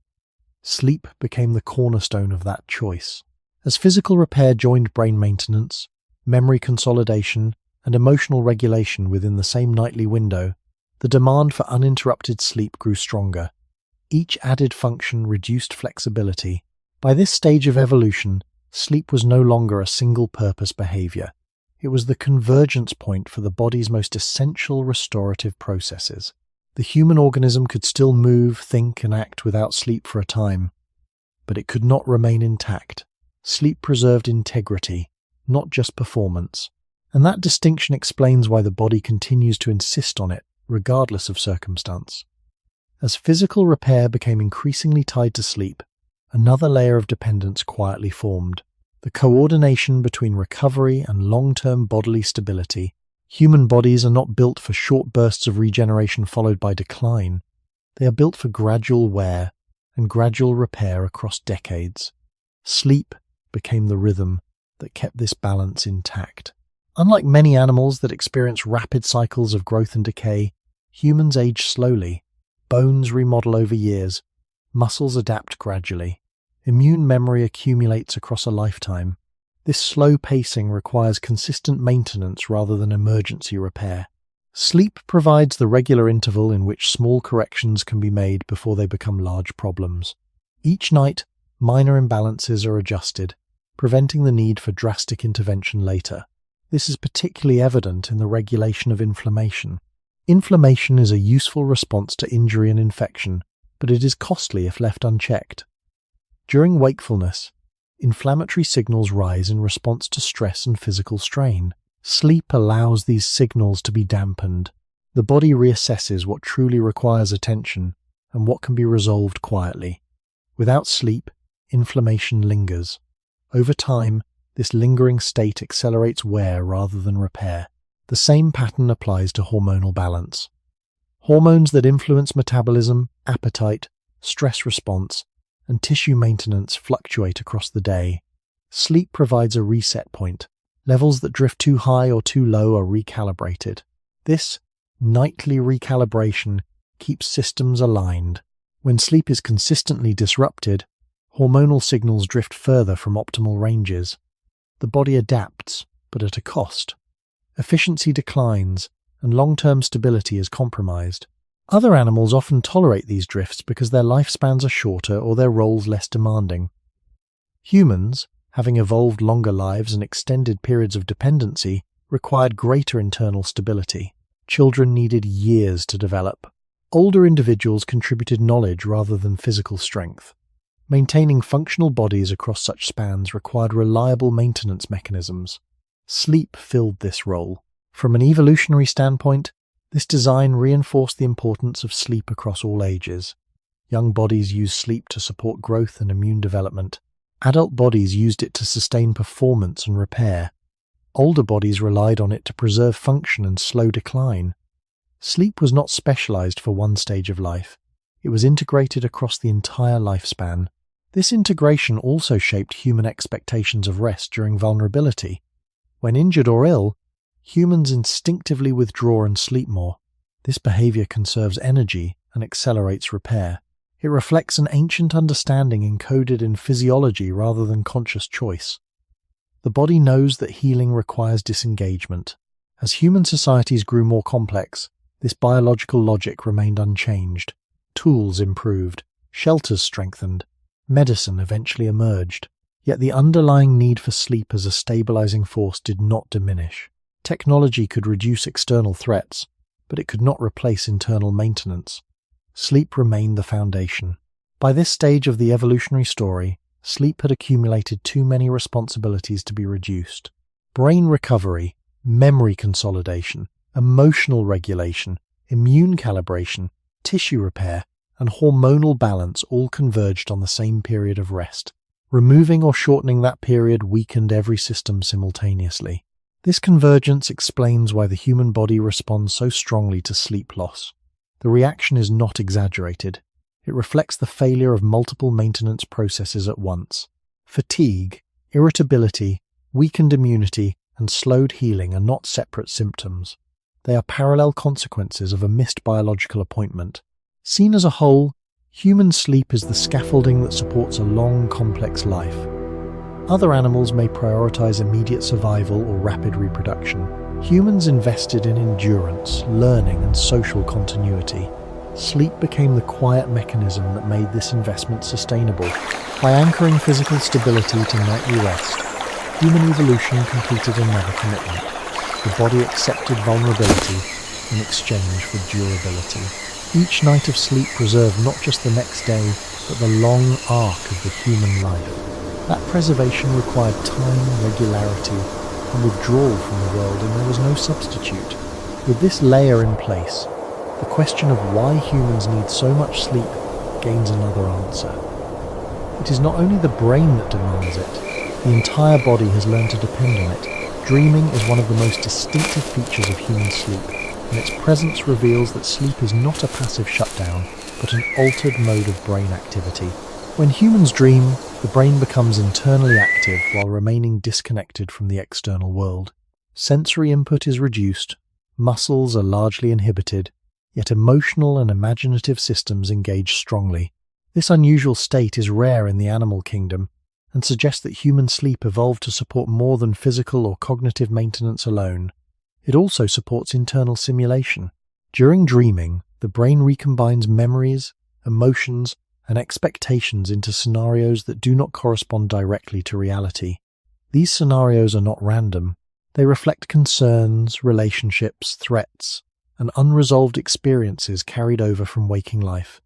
Sleep became the cornerstone of that choice. As physical repair joined brain maintenance, memory consolidation, and emotional regulation within the same nightly window, the demand for uninterrupted sleep grew stronger. Each added function reduced flexibility. By this stage of evolution, sleep was no longer a single-purpose behavior. It was the convergence point for the body's most essential restorative processes. The human organism could still move, think, and act without sleep for a time, but it could not remain intact. Sleep preserved integrity, not just performance. And that distinction explains why the body continues to insist on it, regardless of circumstance. As physical repair became increasingly tied to sleep, another layer of dependence quietly formed. The coordination between recovery and long-term bodily stability. Human bodies are not built for short bursts of regeneration followed by decline. They are built for gradual wear and gradual repair across decades. Sleep became the rhythm that kept this balance intact. Unlike many animals that experience rapid cycles of growth and decay, humans age slowly. Bones remodel over years. Muscles adapt gradually. Immune memory accumulates across a lifetime. This slow pacing requires consistent maintenance rather than emergency repair. Sleep provides the regular interval in which small corrections can be made before they become large problems. Each night, minor imbalances are adjusted, preventing the need for drastic intervention later. This is particularly evident in the regulation of inflammation. Inflammation is a useful response to injury and infection, but it is costly if left unchecked. During wakefulness, inflammatory signals rise in response to stress and physical strain. Sleep allows these signals to be dampened. The body reassesses what truly requires attention and what can be resolved quietly. Without sleep, inflammation lingers. Over time, this lingering state accelerates wear rather than repair. The same pattern applies to hormonal balance. Hormones that influence metabolism, appetite, stress response, and tissue maintenance fluctuate across the day. Sleep provides a reset point. Levels that drift too high or too low are recalibrated. This nightly recalibration keeps systems aligned. When sleep is consistently disrupted, hormonal signals drift further from optimal ranges. The body adapts, but at a cost. Efficiency declines, and long-term stability is compromised. Other animals often tolerate these drifts because their lifespans are shorter or their roles less demanding. Humans, having evolved longer lives and extended periods of dependency, required greater internal stability. Children needed years to develop. Older individuals contributed knowledge rather than physical strength. Maintaining functional bodies across such spans required reliable maintenance mechanisms. Sleep filled this role. From an evolutionary standpoint, this design reinforced the importance of sleep across all ages. Young bodies used sleep to support growth and immune development. Adult bodies used it to sustain performance and repair. Older bodies relied on it to preserve function and slow decline. Sleep was not specialized for one stage of life. It was integrated across the entire lifespan. This integration also shaped human expectations of rest during vulnerability. When injured or ill, humans instinctively withdraw and sleep more. This behavior conserves energy and accelerates repair. It reflects an ancient understanding encoded in physiology rather than conscious choice. The body knows that healing requires disengagement. As human societies grew more complex, this biological logic remained unchanged. Tools improved, shelters strengthened, medicine eventually emerged. Yet the underlying need for sleep as a stabilizing force did not diminish. Technology could reduce external threats, but it could not replace internal maintenance. Sleep remained the foundation. By this stage of the evolutionary story, sleep had accumulated too many responsibilities to be reduced. Brain recovery, memory consolidation, emotional regulation, immune calibration, tissue repair, and hormonal balance all converged on the same period of rest. Removing or shortening that period weakened every system simultaneously. This convergence explains why the human body responds so strongly to sleep loss. The reaction is not exaggerated. It reflects the failure of multiple maintenance processes at once. Fatigue, irritability, weakened immunity, and slowed healing are not separate symptoms. They are parallel consequences of a missed biological appointment. Seen as a whole, human sleep is the scaffolding that supports a long, complex life. Other animals may prioritize immediate survival or rapid reproduction. Humans invested in endurance, learning, and social continuity. Sleep became the quiet mechanism that made this investment sustainable. By anchoring physical stability to nightly rest, human evolution completed another commitment. The body accepted vulnerability in exchange for durability. Each night of sleep preserved not just the next day, but the long arc of the human life. That preservation required time, regularity, and withdrawal from the world, and there was no substitute. With this layer in place, the question of why humans need so much sleep gains another answer. It is not only the brain that demands it, the entire body has learned to depend on it. Dreaming is one of the most distinctive features of human sleep, and its presence reveals that sleep is not a passive shutdown, but an altered mode of brain activity. When humans dream, the brain becomes internally active while remaining disconnected from the external world. Sensory input is reduced, muscles are largely inhibited, yet emotional and imaginative systems engage strongly. This unusual state is rare in the animal kingdom and suggests that human sleep evolved to support more than physical or cognitive maintenance alone. It also supports internal simulation. During dreaming, the brain recombines memories, emotions, and expectations into scenarios that do not correspond directly to reality. These scenarios are not random. They reflect concerns, relationships, threats, and unresolved experiences carried over from waking life.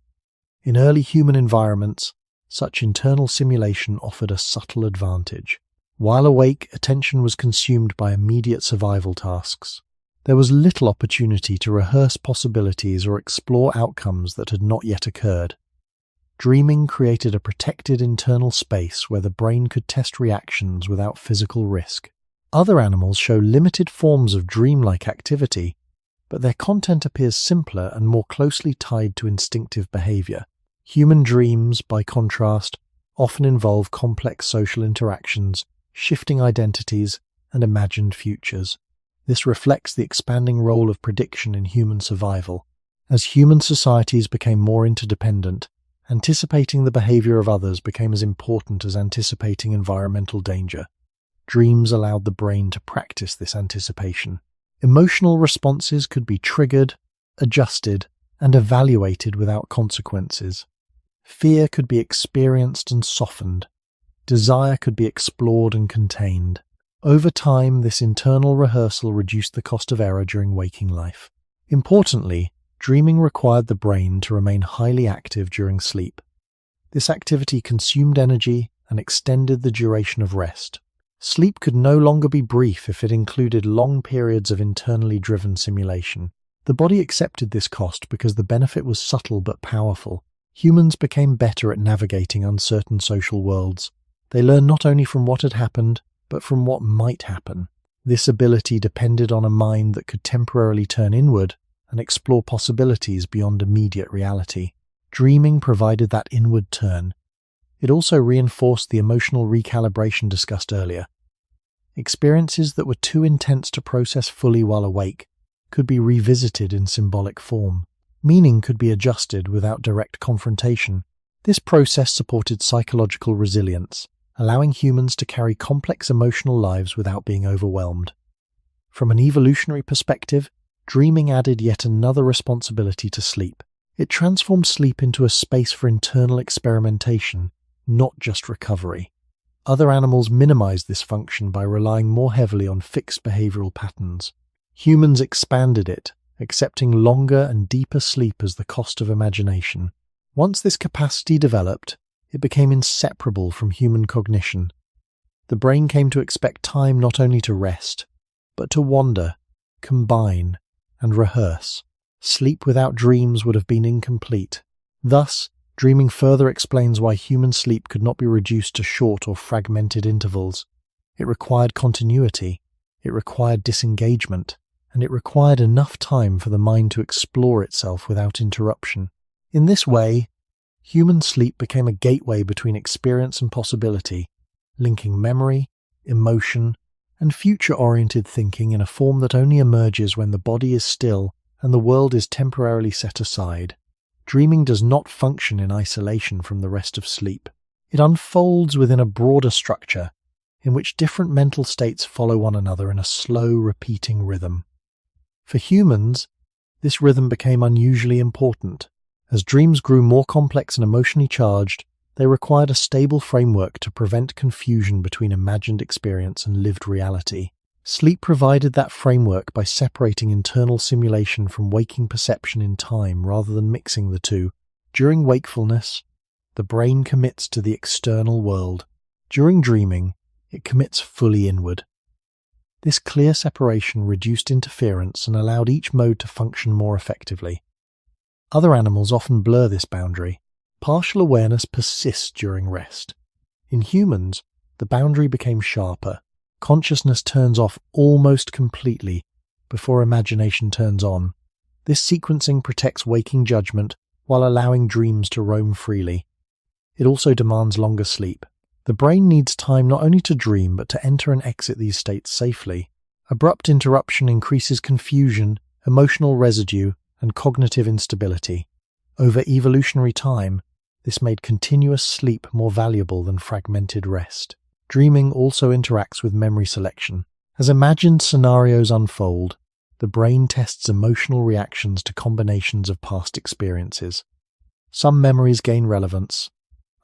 In early human environments, such internal simulation offered a subtle advantage. While awake, attention was consumed by immediate survival tasks. There was little opportunity to rehearse possibilities or explore outcomes that had not yet occurred. Dreaming created a protected internal space where the brain could test reactions without physical risk. Other animals show limited forms of dreamlike activity, but their content appears simpler and more closely tied to instinctive behavior. Human dreams, by contrast, often involve complex social interactions, shifting identities, and imagined futures. This reflects the expanding role of prediction in human survival. As human societies became more interdependent, anticipating the behavior of others became as important as anticipating environmental danger. Dreams allowed the brain to practice this anticipation. Emotional responses could be triggered, adjusted, and evaluated without consequences. Fear could be experienced and softened. Desire could be explored and contained. Over time, this internal rehearsal reduced the cost of error during waking life. Importantly, dreaming required the brain to remain highly active during sleep. This activity consumed energy and extended the duration of rest. Sleep could no longer be brief if it included long periods of internally driven simulation. The body accepted this cost because the benefit was subtle but powerful. Humans became better at navigating uncertain social worlds. They learned not only from what had happened, but from what might happen. This ability depended on a mind that could temporarily turn inward and explore possibilities beyond immediate reality. Dreaming provided that inward turn. It also reinforced the emotional recalibration discussed earlier. Experiences that were too intense to process fully while awake could be revisited in symbolic form. Meaning could be adjusted without direct confrontation. This process supported psychological resilience, allowing humans to carry complex emotional lives without being overwhelmed. From an evolutionary perspective, dreaming added yet another responsibility to sleep. It transformed sleep into a space for internal experimentation, not just recovery. Other animals minimized this function by relying more heavily on fixed behavioral patterns. Humans expanded it, accepting longer and deeper sleep as the cost of imagination. Once this capacity developed, it became inseparable from human cognition. The brain came to expect time not only to rest, but to wander, combine, and rehearse. Sleep without dreams would have been incomplete. Thus, dreaming further explains why human sleep could not be reduced to short or fragmented intervals. It required continuity, it required disengagement, and it required enough time for the mind to explore itself without interruption. In this way, human sleep became a gateway between experience and possibility, linking memory, emotion, and future-oriented thinking in a form that only emerges when the body is still and the world is temporarily set aside. Dreaming does not function in isolation from the rest of sleep. It unfolds within a broader structure, in which different mental states follow one another in a slow, repeating rhythm. For humans, this rhythm became unusually important. As dreams grew more complex and emotionally charged, they required a stable framework to prevent confusion between imagined experience and lived reality. Sleep provided that framework by separating internal simulation from waking perception in time rather than mixing the two. During wakefulness, the brain commits to the external world. During dreaming, it commits fully inward. This clear separation reduced interference and allowed each mode to function more effectively. Other animals often blur this boundary. Partial awareness persists during rest. In humans, the boundary became sharper. Consciousness turns off almost completely before imagination turns on. This sequencing protects waking judgment while allowing dreams to roam freely. It also demands longer sleep. The brain needs time not only to dream but to enter and exit these states safely. Abrupt interruption increases confusion, emotional residue, and cognitive instability. Over evolutionary time, this made continuous sleep more valuable than fragmented rest. Dreaming also interacts with memory selection. As imagined scenarios unfold, the brain tests emotional reactions to combinations of past experiences. Some memories gain relevance,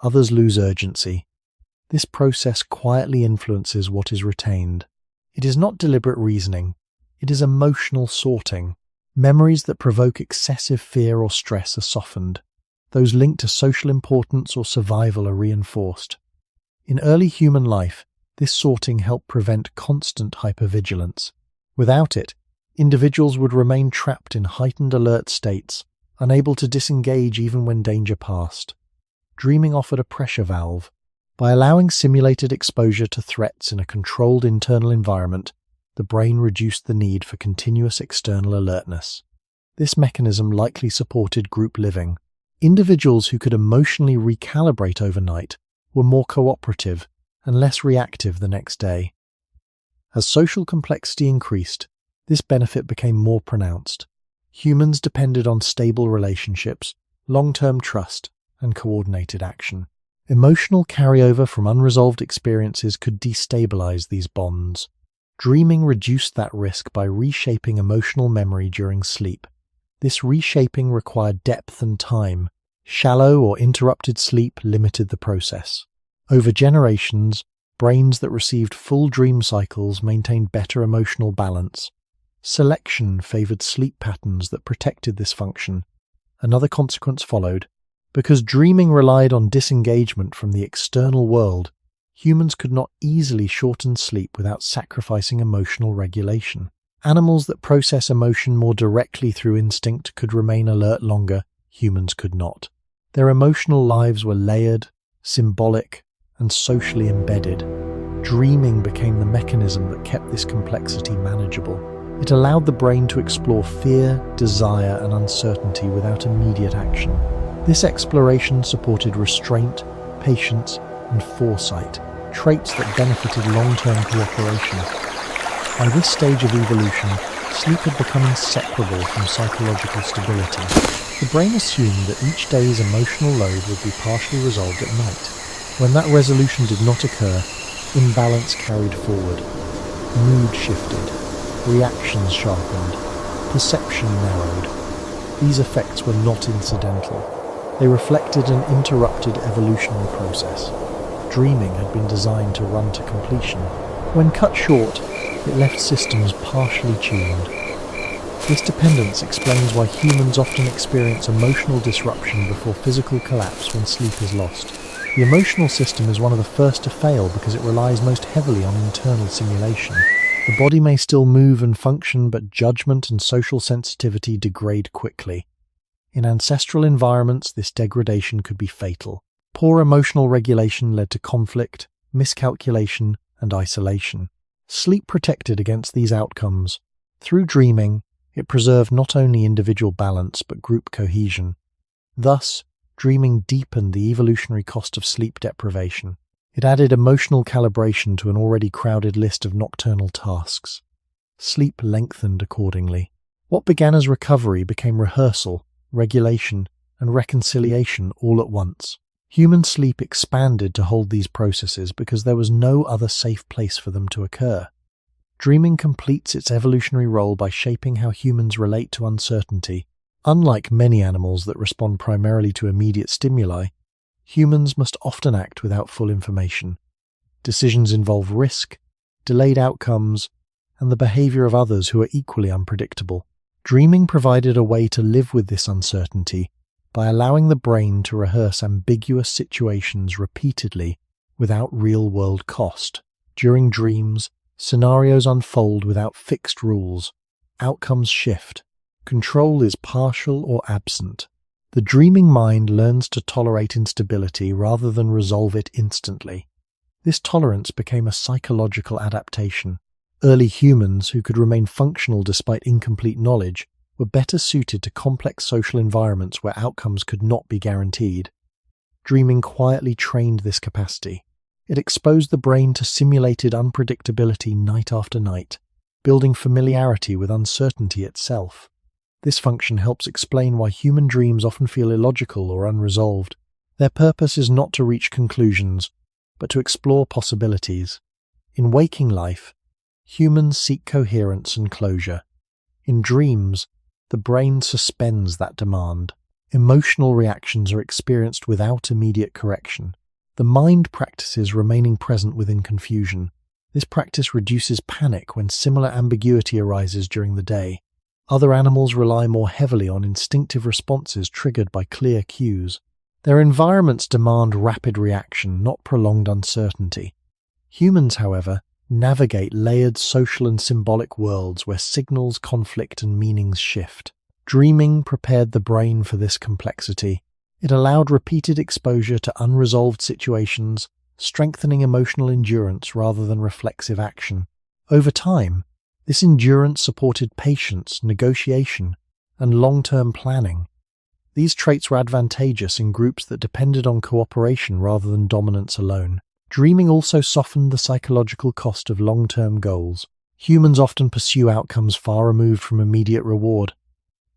others lose urgency. This process quietly influences what is retained. It is not deliberate reasoning, it is emotional sorting. Memories that provoke excessive fear or stress are softened. Those linked to social importance or survival are reinforced. In early human life, this sorting helped prevent constant hypervigilance. Without it, individuals would remain trapped in heightened alert states, unable to disengage even when danger passed. Dreaming offered a pressure valve. By allowing simulated exposure to threats in a controlled internal environment, the brain reduced the need for continuous external alertness. This mechanism likely supported group living. Individuals who could emotionally recalibrate overnight were more cooperative and less reactive the next day. As social complexity increased, this benefit became more pronounced. Humans depended on stable relationships, long-term trust, and coordinated action. Emotional carryover from unresolved experiences could destabilize these bonds. Dreaming reduced that risk by reshaping emotional memory during sleep. This reshaping required depth and time. Shallow or interrupted sleep limited the process. Over generations, brains that received full dream cycles maintained better emotional balance. Selection favored sleep patterns that protected this function. Another consequence followed. Because dreaming relied on disengagement from the external world, humans could not easily shorten sleep without sacrificing emotional regulation. Animals that process emotion more directly through instinct could remain alert longer, humans could not. Their emotional lives were layered, symbolic, and socially embedded. Dreaming became the mechanism that kept this complexity manageable. It allowed the brain to explore fear, desire, and uncertainty without immediate action. This exploration supported restraint, patience, and foresight, traits that benefited long-term cooperation. By this stage of evolution, sleep had become inseparable from psychological stability. The brain assumed that each day's emotional load would be partially resolved at night. When that resolution did not occur, imbalance carried forward. Mood shifted, reactions sharpened, perception narrowed. These effects were not incidental. They reflected an interrupted evolutionary process. Dreaming had been designed to run to completion. When cut short, it left systems partially tuned. This dependence explains why humans often experience emotional disruption before physical collapse when sleep is lost. The emotional system is one of the first to fail because it relies most heavily on internal simulation. The body may still move and function, but judgment and social sensitivity degrade quickly. In ancestral environments, this degradation could be fatal. Poor emotional regulation led to conflict, miscalculation, and isolation. Sleep protected against these outcomes. Through dreaming, it preserved not only individual balance but group cohesion. Thus, dreaming deepened the evolutionary cost of sleep deprivation. It added emotional calibration to an already crowded list of nocturnal tasks. Sleep lengthened accordingly. What began as recovery became rehearsal, regulation, and reconciliation all at once. Human sleep expanded to hold these processes because there was no other safe place for them to occur. Dreaming completes its evolutionary role by shaping how humans relate to uncertainty. Unlike many animals that respond primarily to immediate stimuli, humans must often act without full information. Decisions involve risk, delayed outcomes, and the behavior of others who are equally unpredictable. Dreaming provided a way to live with this uncertainty by allowing the brain to rehearse ambiguous situations repeatedly without real-world cost. During dreams, scenarios unfold without fixed rules. Outcomes shift. Control is partial or absent. The dreaming mind learns to tolerate instability rather than resolve it instantly. This tolerance became a psychological adaptation. Early humans, who could remain functional despite incomplete knowledge, were better suited to complex social environments where outcomes could not be guaranteed. Dreaming quietly trained this capacity. It exposed the brain to simulated unpredictability night after night, building familiarity with uncertainty itself. This function helps explain why human dreams often feel illogical or unresolved. Their purpose is not to reach conclusions, but to explore possibilities. In waking life, humans seek coherence and closure. In dreams, the brain suspends that demand. Emotional reactions are experienced without immediate correction. The mind practices remaining present within confusion. This practice reduces panic when similar ambiguity arises during the day. Other animals rely more heavily on instinctive responses triggered by clear cues. Their environments demand rapid reaction, not prolonged uncertainty. Humans, however, navigate layered social and symbolic worlds where signals conflict and meanings shift. Dreaming prepared the brain for this complexity. It allowed repeated exposure to unresolved situations, strengthening emotional endurance rather than reflexive action. Over time, this endurance supported patience, negotiation, and long-term planning. These traits were advantageous in groups that depended on cooperation rather than dominance alone. Dreaming also softened the psychological cost of long-term goals. Humans often pursue outcomes far removed from immediate reward.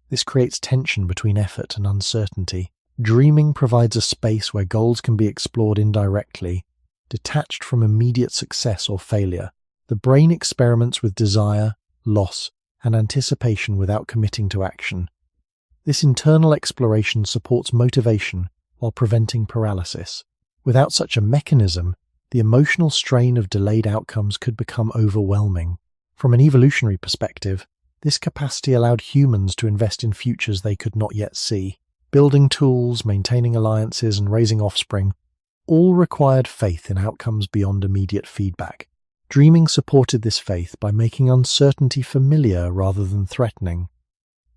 This creates tension between effort and uncertainty. Dreaming provides a space where goals can be explored indirectly, detached from immediate success or failure. The brain experiments with desire, loss, and anticipation without committing to action. This internal exploration supports motivation while preventing paralysis. Without such a mechanism, the emotional strain of delayed outcomes could become overwhelming. From an evolutionary perspective, this capacity allowed humans to invest in futures they could not yet see. Building tools, maintaining alliances, and raising offspring all required faith in outcomes beyond immediate feedback. Dreaming supported this faith by making uncertainty familiar rather than threatening.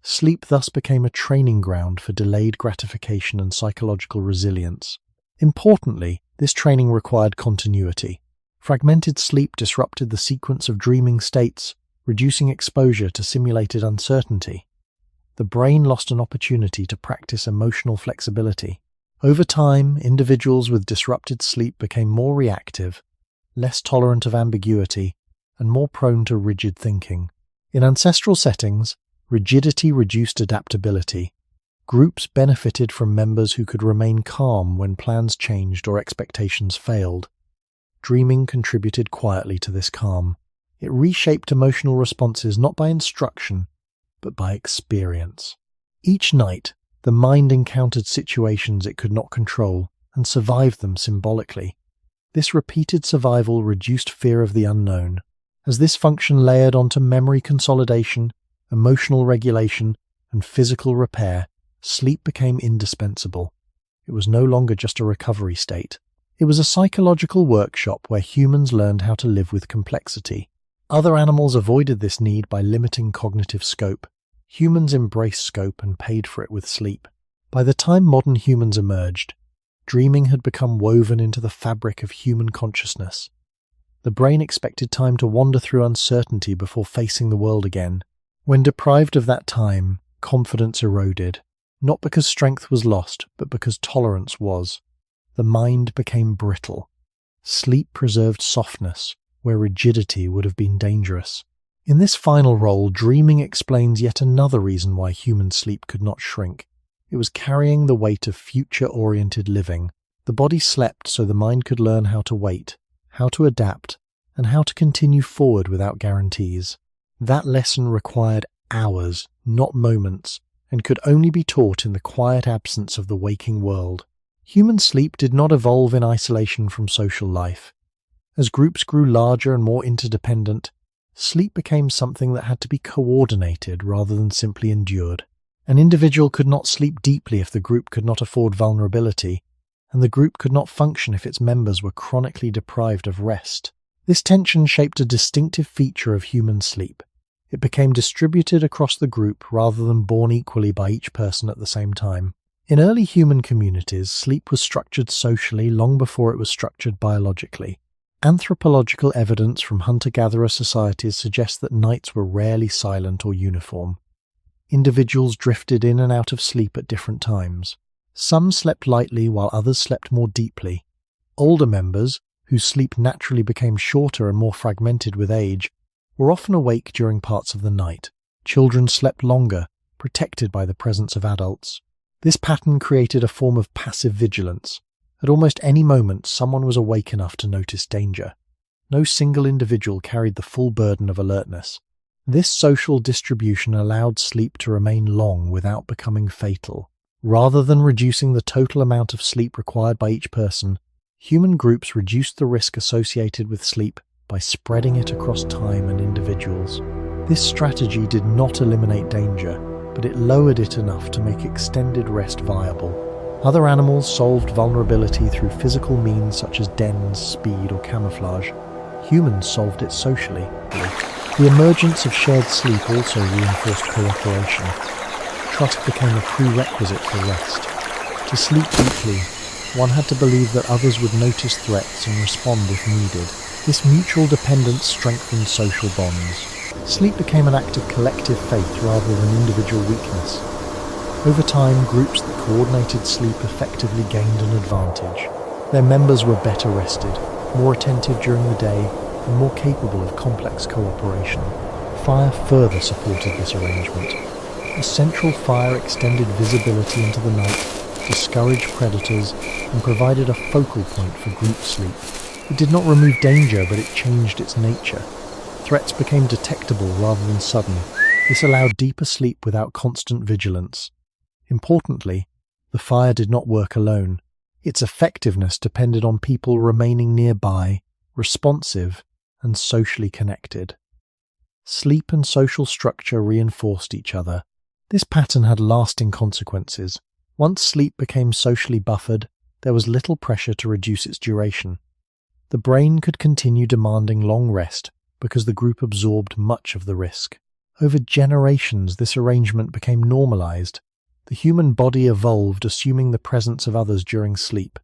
Sleep thus became a training ground for delayed gratification and psychological resilience. Importantly, this training required continuity. Fragmented sleep disrupted the sequence of dreaming states, reducing exposure to simulated uncertainty. The brain lost an opportunity to practice emotional flexibility. Over time, individuals with disrupted sleep became more reactive, less tolerant of ambiguity, and more prone to rigid thinking. In ancestral settings, rigidity reduced adaptability. Groups benefited from members who could remain calm when plans changed or expectations failed. Dreaming contributed quietly to this calm. It reshaped emotional responses not by instruction, but by experience. Each night, the mind encountered situations it could not control and survived them symbolically. This repeated survival reduced fear of the unknown. As this function layered onto memory consolidation, emotional regulation, and physical repair, sleep became indispensable. It was no longer just a recovery state. It was a psychological workshop where humans learned how to live with complexity. Other animals avoided this need by limiting cognitive scope. Humans embraced scope and paid for it with sleep. By the time modern humans emerged, dreaming had become woven into the fabric of human consciousness. The brain expected time to wander through uncertainty before facing the world again. When deprived of that time, confidence eroded, not because strength was lost, but because tolerance was. The mind became brittle. Sleep preserved softness, where rigidity would have been dangerous. In this final role, dreaming explains yet another reason why human sleep could not shrink. It was carrying the weight of future-oriented living. The The body slept so the mind could learn how to wait, how to adapt, and how to continue forward without guarantees. That lesson required hours, not moments, and could only be taught in the quiet absence of the waking world. Human sleep did not evolve in isolation from social life. As groups grew larger and more interdependent, sleep became something that had to be coordinated rather than simply endured. An individual could not sleep deeply if the group could not afford vulnerability, and the group could not function if its members were chronically deprived of rest. This tension shaped a distinctive feature of human sleep. It became distributed across the group rather than borne equally by each person at the same time. In early human communities, sleep was structured socially long before it was structured biologically. Anthropological evidence from hunter-gatherer societies suggests that nights were rarely silent or uniform. Individuals drifted in and out of sleep at different times. Some slept lightly while others slept more deeply. Older members, whose sleep naturally became shorter and more fragmented with age, were often awake during parts of the night. Children slept longer, protected by the presence of adults. This pattern created a form of passive vigilance. At almost any moment, someone was awake enough to notice danger. No single individual carried the full burden of alertness. This social distribution allowed sleep to remain long without becoming fatal. Rather than reducing the total amount of sleep required by each person, human groups reduced the risk associated with sleep by spreading it across time and individuals. This strategy did not eliminate danger, but it lowered it enough to make extended rest viable. Other animals solved vulnerability through physical means such as dens, speed, or camouflage. Humans solved it socially. The emergence of shared sleep also reinforced cooperation. Trust became a prerequisite for rest. To sleep deeply, one had to believe that others would notice threats and respond if needed. This mutual dependence strengthened social bonds. Sleep became an act of collective faith rather than individual weakness. Over time, groups that coordinated sleep effectively gained an advantage. Their members were better rested, more attentive during the day, and more capable of complex cooperation. Fire further supported this arrangement. A central fire extended visibility into the night, discouraged predators, and provided a focal point for group sleep. It did not remove danger, but it changed its nature. Threats became detectable rather than sudden. This allowed deeper sleep without constant vigilance. Importantly, the fire did not work alone. Its effectiveness depended on people remaining nearby, responsive, and socially connected. Sleep and social structure reinforced each other. This pattern had lasting consequences. Once sleep became socially buffered, there was little pressure to reduce its duration. The brain could continue demanding long rest because the group absorbed much of the risk. Over generations, this arrangement became normalized. The human body evolved assuming the presence of others during sleep.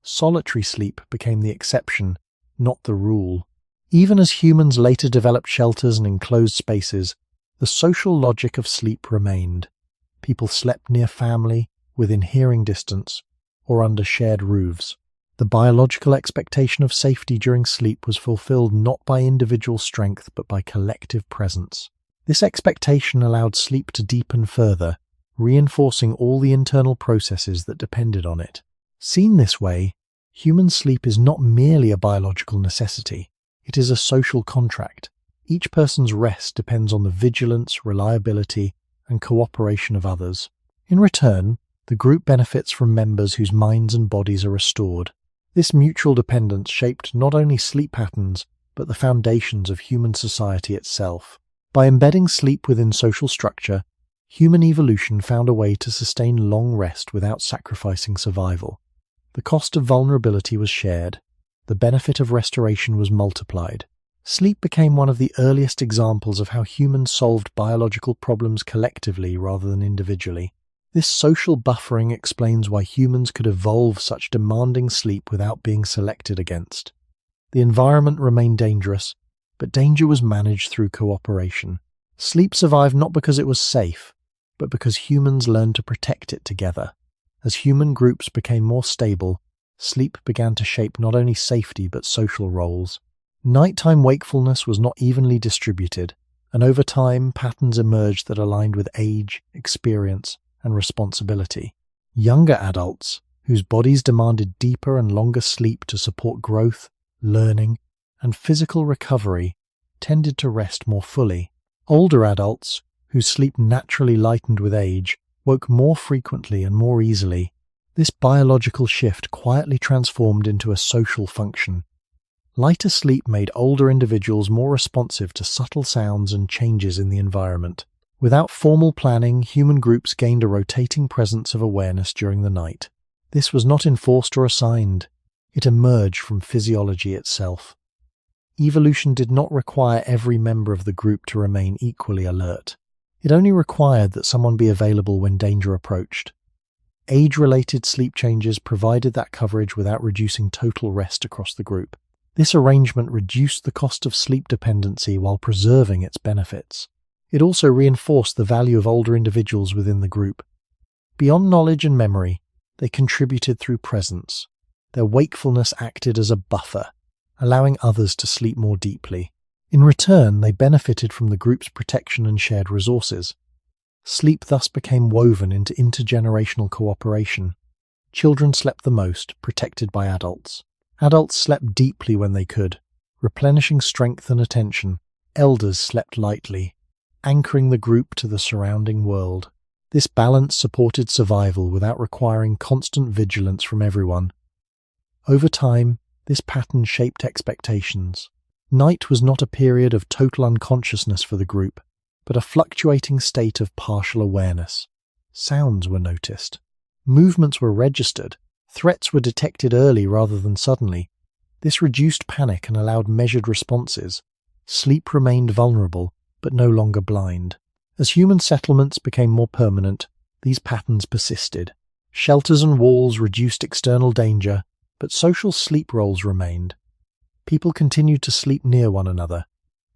Solitary sleep became the exception, not the rule. Even as humans later developed shelters and enclosed spaces, the social logic of sleep remained. People slept near family, within hearing distance, or under shared roofs. The biological expectation of safety during sleep was fulfilled not by individual strength but by collective presence. This expectation allowed sleep to deepen further, reinforcing all the internal processes that depended on it. Seen this way, human sleep is not merely a biological necessity. It is a social contract. Each person's rest depends on the vigilance, reliability, and cooperation of others. In return, the group benefits from members whose minds and bodies are restored. This mutual dependence shaped not only sleep patterns, but the foundations of human society itself. By embedding sleep within social structure, human evolution found a way to sustain long rest without sacrificing survival. The cost of vulnerability was shared. The benefit of restoration was multiplied. Sleep became one of the earliest examples of how humans solved biological problems collectively rather than individually. This social buffering explains why humans could evolve such demanding sleep without being selected against. The environment remained dangerous, but danger was managed through cooperation. Sleep survived not because it was safe, but because humans learned to protect it together. As human groups became more stable, sleep began to shape not only safety but social roles. Nighttime wakefulness was not evenly distributed, and over time patterns emerged that aligned with age, experience, and responsibility. Younger adults, whose bodies demanded deeper and longer sleep to support growth, learning, and physical recovery, tended to rest more fully. Older adults, whose sleep naturally lightened with age, woke more frequently and more easily. This biological shift quietly transformed into a social function. Lighter sleep made older individuals more responsive to subtle sounds and changes in the environment. Without formal planning, human groups gained a rotating presence of awareness during the night. This was not enforced or assigned. It emerged from physiology itself. Evolution did not require every member of the group to remain equally alert. It only required that someone be available when danger approached. Age-related sleep changes provided that coverage without reducing total rest across the group. This arrangement reduced the cost of sleep dependency while preserving its benefits. It also reinforced the value of older individuals within the group. Beyond knowledge and memory, they contributed through presence. Their wakefulness acted as a buffer, allowing others to sleep more deeply. In return, they benefited from the group's protection and shared resources. Sleep thus became woven into intergenerational cooperation. Children slept the most, protected by adults. Adults slept deeply when they could, replenishing strength and attention. Elders slept lightly, anchoring the group to the surrounding world. This balance supported survival without requiring constant vigilance from everyone. Over time, this pattern shaped expectations. Night was not a period of total unconsciousness for the group, but a fluctuating state of partial awareness. Sounds were noticed. Movements were registered. Threats were detected early rather than suddenly. This reduced panic and allowed measured responses. Sleep remained vulnerable, but no longer blind. As human settlements became more permanent, these patterns persisted. Shelters and walls reduced external danger, but social sleep roles remained. People continued to sleep near one another.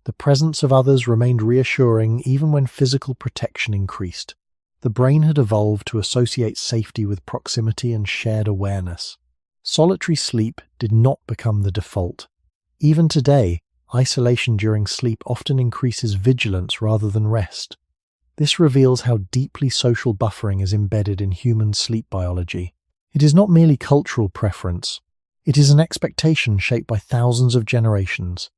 The presence of others remained reassuring even when physical protection increased. The brain had evolved to associate safety with proximity and shared awareness. Solitary sleep did not become the default. Even today, isolation during sleep often increases vigilance rather than rest. This reveals how deeply social buffering is embedded in human sleep biology. It is not merely cultural preference. It is an expectation shaped by thousands of generations.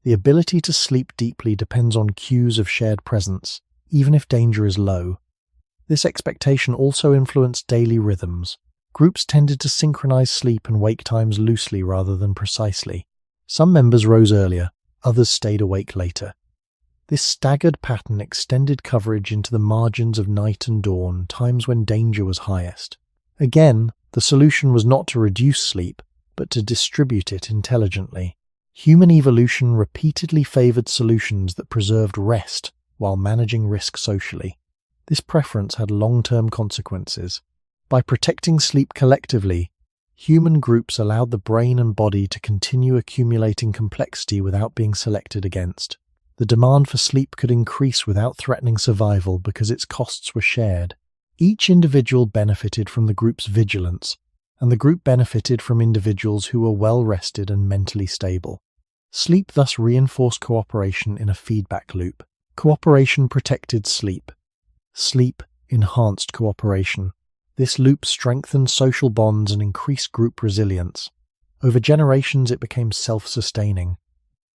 The ability to sleep deeply depends on cues of shared presence, even if danger is low. This expectation also influenced daily rhythms. Groups tended to synchronize sleep and wake times loosely rather than precisely. Some members rose earlier, others stayed awake later. This staggered pattern extended coverage into the margins of night and dawn, times when danger was highest. Again, the solution was not to reduce sleep, but to distribute it intelligently. Human evolution repeatedly favored solutions that preserved rest while managing risk socially. This preference had long-term consequences. By protecting sleep collectively, human groups allowed the brain and body to continue accumulating complexity without being selected against. The demand for sleep could increase without threatening survival because its costs were shared. Each individual benefited from the group's vigilance, and the group benefited from individuals who were well-rested and mentally stable. Sleep thus reinforced cooperation in a feedback loop. Cooperation protected sleep. Sleep enhanced cooperation. This loop strengthened social bonds and increased group resilience. Over generations, it became self-sustaining.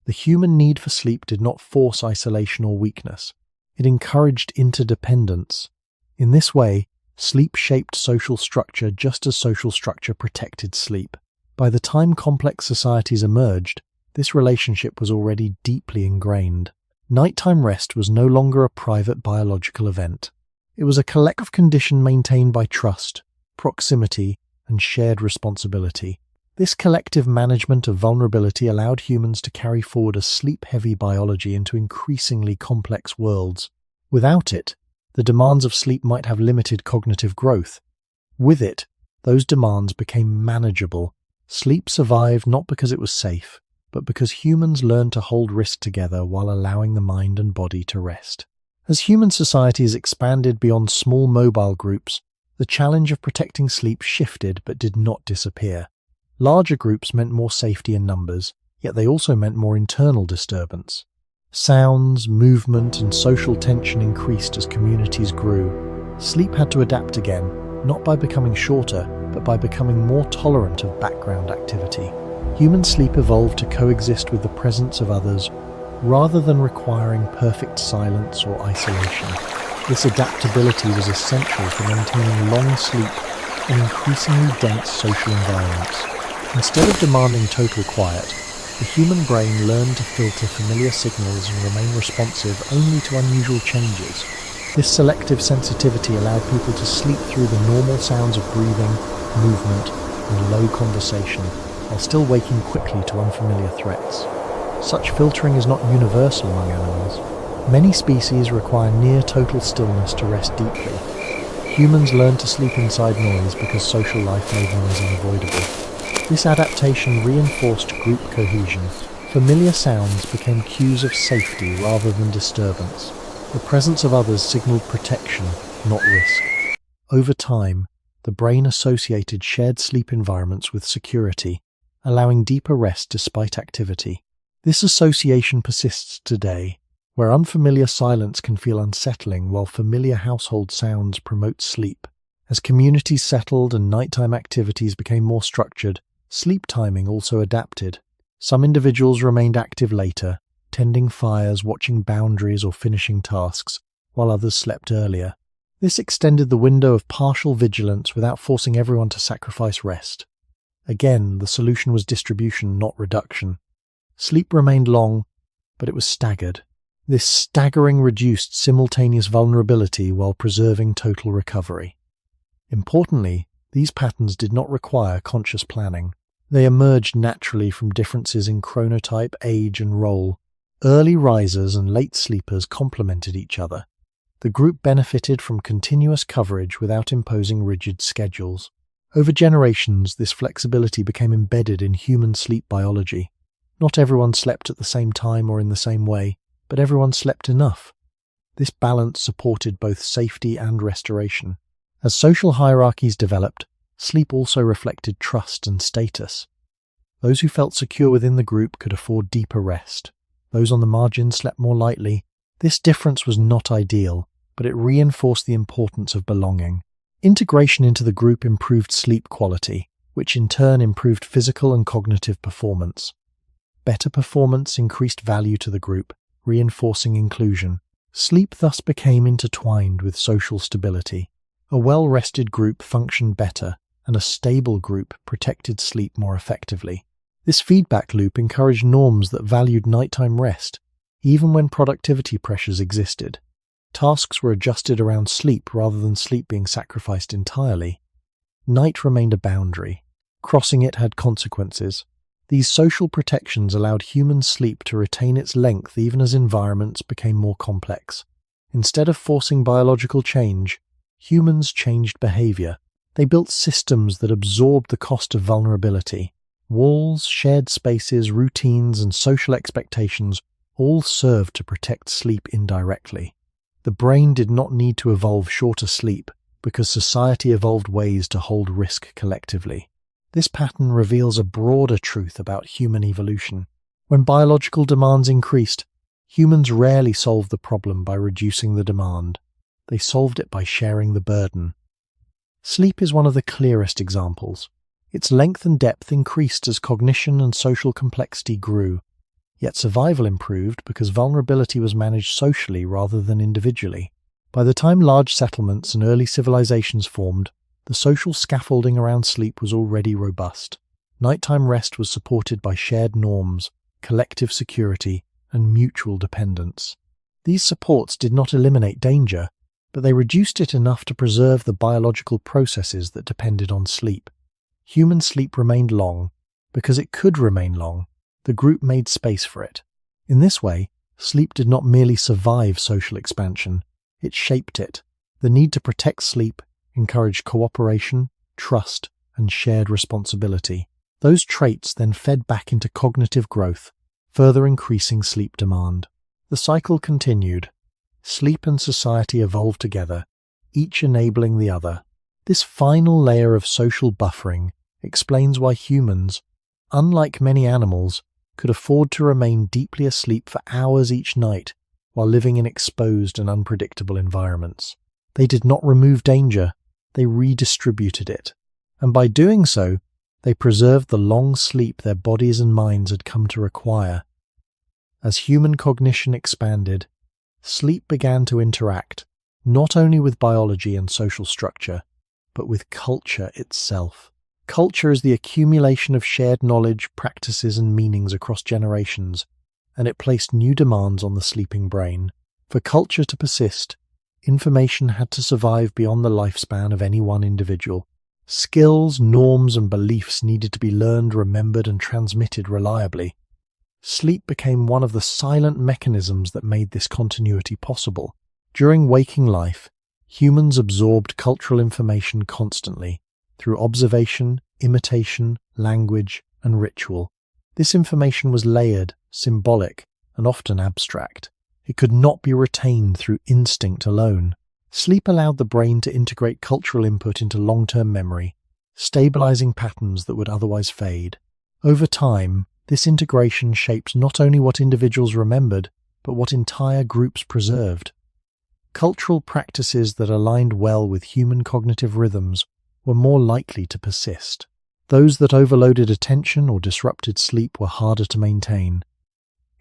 The human need for sleep did not force isolation or weakness. It encouraged interdependence. In this way, sleep shaped social structure just as social structure protected sleep. By the time complex societies emerged, this relationship was already deeply ingrained. Nighttime rest was no longer a private biological event. It was a collective condition maintained by trust, proximity, and shared responsibility. This collective management of vulnerability allowed humans to carry forward a sleep-heavy biology into increasingly complex worlds. Without it, the demands of sleep might have limited cognitive growth. With it, those demands became manageable. Sleep survived not because it was safe, but because humans learned to hold risk together while allowing the mind and body to rest. As human societies expanded beyond small mobile groups, the challenge of protecting sleep shifted but did not disappear. Larger groups meant more safety in numbers, yet they also meant more internal disturbance. Sounds, movement, and social tension increased as communities grew. Sleep had to adapt again, not by becoming shorter, but by becoming more tolerant of background activity. Human sleep evolved to coexist with the presence of others rather than requiring perfect silence or isolation. This adaptability was essential for maintaining long sleep in increasingly dense social environments. Instead of demanding total quiet, the human brain learned to filter familiar signals and remain responsive only to unusual changes. This selective sensitivity allowed people to sleep through the normal sounds of breathing, movement, and low conversation, while still waking quickly to unfamiliar threats. Such filtering is not universal among animals. Many species require near total stillness to rest deeply. Humans learned to sleep inside noise because social life made noise unavoidable. This adaptation reinforced group cohesion. Familiar sounds became cues of safety rather than disturbance. The presence of others signaled protection, not risk. Over time, the brain associated shared sleep environments with security, allowing deeper rest despite activity. This association persists today, where unfamiliar silence can feel unsettling while familiar household sounds promote sleep. As communities settled and nighttime activities became more structured, sleep timing also adapted. Some individuals remained active later, tending fires, watching boundaries, or finishing tasks, while others slept earlier. This extended the window of partial vigilance without forcing everyone to sacrifice rest. Again, the solution was distribution, not reduction. Sleep remained long, but it was staggered. This staggering reduced simultaneous vulnerability while preserving total recovery. Importantly, these patterns did not require conscious planning. They emerged naturally from differences in chronotype, age, and role. Early risers and late sleepers complemented each other. The group benefited from continuous coverage without imposing rigid schedules. Over generations, this flexibility became embedded in human sleep biology. Not everyone slept at the same time or in the same way, but everyone slept enough. This balance supported both safety and restoration. As social hierarchies developed, sleep also reflected trust and status. Those who felt secure within the group could afford deeper rest. Those on the margins slept more lightly. This difference was not ideal, but it reinforced the importance of belonging. Integration into the group improved sleep quality, which in turn improved physical and cognitive performance. Better performance increased value to the group, reinforcing inclusion. Sleep thus became intertwined with social stability. A well-rested group functioned better, and a stable group protected sleep more effectively. This feedback loop encouraged norms that valued nighttime rest, even when productivity pressures existed. Tasks were adjusted around sleep rather than sleep being sacrificed entirely. Night remained a boundary. Crossing it had consequences. These social protections allowed human sleep to retain its length even as environments became more complex. Instead of forcing biological change, humans changed behavior. They built systems that absorbed the cost of vulnerability. Walls, shared spaces, routines, and social expectations all served to protect sleep indirectly. The brain did not need to evolve shorter sleep because society evolved ways to hold risk collectively. This pattern reveals a broader truth about human evolution. When biological demands increased, humans rarely solved the problem by reducing the demand. They solved it by sharing the burden. Sleep is one of the clearest examples. Its length and depth increased as cognition and social complexity grew. Yet survival improved because vulnerability was managed socially rather than individually. By the time large settlements and early civilizations formed, the social scaffolding around sleep was already robust. Nighttime rest was supported by shared norms, collective security, and mutual dependence. These supports did not eliminate danger, but they reduced it enough to preserve the biological processes that depended on sleep. Human sleep remained long. Because it could remain long, the group made space for it. In this way, sleep did not merely survive social expansion, it shaped it. The need to protect sleep encouraged cooperation, trust, and shared responsibility. Those traits then fed back into cognitive growth, further increasing sleep demand. The cycle continued. Sleep and society evolved together, each enabling the other. This final layer of social buffering explains why humans, unlike many animals, could afford to remain deeply asleep for hours each night while living in exposed and unpredictable environments. They did not remove danger, they redistributed it. and by doing so, they preserved the long sleep their bodies and minds had come to require. As human cognition expanded, sleep began to interact not only with biology and social structure, but with culture itself. Culture is the accumulation of shared knowledge, practices, and meanings across generations, and it placed new demands on the sleeping brain. For culture to persist, information had to survive beyond the lifespan of any one individual. Skills, norms, and beliefs needed to be learned, remembered, and transmitted reliably. Sleep became one of the silent mechanisms that made this continuity possible. During waking life, humans absorbed cultural information constantly, through observation, imitation, language, and ritual. This information was layered, symbolic, and often abstract. It could not be retained through instinct alone. Sleep allowed the brain to integrate cultural input into long-term memory, stabilizing patterns that would otherwise fade. Over time, this integration shaped not only what individuals remembered, but what entire groups preserved. Cultural practices that aligned well with human cognitive rhythms were more likely to persist. Those that overloaded attention or disrupted sleep were harder to maintain.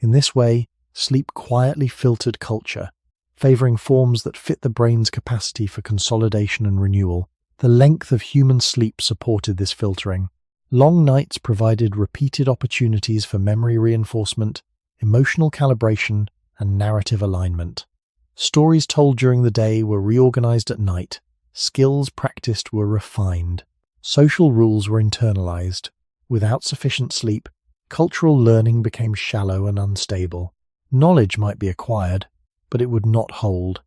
In this way, sleep quietly filtered culture, favoring forms that fit the brain's capacity for consolidation and renewal. The length of human sleep supported this filtering. Long nights provided repeated opportunities for memory reinforcement, emotional calibration, and narrative alignment. Stories told during the day were reorganized at night. Skills practiced were refined. Social rules were internalized. Without sufficient sleep, cultural learning became shallow and unstable. Knowledge might be acquired, but it would not hold.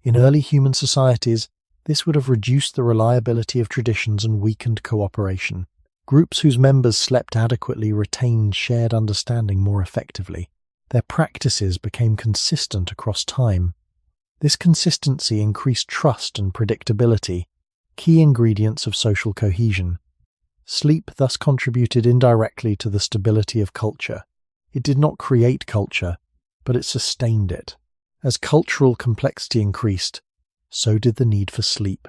In early human societies, this would have reduced the reliability of traditions and weakened cooperation. Groups whose members slept adequately retained shared understanding more effectively. Their practices became consistent across time. This consistency increased trust and predictability, key ingredients of social cohesion. Sleep thus contributed indirectly to the stability of culture. It did not create culture, but it sustained it. As cultural complexity increased, so did the need for sleep.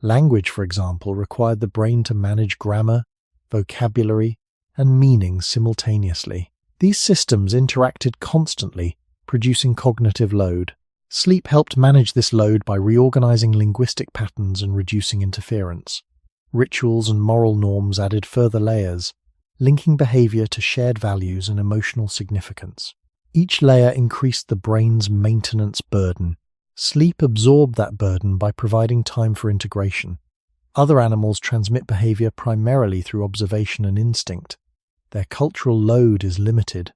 Language, for example, required the brain to manage grammar, vocabulary, and meaning simultaneously. These systems interacted constantly, producing cognitive load. Sleep helped manage this load by reorganizing linguistic patterns and reducing interference. Rituals and moral norms added further layers, linking behavior to shared values and emotional significance. Each layer increased the brain's maintenance burden. Sleep absorbed that burden by providing time for integration. Other animals transmit behavior primarily through observation and instinct. Their cultural load is limited.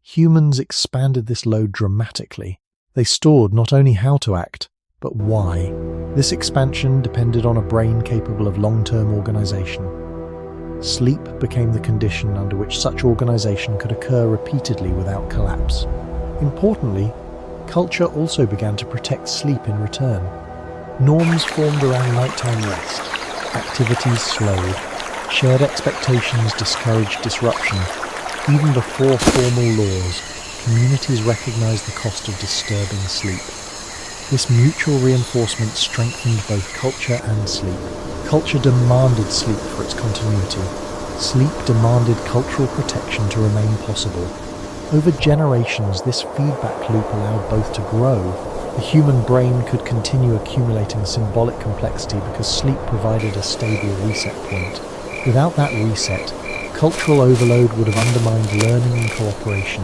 Humans expanded this load dramatically. They stored not only how to act, but why. This expansion depended on a brain capable of long-term organization. Sleep became the condition under which such organization could occur repeatedly without collapse. Importantly, culture also began to protect sleep in return. Norms formed around nighttime rest. Activities slowed. Shared expectations discouraged disruption. Even before formal laws, communities recognized the cost of disturbing sleep. This mutual reinforcement strengthened both culture and sleep. Culture demanded sleep for its continuity. Sleep demanded cultural protection to remain possible. Over generations, this feedback loop allowed both to grow. The human brain could continue accumulating symbolic complexity because sleep provided a stable reset point. Without that reset, cultural overload would have undermined learning and cooperation.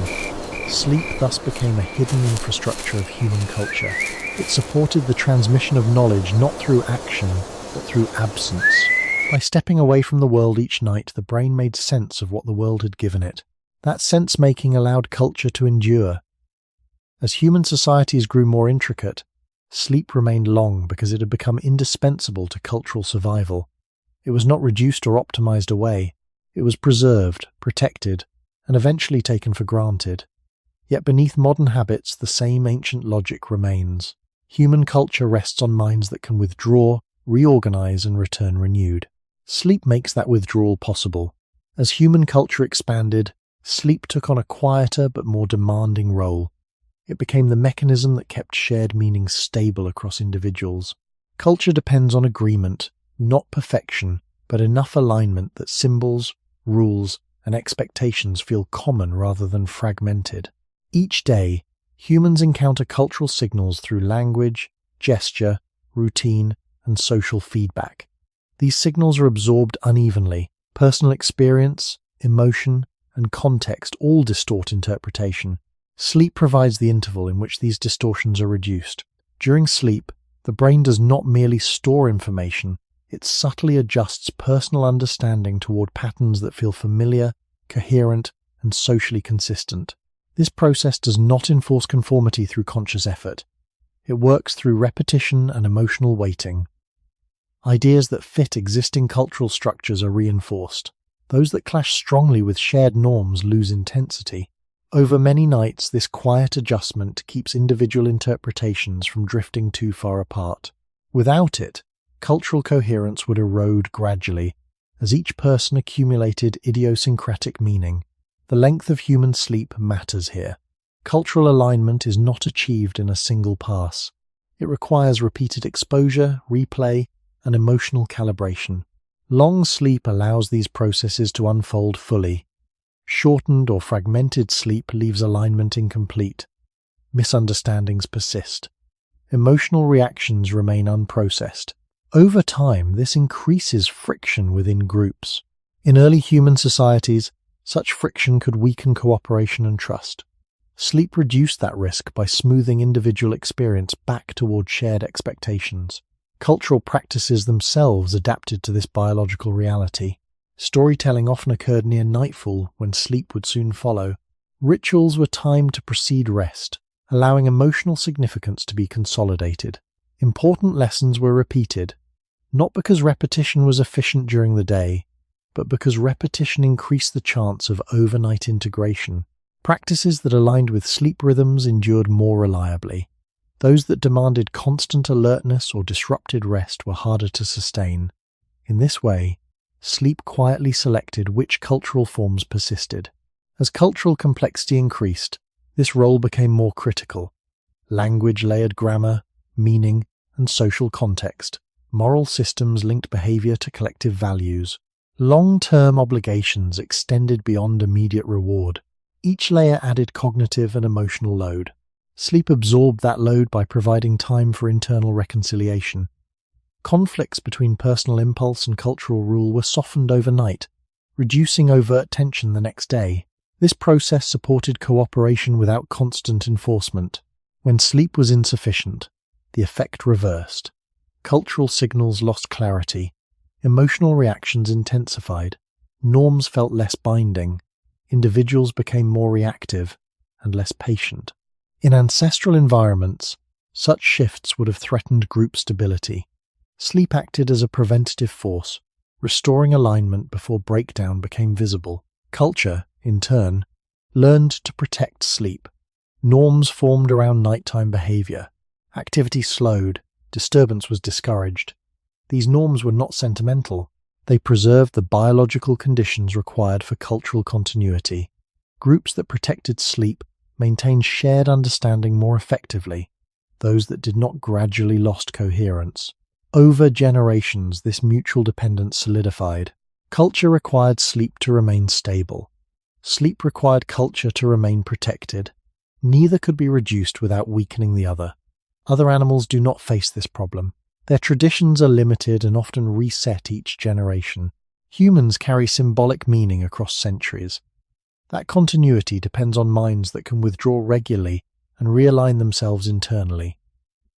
Sleep thus became a hidden infrastructure of human culture. It supported the transmission of knowledge not through action, but through absence. By stepping away from the world each night, the brain made sense of what the world had given it. That sense-making allowed culture to endure. As human societies grew more intricate, sleep remained long because it had become indispensable to cultural survival. It was not reduced or optimized away. It was preserved, protected, and eventually taken for granted. Yet beneath modern habits, the same ancient logic remains. Human culture rests on minds that can withdraw, reorganize, and return renewed. Sleep makes that withdrawal possible. As human culture expanded, sleep took on a quieter but more demanding role. It became the mechanism that kept shared meaning stable across individuals. Culture depends on agreement, not perfection, but enough alignment that symbols, rules, and expectations feel common rather than fragmented. Each day, humans encounter cultural signals through language, gesture, routine, and social feedback. These signals are absorbed unevenly. Personal experience, emotion, and context all distort interpretation. Sleep provides the interval in which these distortions are reduced. During sleep, the brain does not merely store information, it subtly adjusts personal understanding toward patterns that feel familiar, coherent, and socially consistent. This process does not enforce conformity through conscious effort. It works through repetition and emotional weighting. Ideas that fit existing cultural structures are reinforced. Those that clash strongly with shared norms lose intensity. Over many nights, this quiet adjustment keeps individual interpretations from drifting too far apart. Without it, cultural coherence would erode gradually, as each person accumulated idiosyncratic meaning. The length of human sleep matters here. Cultural alignment is not achieved in a single pass. It requires repeated exposure, replay, and emotional calibration. Long sleep allows these processes to unfold fully. Shortened or fragmented sleep leaves alignment incomplete. Misunderstandings persist. Emotional reactions remain unprocessed. Over time, this increases friction within groups. In early human societies, such friction could weaken cooperation and trust. Sleep reduced that risk by smoothing individual experience back toward shared expectations. Cultural practices themselves adapted to this biological reality. Storytelling often occurred near nightfall, when sleep would soon follow. Rituals were timed to precede rest, allowing emotional significance to be consolidated. Important lessons were repeated, not because repetition was efficient during the day, but because repetition increased the chance of overnight integration. Practices that aligned with sleep rhythms endured more reliably. Those that demanded constant alertness or disrupted rest were harder to sustain. In this way, sleep quietly selected which cultural forms persisted. As cultural complexity increased, this role became more critical. Language layered grammar, meaning, and social context. Moral systems linked behavior to collective values. Long-term obligations extended beyond immediate reward. Each layer added cognitive and emotional load. Sleep absorbed that load by providing time for internal reconciliation. Conflicts between personal impulse and cultural rule were softened overnight, reducing overt tension the next day. This process supported cooperation without constant enforcement. When sleep was insufficient, the effect reversed. Cultural signals lost clarity. Emotional reactions intensified. Norms felt less binding. Individuals became more reactive and less patient. In ancestral environments, such shifts would have threatened group stability. Sleep acted as a preventative force, restoring alignment before breakdown became visible. Culture, in turn, learned to protect sleep. Norms formed around nighttime behavior. Activity slowed. Disturbance was discouraged. These norms were not sentimental. They preserved the biological conditions required for cultural continuity. Groups that protected sleep maintained shared understanding more effectively. Those that did not gradually lost coherence. Over generations, this mutual dependence solidified. Culture required sleep to remain stable. Sleep required culture to remain protected. Neither could be reduced without weakening the other. Other animals do not face this problem. Their traditions are limited and often reset each generation. Humans carry symbolic meaning across centuries. That continuity depends on minds that can withdraw regularly and realign themselves internally.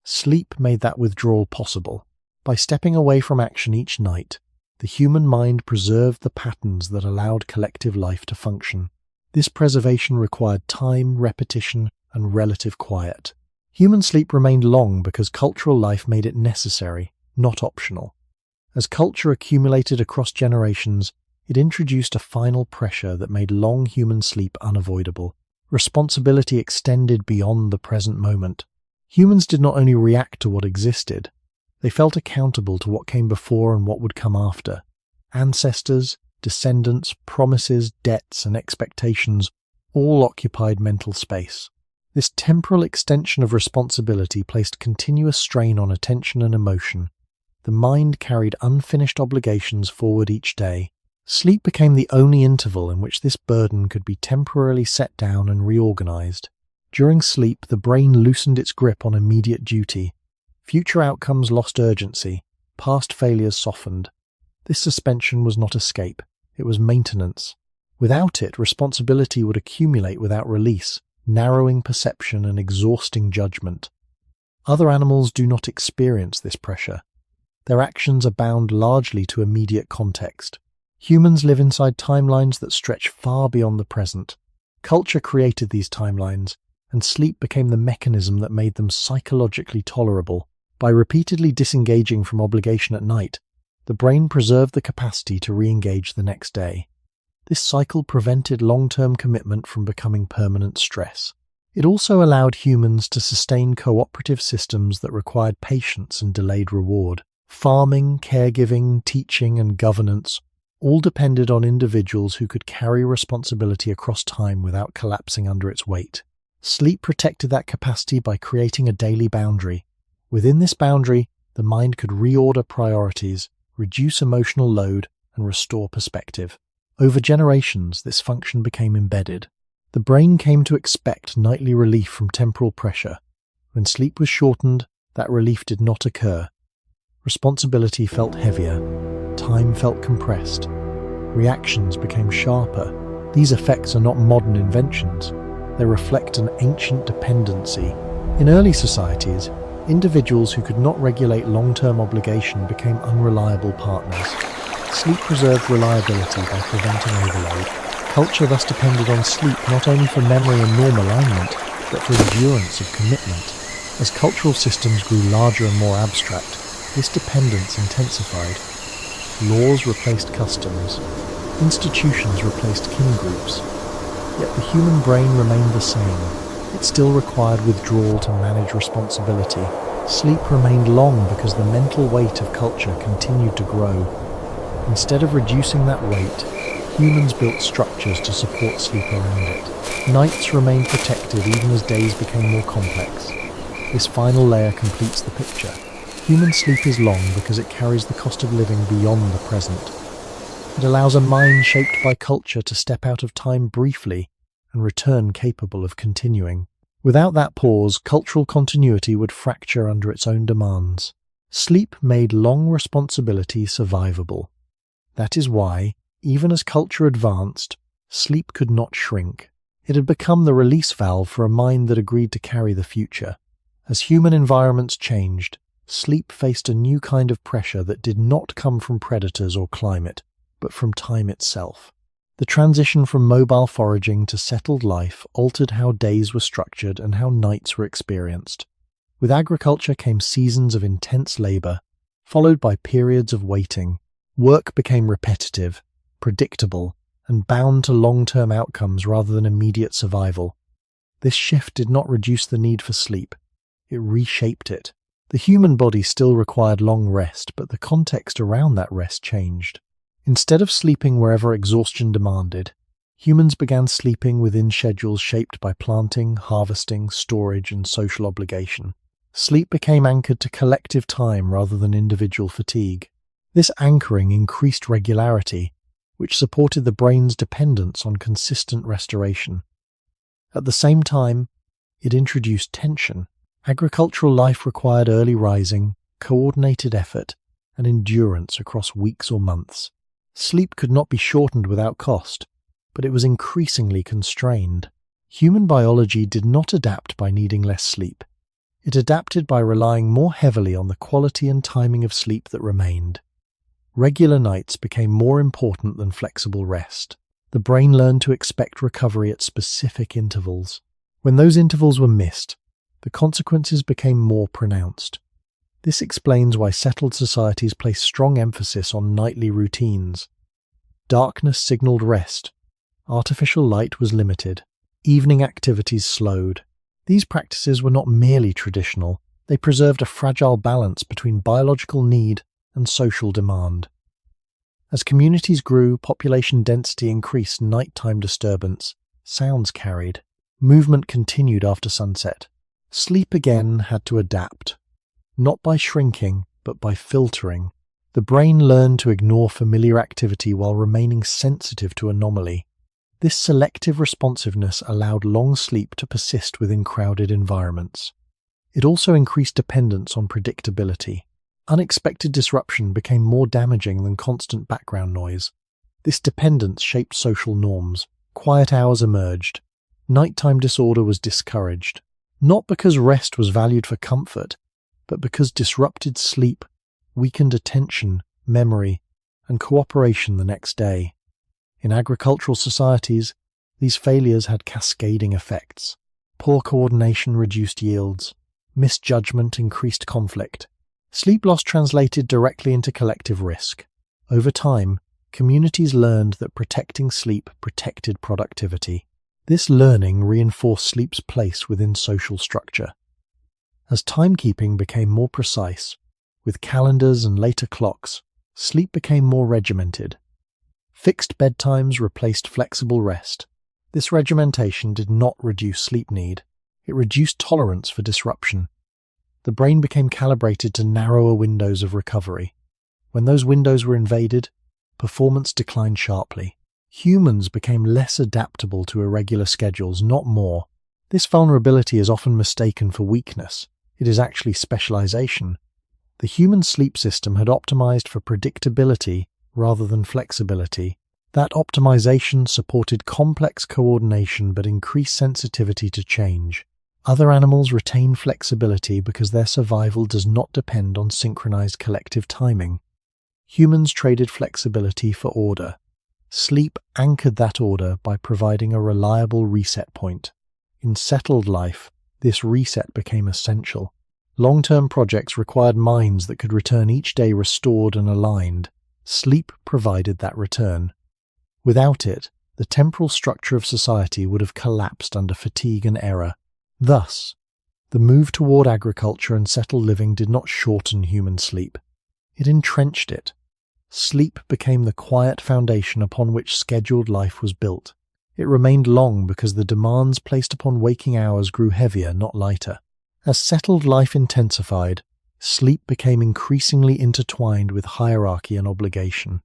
Sleep made that withdrawal possible. By stepping away from action each night, the human mind preserved the patterns that allowed collective life to function. This preservation required time, repetition, and relative quiet. Human sleep remained long because cultural life made it necessary, not optional. As culture accumulated across generations, it introduced a final pressure that made long human sleep unavoidable. Responsibility extended beyond the present moment. Humans did not only react to what existed, they felt accountable to what came before and what would come after. Ancestors, descendants, promises, debts, and expectations all occupied mental space. This temporal extension of responsibility placed continuous strain on attention and emotion. the mind carried unfinished obligations forward each day. Sleep became the only interval in which this burden could be temporarily set down and reorganized. During sleep, the brain loosened its grip on immediate duty. Future outcomes lost urgency, past failures softened. This suspension was not escape, it was maintenance. Without it, responsibility would accumulate without release, narrowing perception and exhausting judgment. Other animals do not experience this pressure. Their actions are bound largely to immediate context. Humans live inside timelines that stretch far beyond the present. Culture created these timelines, and sleep became the mechanism that made them psychologically tolerable. By repeatedly disengaging from obligation at night, the brain preserved the capacity to re-engage the next day. This cycle prevented long-term commitment from becoming permanent stress. It also allowed humans to sustain cooperative systems that required patience and delayed reward. Farming, caregiving, teaching, and governance all depended on individuals who could carry responsibility across time without collapsing under its weight. Sleep protected that capacity by creating a daily boundary. Within this boundary, the mind could reorder priorities, reduce emotional load, and restore perspective. Over generations, this function became embedded. The brain came to expect nightly relief from temporal pressure. When sleep was shortened, that relief did not occur. Responsibility felt heavier. Time felt compressed. Reactions became sharper. These effects are not modern inventions. They reflect an ancient dependency. In early societies, individuals who could not regulate long-term obligation became unreliable partners. Sleep preserved reliability by preventing overload. Culture thus depended on sleep not only for memory and norm alignment, but for endurance of commitment. As cultural systems grew larger and more abstract, this dependence intensified. Laws replaced customs. Institutions replaced kin groups. Yet the human brain remained the same. It still required withdrawal to manage responsibility. Sleep remained long because the mental weight of culture continued to grow. Instead of reducing that weight, humans built structures to support sleep around it. Nights remained protected even as days became more complex. This final layer completes the picture. Human sleep is long because it carries the cost of living beyond the present. It allows a mind shaped by culture to step out of time briefly and return capable of continuing. Without that pause, cultural continuity would fracture under its own demands. Sleep made long responsibility survivable. That is why, even as culture advanced, sleep could not shrink. It had become the release valve for a mind that agreed to carry the future. As human environments changed, sleep faced a new kind of pressure that did not come from predators or climate, but from time itself. The transition from mobile foraging to settled life altered how days were structured and how nights were experienced. With agriculture came seasons of intense labor, followed by periods of waiting. Work became repetitive, predictable, and bound to long-term outcomes rather than immediate survival. This shift did not reduce the need for sleep. It reshaped it. The human body still required long rest, but the context around that rest changed. Instead of sleeping wherever exhaustion demanded, humans began sleeping within schedules shaped by planting, harvesting, storage, and social obligation. Sleep became anchored to collective time rather than individual fatigue. This anchoring increased regularity, which supported the brain's dependence on consistent restoration. At the same time, it introduced tension. Agricultural life required early rising, coordinated effort, and endurance across weeks or months. Sleep could not be shortened without cost, but it was increasingly constrained. Human biology did not adapt by needing less sleep. It adapted by relying more heavily on the quality and timing of sleep that remained. Regular nights became more important than flexible rest. The brain learned to expect recovery at specific intervals. When those intervals were missed, the consequences became more pronounced. This explains why settled societies place strong emphasis on nightly routines. Darkness signaled rest. Artificial light was limited. Evening activities slowed. These practices were not merely traditional. They preserved a fragile balance between biological need and social demand. As communities grew, population density increased nighttime disturbance. Sounds carried. Movement continued after sunset. Sleep again had to adapt. Not by shrinking, but by filtering. The brain learned to ignore familiar activity while remaining sensitive to anomaly. This selective responsiveness allowed long sleep to persist within crowded environments. It also increased dependence on predictability. Unexpected disruption became more damaging than constant background noise. This dependence shaped social norms. Quiet hours emerged. Nighttime disorder was discouraged, not because rest was valued for comfort, but because disrupted sleep weakened attention, memory, and cooperation the next day. In agricultural societies, these failures had cascading effects. Poor coordination reduced yields. Misjudgment increased conflict. Sleep loss translated directly into collective risk. Over time, communities learned that protecting sleep protected productivity. This learning reinforced sleep's place within social structure. As timekeeping became more precise, with calendars and later clocks, sleep became more regimented. Fixed bedtimes replaced flexible rest. This regimentation did not reduce sleep need. It reduced tolerance for disruption. The brain became calibrated to narrower windows of recovery. When those windows were invaded, performance declined sharply. Humans became less adaptable to irregular schedules, not more. This vulnerability is often mistaken for weakness. It is actually specialization. The human sleep system had optimized for predictability rather than flexibility. That optimization supported complex coordination but increased sensitivity to change. Other animals retain flexibility because their survival does not depend on synchronized collective timing. Humans traded flexibility for order. Sleep anchored that order by providing a reliable reset point. In settled life, this reset became essential. Long-term projects required minds that could return each day restored and aligned. Sleep provided that return. Without it, the temporal structure of society would have collapsed under fatigue and error. Thus, the move toward agriculture and settled living did not shorten human sleep. It entrenched it. Sleep became the quiet foundation upon which scheduled life was built. It remained long because the demands placed upon waking hours grew heavier, not lighter. As settled life intensified, sleep became increasingly intertwined with hierarchy and obligation.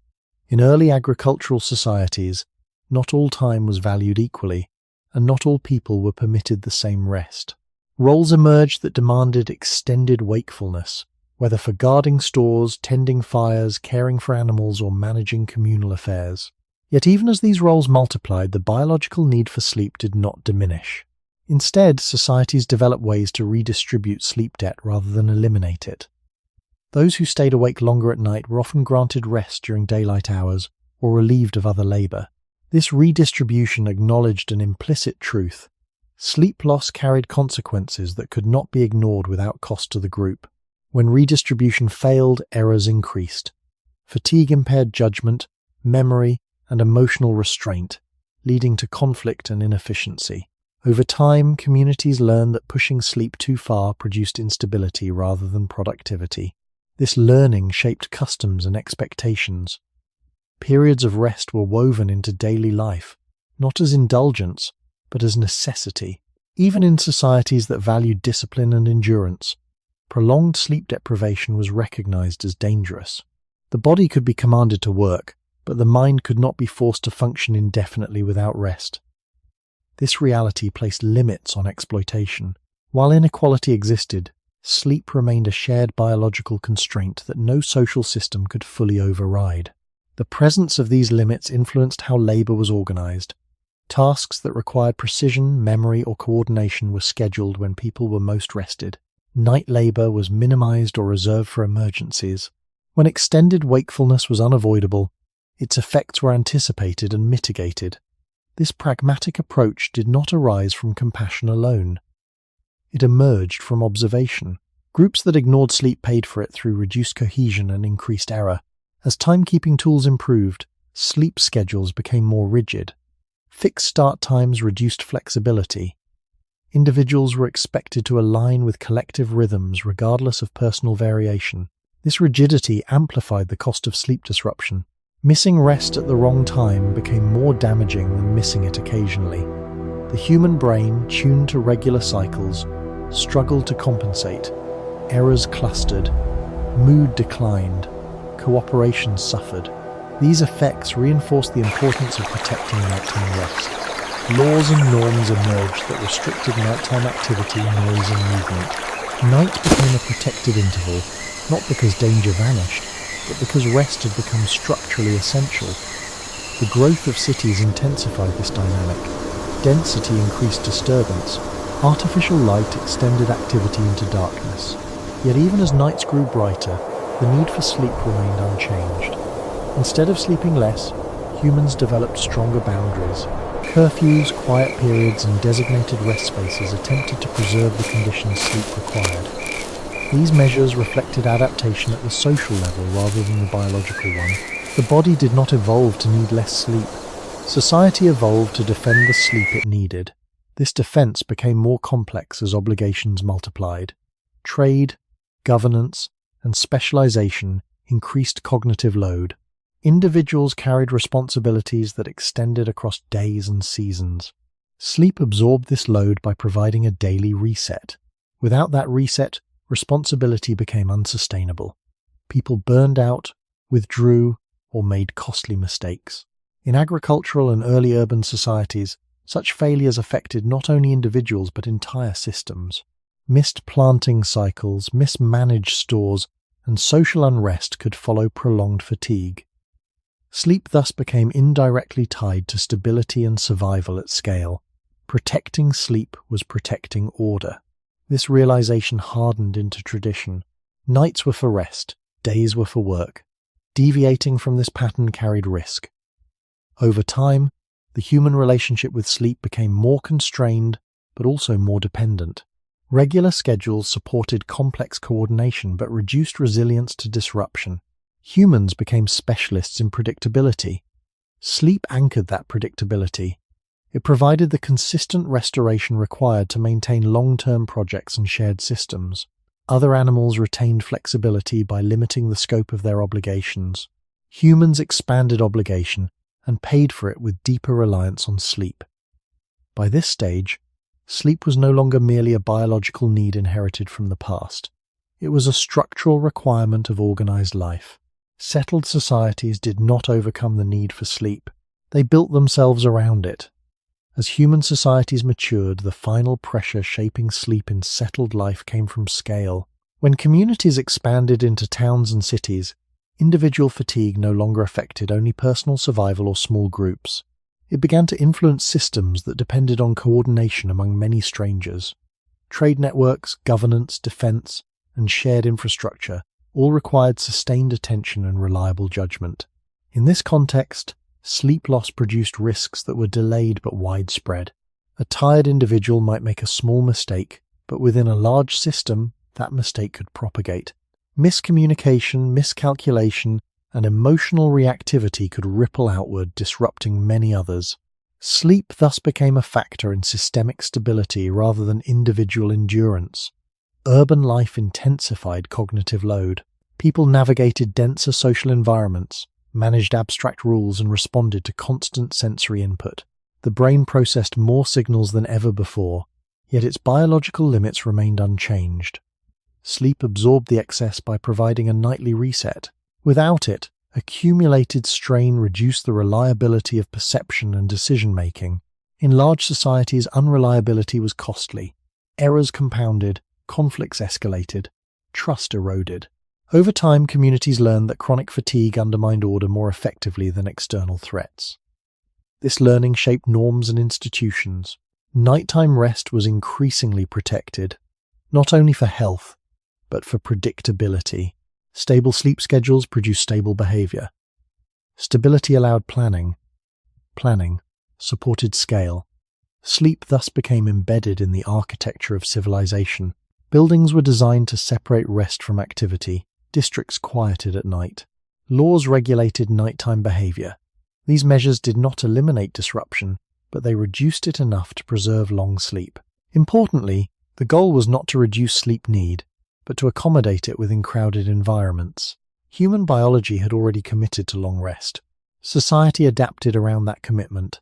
In early agricultural societies, not all time was valued equally, and not all people were permitted the same rest. Roles emerged that demanded extended wakefulness, whether for guarding stores, tending fires, caring for animals, or managing communal affairs. Yet even as these roles multiplied, the biological need for sleep did not diminish. Instead, societies developed ways to redistribute sleep debt rather than eliminate it. Those who stayed awake longer at night were often granted rest during daylight hours or relieved of other labor. This redistribution acknowledged an implicit truth. Sleep loss carried consequences that could not be ignored without cost to the group. When redistribution failed, errors increased. Fatigue impaired judgment, memory, and emotional restraint, leading to conflict and inefficiency. Over time, communities learned that pushing sleep too far produced instability rather than productivity. This learning shaped customs and expectations. Periods of rest were woven into daily life, not as indulgence, but as necessity. Even in societies that valued discipline and endurance, prolonged sleep deprivation was recognized as dangerous. The body could be commanded to work, but the mind could not be forced to function indefinitely without rest. This reality placed limits on exploitation. While inequality existed, sleep remained a shared biological constraint that no social system could fully override. The presence of these limits influenced how labor was organized. Tasks that required precision, memory, or coordination were scheduled when people were most rested. Night labor was minimized or reserved for emergencies. When extended wakefulness was unavoidable, its effects were anticipated and mitigated. This pragmatic approach did not arise from compassion alone. It emerged from observation. Groups that ignored sleep paid for it through reduced cohesion and increased error. As timekeeping tools improved, sleep schedules became more rigid. Fixed start times reduced flexibility. Individuals were expected to align with collective rhythms regardless of personal variation. This rigidity amplified the cost of sleep disruption. Missing rest at the wrong time became more damaging than missing it occasionally. The human brain, tuned to regular cycles, struggled to compensate. Errors clustered. Mood declined. Cooperation suffered. These effects reinforced the importance of protecting nighttime rest. Laws and norms emerged that restricted nighttime activity, noise and movement. Night became a protected interval, not because danger vanished, but because rest had become structurally essential. The growth of cities intensified this dynamic. Density increased disturbance. Artificial light extended activity into darkness. Yet even as nights grew brighter, the need for sleep remained unchanged. Instead of sleeping less, humans developed stronger boundaries. Curfews, quiet periods, and designated rest spaces attempted to preserve the conditions sleep required. These measures reflected adaptation at the social level rather than the biological one. The body did not evolve to need less sleep. Society evolved to defend the sleep it needed. This defense became more complex as obligations multiplied. Trade, governance, and specialization increased cognitive load. Individuals carried responsibilities that extended across days and seasons. Sleep absorbed this load by providing a daily reset. Without that reset, responsibility became unsustainable. People burned out, withdrew, or made costly mistakes. In agricultural and early urban societies, such failures affected not only individuals but entire systems. Missed planting cycles, mismanaged stores, and social unrest could follow prolonged fatigue. Sleep thus became indirectly tied to stability and survival at scale. Protecting sleep was protecting order. This realization hardened into tradition. Nights were for rest, days were for work. Deviating from this pattern carried risk. Over time, the human relationship with sleep became more constrained, but also more dependent. Regular schedules supported complex coordination but reduced resilience to disruption. Humans became specialists in predictability. Sleep anchored that predictability. It provided the consistent restoration required to maintain long-term projects and shared systems. Other animals retained flexibility by limiting the scope of their obligations. Humans expanded obligation and paid for it with deeper reliance on sleep. By this stage, sleep was no longer merely a biological need inherited from the past. It was a structural requirement of organized life. Settled societies did not overcome the need for sleep. They built themselves around it. As human societies matured, the final pressure shaping sleep in settled life came from scale. When communities expanded into towns and cities, individual fatigue no longer affected only personal survival or small groups. It began to influence systems that depended on coordination among many strangers. Trade networks, governance, defense, and shared infrastructure all required sustained attention and reliable judgment. In this context, sleep loss produced risks that were delayed but widespread. A tired individual might make a small mistake, but within a large system, that mistake could propagate. Miscommunication, miscalculation, and emotional reactivity could ripple outward, disrupting many others. Sleep thus became a factor in systemic stability rather than individual endurance. Urban life intensified cognitive load. People navigated denser social environments, managed abstract rules, and responded to constant sensory input. The brain processed more signals than ever before, yet its biological limits remained unchanged. Sleep absorbed the excess by providing a nightly reset. Without it, accumulated strain reduced the reliability of perception and decision-making. In large societies, unreliability was costly. Errors compounded, conflicts escalated, trust eroded. Over time, communities learned that chronic fatigue undermined order more effectively than external threats. This learning shaped norms and institutions. Nighttime rest was increasingly protected, not only for health, but for predictability. Stable sleep schedules produced stable behavior. Stability allowed planning. Planning supported scale. Sleep thus became embedded in the architecture of civilization. Buildings were designed to separate rest from activity. Districts quieted at night. Laws regulated nighttime behavior. These measures did not eliminate disruption, but they reduced it enough to preserve long sleep. Importantly, the goal was not to reduce sleep need, but to accommodate it within crowded environments. Human biology had already committed to long rest. Society adapted around that commitment.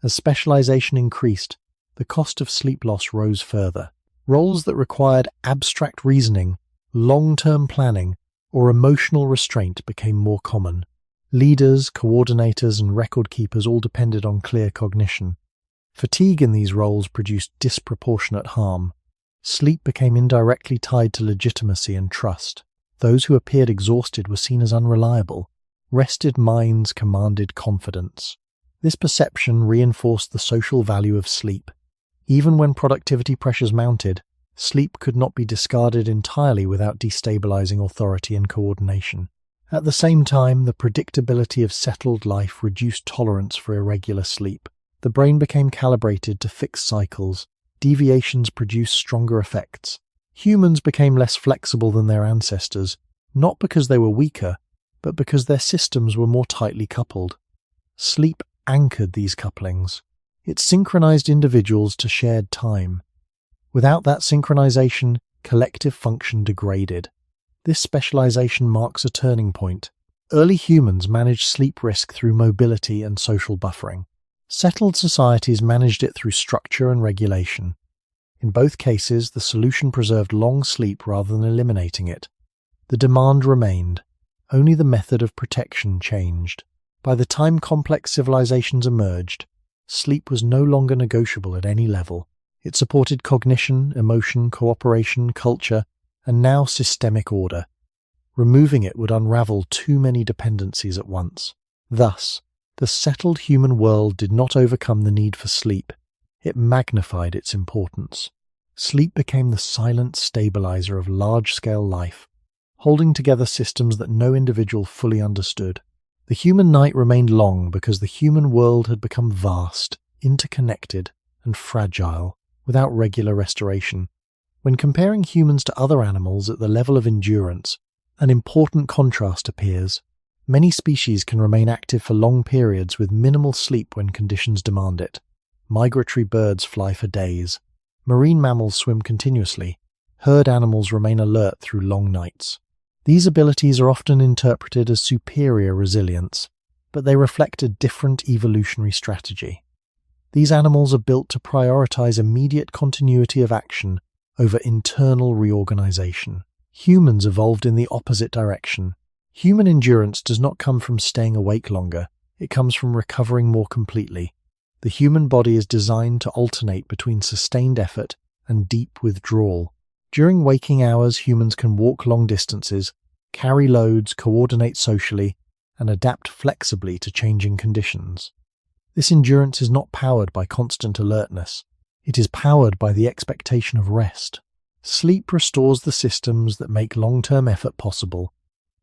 As specialization increased, the cost of sleep loss rose further. Roles that required abstract reasoning, long-term planning, or emotional restraint became more common. Leaders, coordinators, and record keepers all depended on clear cognition. Fatigue in these roles produced disproportionate harm. Sleep became indirectly tied to legitimacy and trust. Those who appeared exhausted were seen as unreliable. Rested minds commanded confidence. This perception reinforced the social value of sleep. Even when productivity pressures mounted, sleep could not be discarded entirely without destabilizing authority and coordination. At the same time, the predictability of settled life reduced tolerance for irregular sleep. The brain became calibrated to fixed cycles. Deviations produced stronger effects. Humans became less flexible than their ancestors, not because they were weaker, but because their systems were more tightly coupled. Sleep anchored these couplings. It synchronized individuals to shared time. Without that synchronization, collective function degraded. This specialization marks a turning point. Early humans managed sleep risk through mobility and social buffering. Settled societies managed it through structure and regulation. In both cases, the solution preserved long sleep rather than eliminating it. The demand remained. Only the method of protection changed. By the time complex civilizations emerged, sleep was no longer negotiable at any level. It supported cognition, emotion, cooperation, culture, and now systemic order. Removing it would unravel too many dependencies at once. Thus, the settled human world did not overcome the need for sleep. It magnified its importance. Sleep became the silent stabilizer of large-scale life, holding together systems that no individual fully understood. The human night remained long because the human world had become vast, interconnected, and fragile, without regular restoration. When comparing humans to other animals at the level of endurance, an important contrast appears. Many species can remain active for long periods with minimal sleep when conditions demand it. Migratory birds fly for days. Marine mammals swim continuously. Herd animals remain alert through long nights. These abilities are often interpreted as superior resilience, but they reflect a different evolutionary strategy. These animals are built to prioritize immediate continuity of action over internal reorganization. Humans evolved in the opposite direction. Human endurance does not come from staying awake longer, it comes from recovering more completely. The human body is designed to alternate between sustained effort and deep withdrawal. During waking hours, humans can walk long distances, carry loads, coordinate socially, and adapt flexibly to changing conditions. This endurance is not powered by constant alertness. It is powered by the expectation of rest. Sleep restores the systems that make long-term effort possible.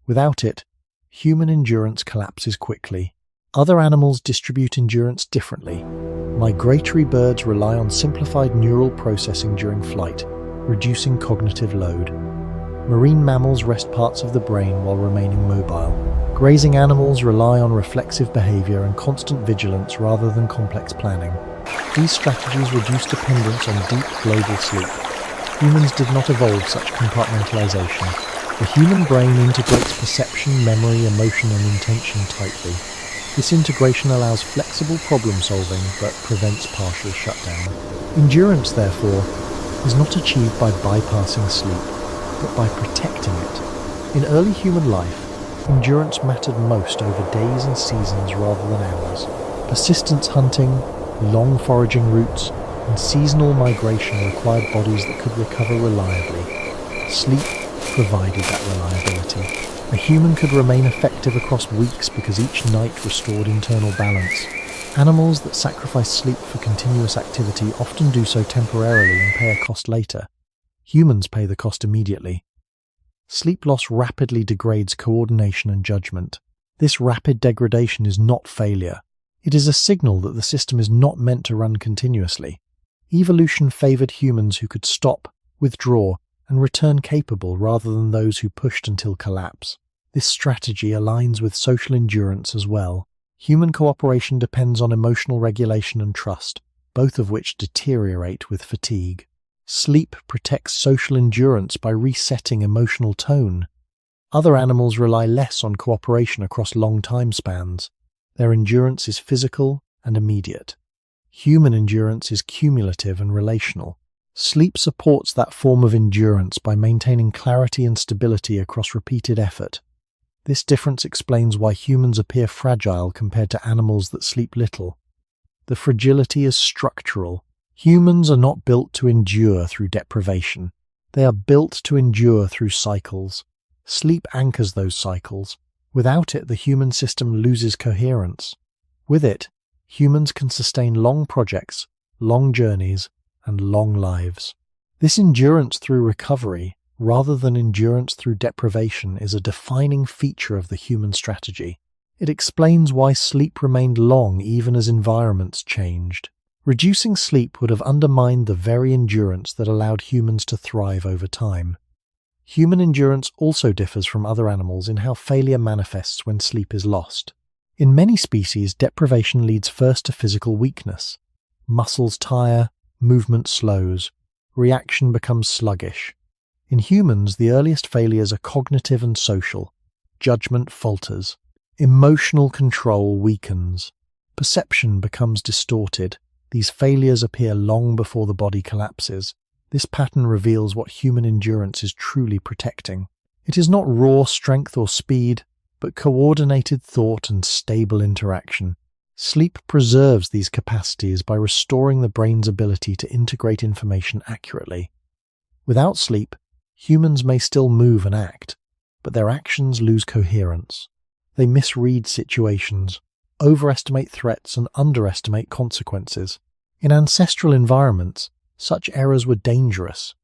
Without it, human endurance collapses quickly. Other animals distribute endurance differently. Migratory birds rely on simplified neural processing during flight, reducing cognitive load. Marine mammals rest parts of the brain while remaining mobile. Grazing animals rely on reflexive behavior and constant vigilance rather than complex planning. These strategies reduce dependence on deep global sleep. Humans did not evolve such compartmentalization. The human brain integrates perception, memory, emotion, and intention tightly. This integration allows flexible problem solving but prevents partial shutdown. Endurance, therefore, is not achieved by bypassing sleep, but by protecting it. In early human life, endurance mattered most over days and seasons rather than hours. Persistence hunting, long foraging routes, and seasonal migration required bodies that could recover reliably. Sleep provided that reliability. A human could remain effective across weeks because each night restored internal balance. Animals that sacrifice sleep for continuous activity often do so temporarily and pay a cost later. Humans pay the cost immediately. Sleep loss rapidly degrades coordination and judgment. This rapid degradation is not failure. It is a signal that the system is not meant to run continuously. Evolution favored humans who could stop, withdraw, and return capable rather than those who pushed until collapse. This strategy aligns with social endurance as well. Human cooperation depends on emotional regulation and trust, both of which deteriorate with fatigue. Sleep protects social endurance by resetting emotional tone. Other animals rely less on cooperation across long time spans. Their endurance is physical and immediate. Human endurance is cumulative and relational. Sleep supports that form of endurance by maintaining clarity and stability across repeated effort. This difference explains why humans appear fragile compared to animals that sleep little. The fragility is structural. Humans are not built to endure through deprivation. They are built to endure through cycles. Sleep anchors those cycles. Without it, the human system loses coherence. With it, humans can sustain long projects, long journeys, and long lives. This endurance through recovery, rather than endurance through deprivation, is a defining feature of the human strategy. It explains why sleep remained long even as environments changed. Reducing sleep would have undermined the very endurance that allowed humans to thrive over time. Human endurance also differs from other animals in how failure manifests when sleep is lost. In many species, deprivation leads first to physical weakness. Muscles tire, movement slows, reaction becomes sluggish. In humans, the earliest failures are cognitive and social. Judgment falters. Emotional control weakens. Perception becomes distorted. These failures appear long before the body collapses. This pattern reveals what human endurance is truly protecting. It is not raw strength or speed, but coordinated thought and stable interaction. Sleep preserves these capacities by restoring the brain's ability to integrate information accurately. Without sleep, humans may still move and act, but their actions lose coherence. They misread situations, overestimate threats, and underestimate consequences. In ancestral environments, such errors were dangerous.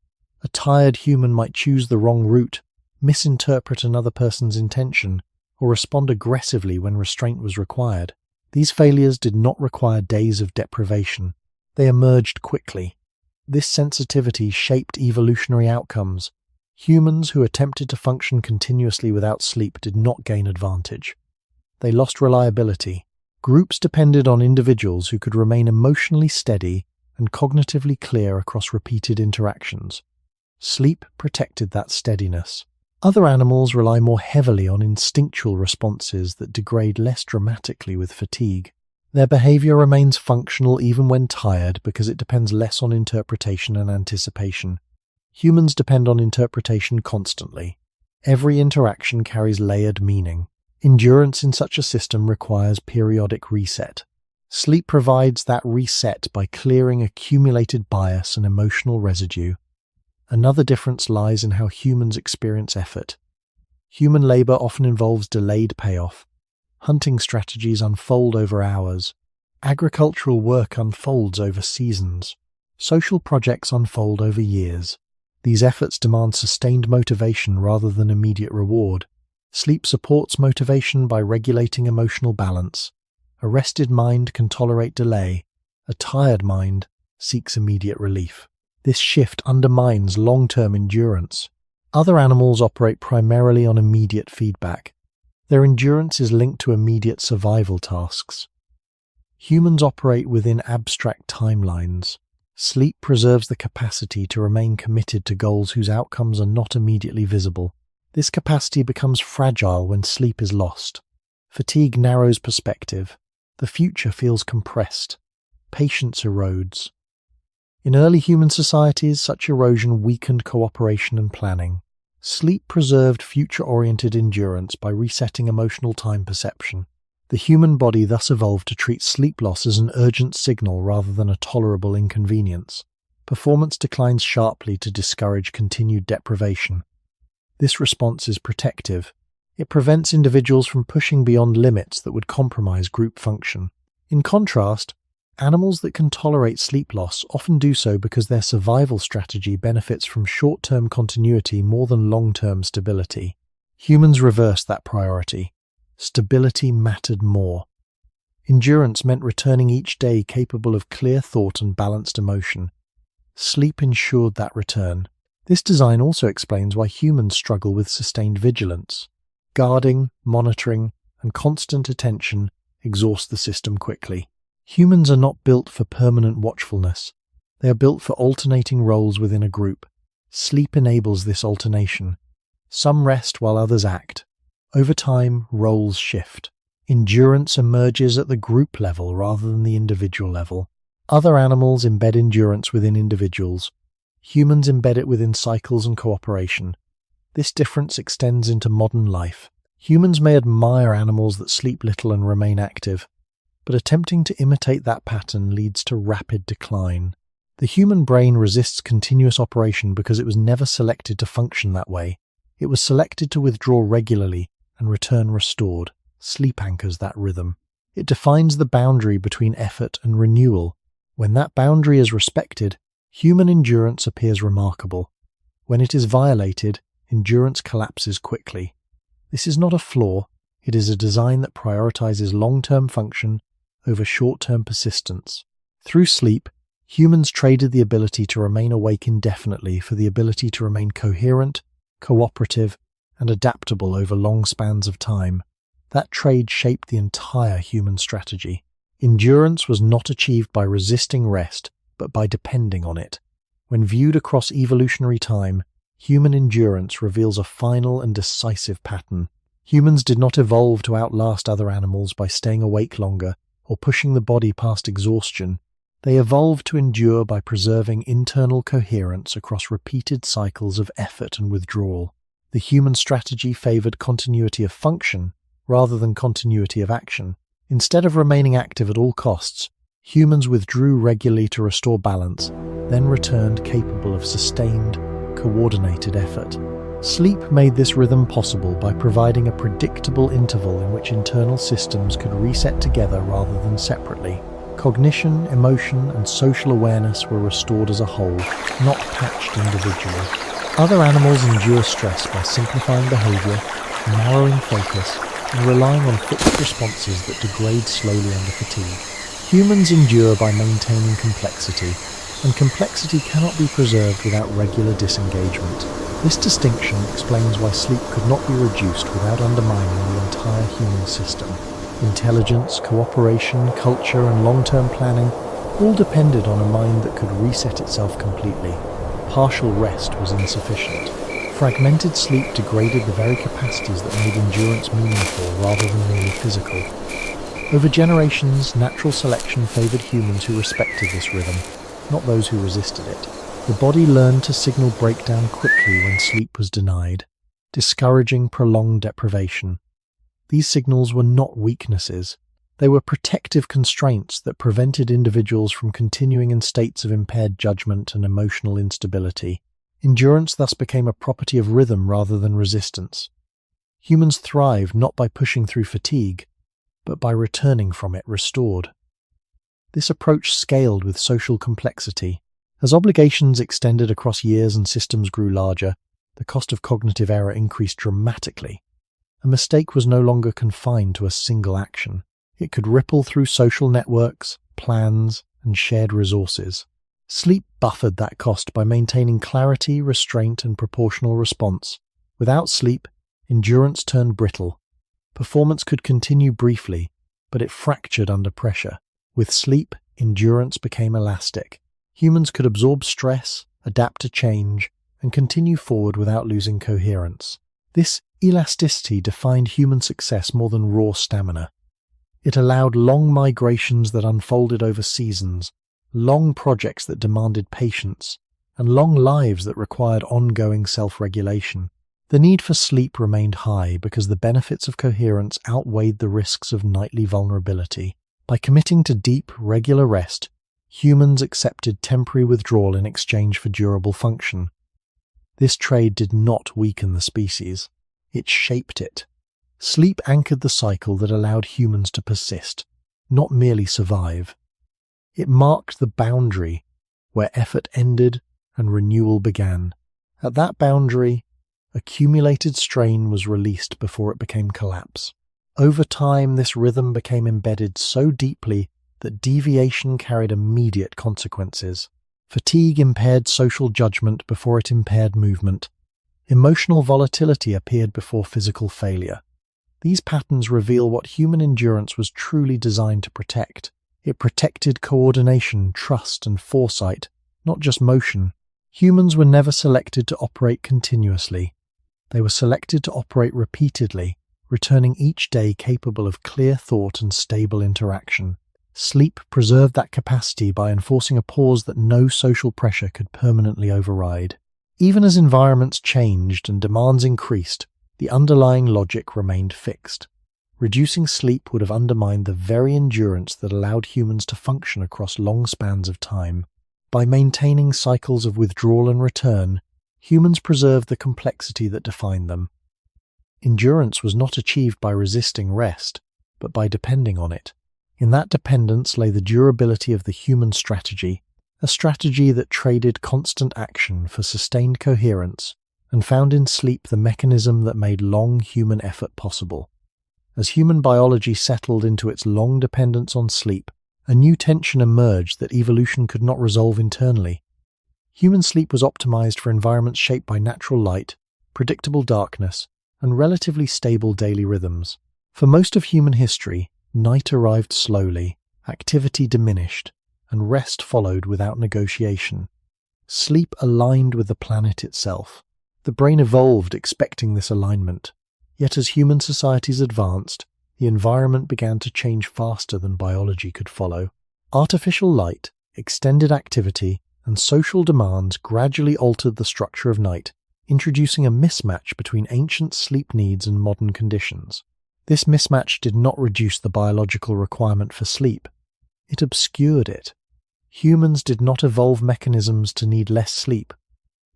A tired human might choose the wrong route, misinterpret another person's intention, or respond aggressively when restraint was required. These failures did not require days of deprivation. They emerged quickly. This sensitivity shaped evolutionary outcomes. Humans who attempted to function continuously without sleep did not gain advantage. They lost reliability. Groups depended on individuals who could remain emotionally steady and cognitively clear across repeated interactions. Sleep protected that steadiness. Other animals rely more heavily on instinctual responses that degrade less dramatically with fatigue. Their behavior remains functional even when tired because it depends less on interpretation and anticipation. Humans depend on interpretation constantly. Every interaction carries layered meaning. Endurance in such a system requires periodic reset. Sleep provides that reset by clearing accumulated bias and emotional residue. Another difference lies in how humans experience effort. Human labor often involves delayed payoff. Hunting strategies unfold over hours. Agricultural work unfolds over seasons. Social projects unfold over years. These efforts demand sustained motivation rather than immediate reward. Sleep supports motivation by regulating emotional balance. A rested mind can tolerate delay. A tired mind seeks immediate relief. This shift undermines long-term endurance. Other animals operate primarily on immediate feedback. Their endurance is linked to immediate survival tasks. Humans operate within abstract timelines. Sleep preserves the capacity to remain committed to goals whose outcomes are not immediately visible. This capacity becomes fragile when sleep is lost. Fatigue narrows perspective. The future feels compressed. Patience erodes. In early human societies, such erosion weakened cooperation and planning. Sleep preserved future-oriented endurance by resetting emotional time perception. The human body thus evolved to treat sleep loss as an urgent signal rather than a tolerable inconvenience. Performance declines sharply to discourage continued deprivation. This response is protective. It prevents individuals from pushing beyond limits that would compromise group function. In contrast, animals that can tolerate sleep loss often do so because their survival strategy benefits from short-term continuity more than long-term stability. Humans reversed that priority. Stability mattered more. Endurance meant returning each day capable of clear thought and balanced emotion. Sleep ensured that return. This design also explains why humans struggle with sustained vigilance. Guarding, monitoring, and constant attention exhaust the system quickly. Humans are not built for permanent watchfulness. They are built for alternating roles within a group. Sleep enables this alternation. Some rest while others act. Over time, roles shift. Endurance emerges at the group level rather than the individual level. Other animals embed endurance within individuals. Humans embed it within cycles and cooperation. This difference extends into modern life. Humans may admire animals that sleep little and remain active, but attempting to imitate that pattern leads to rapid decline. The human brain resists continuous operation because it was never selected to function that way. It was selected to withdraw regularly and return restored. Sleep anchors that rhythm. It defines the boundary between effort and renewal. When that boundary is respected, human endurance appears remarkable. When it is violated, endurance collapses quickly. This is not a flaw, it is a design that prioritizes long-term function over short-term persistence. Through sleep, humans traded the ability to remain awake indefinitely for the ability to remain coherent, cooperative, and adaptable over long spans of time. That trade shaped the entire human strategy. Endurance was not achieved by resisting rest, but by depending on it. When viewed across evolutionary time, human endurance reveals a final and decisive pattern. Humans did not evolve to outlast other animals by staying awake longer or pushing the body past exhaustion. They evolved to endure by preserving internal coherence across repeated cycles of effort and withdrawal. The human strategy favored continuity of function rather than continuity of action. Instead of remaining active at all costs, humans withdrew regularly to restore balance, then returned capable of sustained, coordinated effort. Sleep made this rhythm possible by providing a predictable interval in which internal systems could reset together rather than separately. Cognition, emotion, and social awareness were restored as a whole, not patched individually. Other animals endure stress by simplifying behavior, narrowing focus, and relying on fixed responses that degrade slowly under fatigue. Humans endure by maintaining complexity, and complexity cannot be preserved without regular disengagement. This distinction explains why sleep could not be reduced without undermining the entire human system. Intelligence, cooperation, culture, and long-term planning all depended on a mind that could reset itself completely. Partial rest was insufficient. Fragmented sleep degraded the very capacities that made endurance meaningful rather than merely physical. Over generations, natural selection favored humans who respected this rhythm, not those who resisted it. The body learned to signal breakdown quickly when sleep was denied, discouraging prolonged deprivation. These signals were not weaknesses. They were protective constraints that prevented individuals from continuing in states of impaired judgment and emotional instability. Endurance thus became a property of rhythm rather than resistance. Humans thrived not by pushing through fatigue, but by returning from it restored. This approach scaled with social complexity. As obligations extended across years and systems grew larger, the cost of cognitive error increased dramatically. A mistake was no longer confined to a single action. It could ripple through social networks, plans, and shared resources. Sleep buffered that cost by maintaining clarity, restraint, and proportional response. Without sleep, endurance turned brittle. Performance could continue briefly, but it fractured under pressure. With sleep, endurance became elastic. Humans could absorb stress, adapt to change, and continue forward without losing coherence. This elasticity defined human success more than raw stamina. It allowed long migrations that unfolded over seasons, long projects that demanded patience, and long lives that required ongoing self-regulation. The need for sleep remained high because the benefits of coherence outweighed the risks of nightly vulnerability. By committing to deep, regular rest, humans accepted temporary withdrawal in exchange for durable function. This trade did not weaken the species. It shaped it. Sleep anchored the cycle that allowed humans to persist, not merely survive. It marked the boundary where effort ended and renewal began. At that boundary, accumulated strain was released before it became collapse. Over time, this rhythm became embedded so deeply that deviation carried immediate consequences. Fatigue impaired social judgment before it impaired movement. Emotional volatility appeared before physical failure. These patterns reveal what human endurance was truly designed to protect. It protected coordination, trust, and foresight, not just motion. Humans were never selected to operate continuously. They were selected to operate repeatedly, returning each day capable of clear thought and stable interaction. Sleep preserved that capacity by enforcing a pause that no social pressure could permanently override. Even as environments changed and demands increased, the underlying logic remained fixed. Reducing sleep would have undermined the very endurance that allowed humans to function across long spans of time. By maintaining cycles of withdrawal and return, humans preserved the complexity that defined them. Endurance was not achieved by resisting rest, but by depending on it. In that dependence lay the durability of the human strategy, a strategy that traded constant action for sustained coherence and found in sleep the mechanism that made long human effort possible. As human biology settled into its long dependence on sleep, a new tension emerged that evolution could not resolve internally. Human sleep was optimized for environments shaped by natural light, predictable darkness, and relatively stable daily rhythms. For most of human history, night arrived slowly, activity diminished, and rest followed without negotiation. Sleep aligned with the planet itself. The brain evolved expecting this alignment. Yet as human societies advanced, the environment began to change faster than biology could follow. Artificial light, extended activity, and social demands gradually altered the structure of night, introducing a mismatch between ancient sleep needs and modern conditions. This mismatch did not reduce the biological requirement for sleep. It obscured it. Humans did not evolve mechanisms to need less sleep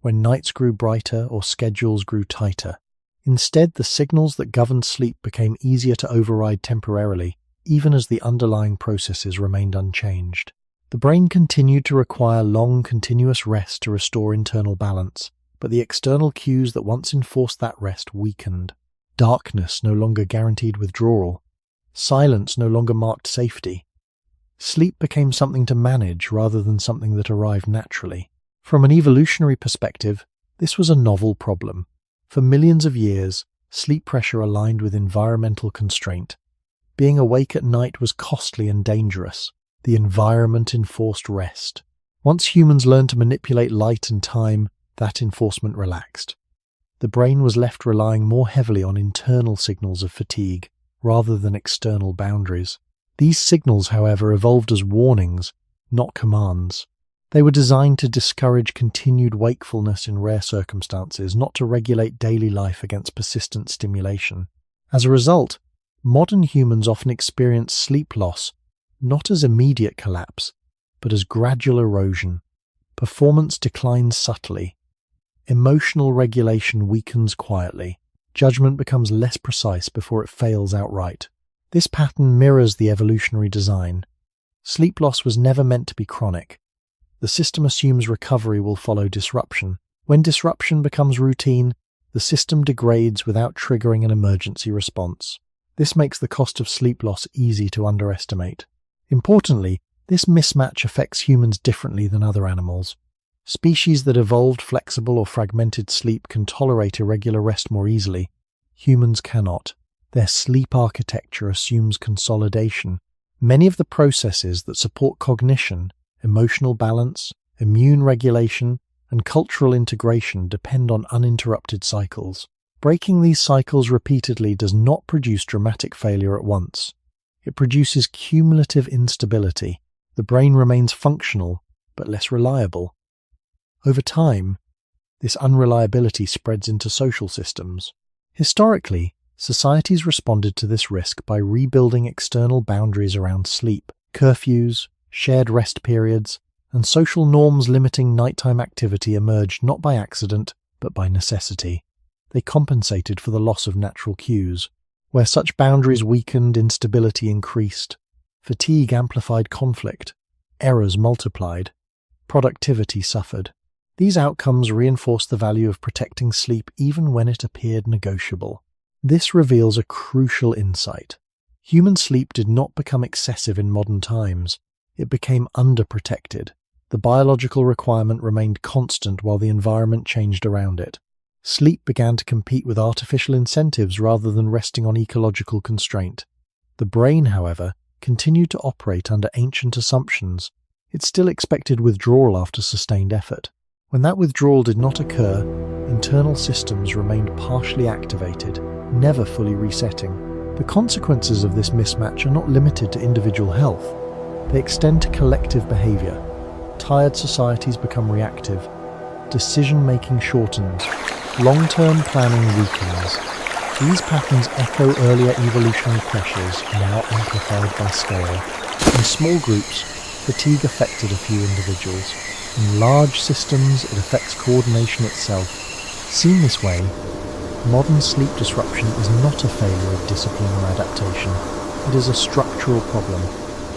when nights grew brighter or schedules grew tighter. Instead, the signals that governed sleep became easier to override temporarily, even as the underlying processes remained unchanged. The brain continued to require long, continuous rest to restore internal balance, but the external cues that once enforced that rest weakened. Darkness no longer guaranteed withdrawal. Silence no longer marked safety. Sleep became something to manage rather than something that arrived naturally. From an evolutionary perspective, this was a novel problem. For millions of years, sleep pressure aligned with environmental constraint. Being awake at night was costly and dangerous. The environment enforced rest. Once humans learned to manipulate light and time, that enforcement relaxed. The brain was left relying more heavily on internal signals of fatigue, rather than external boundaries. These signals, however, evolved as warnings, not commands. They were designed to discourage continued wakefulness in rare circumstances, not to regulate daily life against persistent stimulation. As a result, modern humans often experience sleep loss not as immediate collapse, but as gradual erosion. Performance declines subtly. Emotional regulation weakens quietly. Judgment becomes less precise before it fails outright. This pattern mirrors the evolutionary design. Sleep loss was never meant to be chronic. The system assumes recovery will follow disruption. When disruption becomes routine, the system degrades without triggering an emergency response. This makes the cost of sleep loss easy to underestimate. Importantly, this mismatch affects humans differently than other animals. Species that evolved flexible or fragmented sleep can tolerate irregular rest more easily. Humans cannot. Their sleep architecture assumes consolidation. Many of the processes that support cognition, emotional balance, immune regulation, and cultural integration depend on uninterrupted cycles. Breaking these cycles repeatedly does not produce dramatic failure at once. It produces cumulative instability. The brain remains functional, but less reliable. Over time, this unreliability spreads into social systems. Historically, societies responded to this risk by rebuilding external boundaries around sleep, curfews, shared rest periods, and social norms limiting nighttime activity emerged not by accident, but by necessity. They compensated for the loss of natural cues. Where such boundaries weakened, instability increased. Fatigue amplified conflict. Errors multiplied. Productivity suffered. These outcomes reinforce the value of protecting sleep even when it appeared negotiable. This reveals a crucial insight. Human sleep did not become excessive in modern times. It became underprotected. The biological requirement remained constant while the environment changed around it. Sleep began to compete with artificial incentives rather than resting on ecological constraint. The brain, however, continued to operate under ancient assumptions. It still expected withdrawal after sustained effort. When that withdrawal did not occur, internal systems remained partially activated, never fully resetting. The consequences of this mismatch are not limited to individual health. They extend to collective behavior. Tired societies become reactive. Decision-making shortens. Long-term planning weakens. These patterns echo earlier evolutionary pressures, now amplified by scale. In small groups, fatigue affected a few individuals. In large systems, it affects coordination itself. Seen this way, modern sleep disruption is not a failure of discipline or adaptation. It is a structural problem.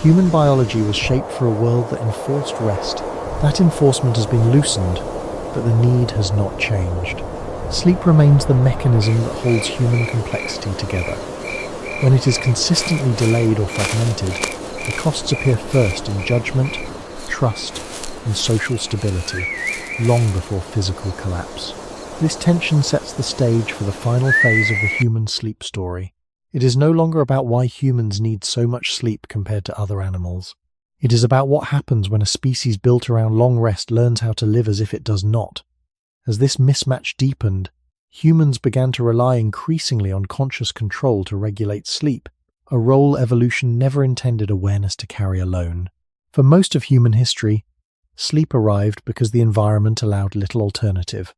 Human biology was shaped for a world that enforced rest. That enforcement has been loosened, but the need has not changed. Sleep remains the mechanism that holds human complexity together. When it is consistently delayed or fragmented, the costs appear first in judgment, trust, and social stability, long before physical collapse. This tension sets the stage for the final phase of the human sleep story. It is no longer about why humans need so much sleep compared to other animals. It is about what happens when a species built around long rest learns how to live as if it does not. As this mismatch deepened, humans began to rely increasingly on conscious control to regulate sleep, a role evolution never intended awareness to carry alone. For most of human history, sleep arrived because the environment allowed little alternative.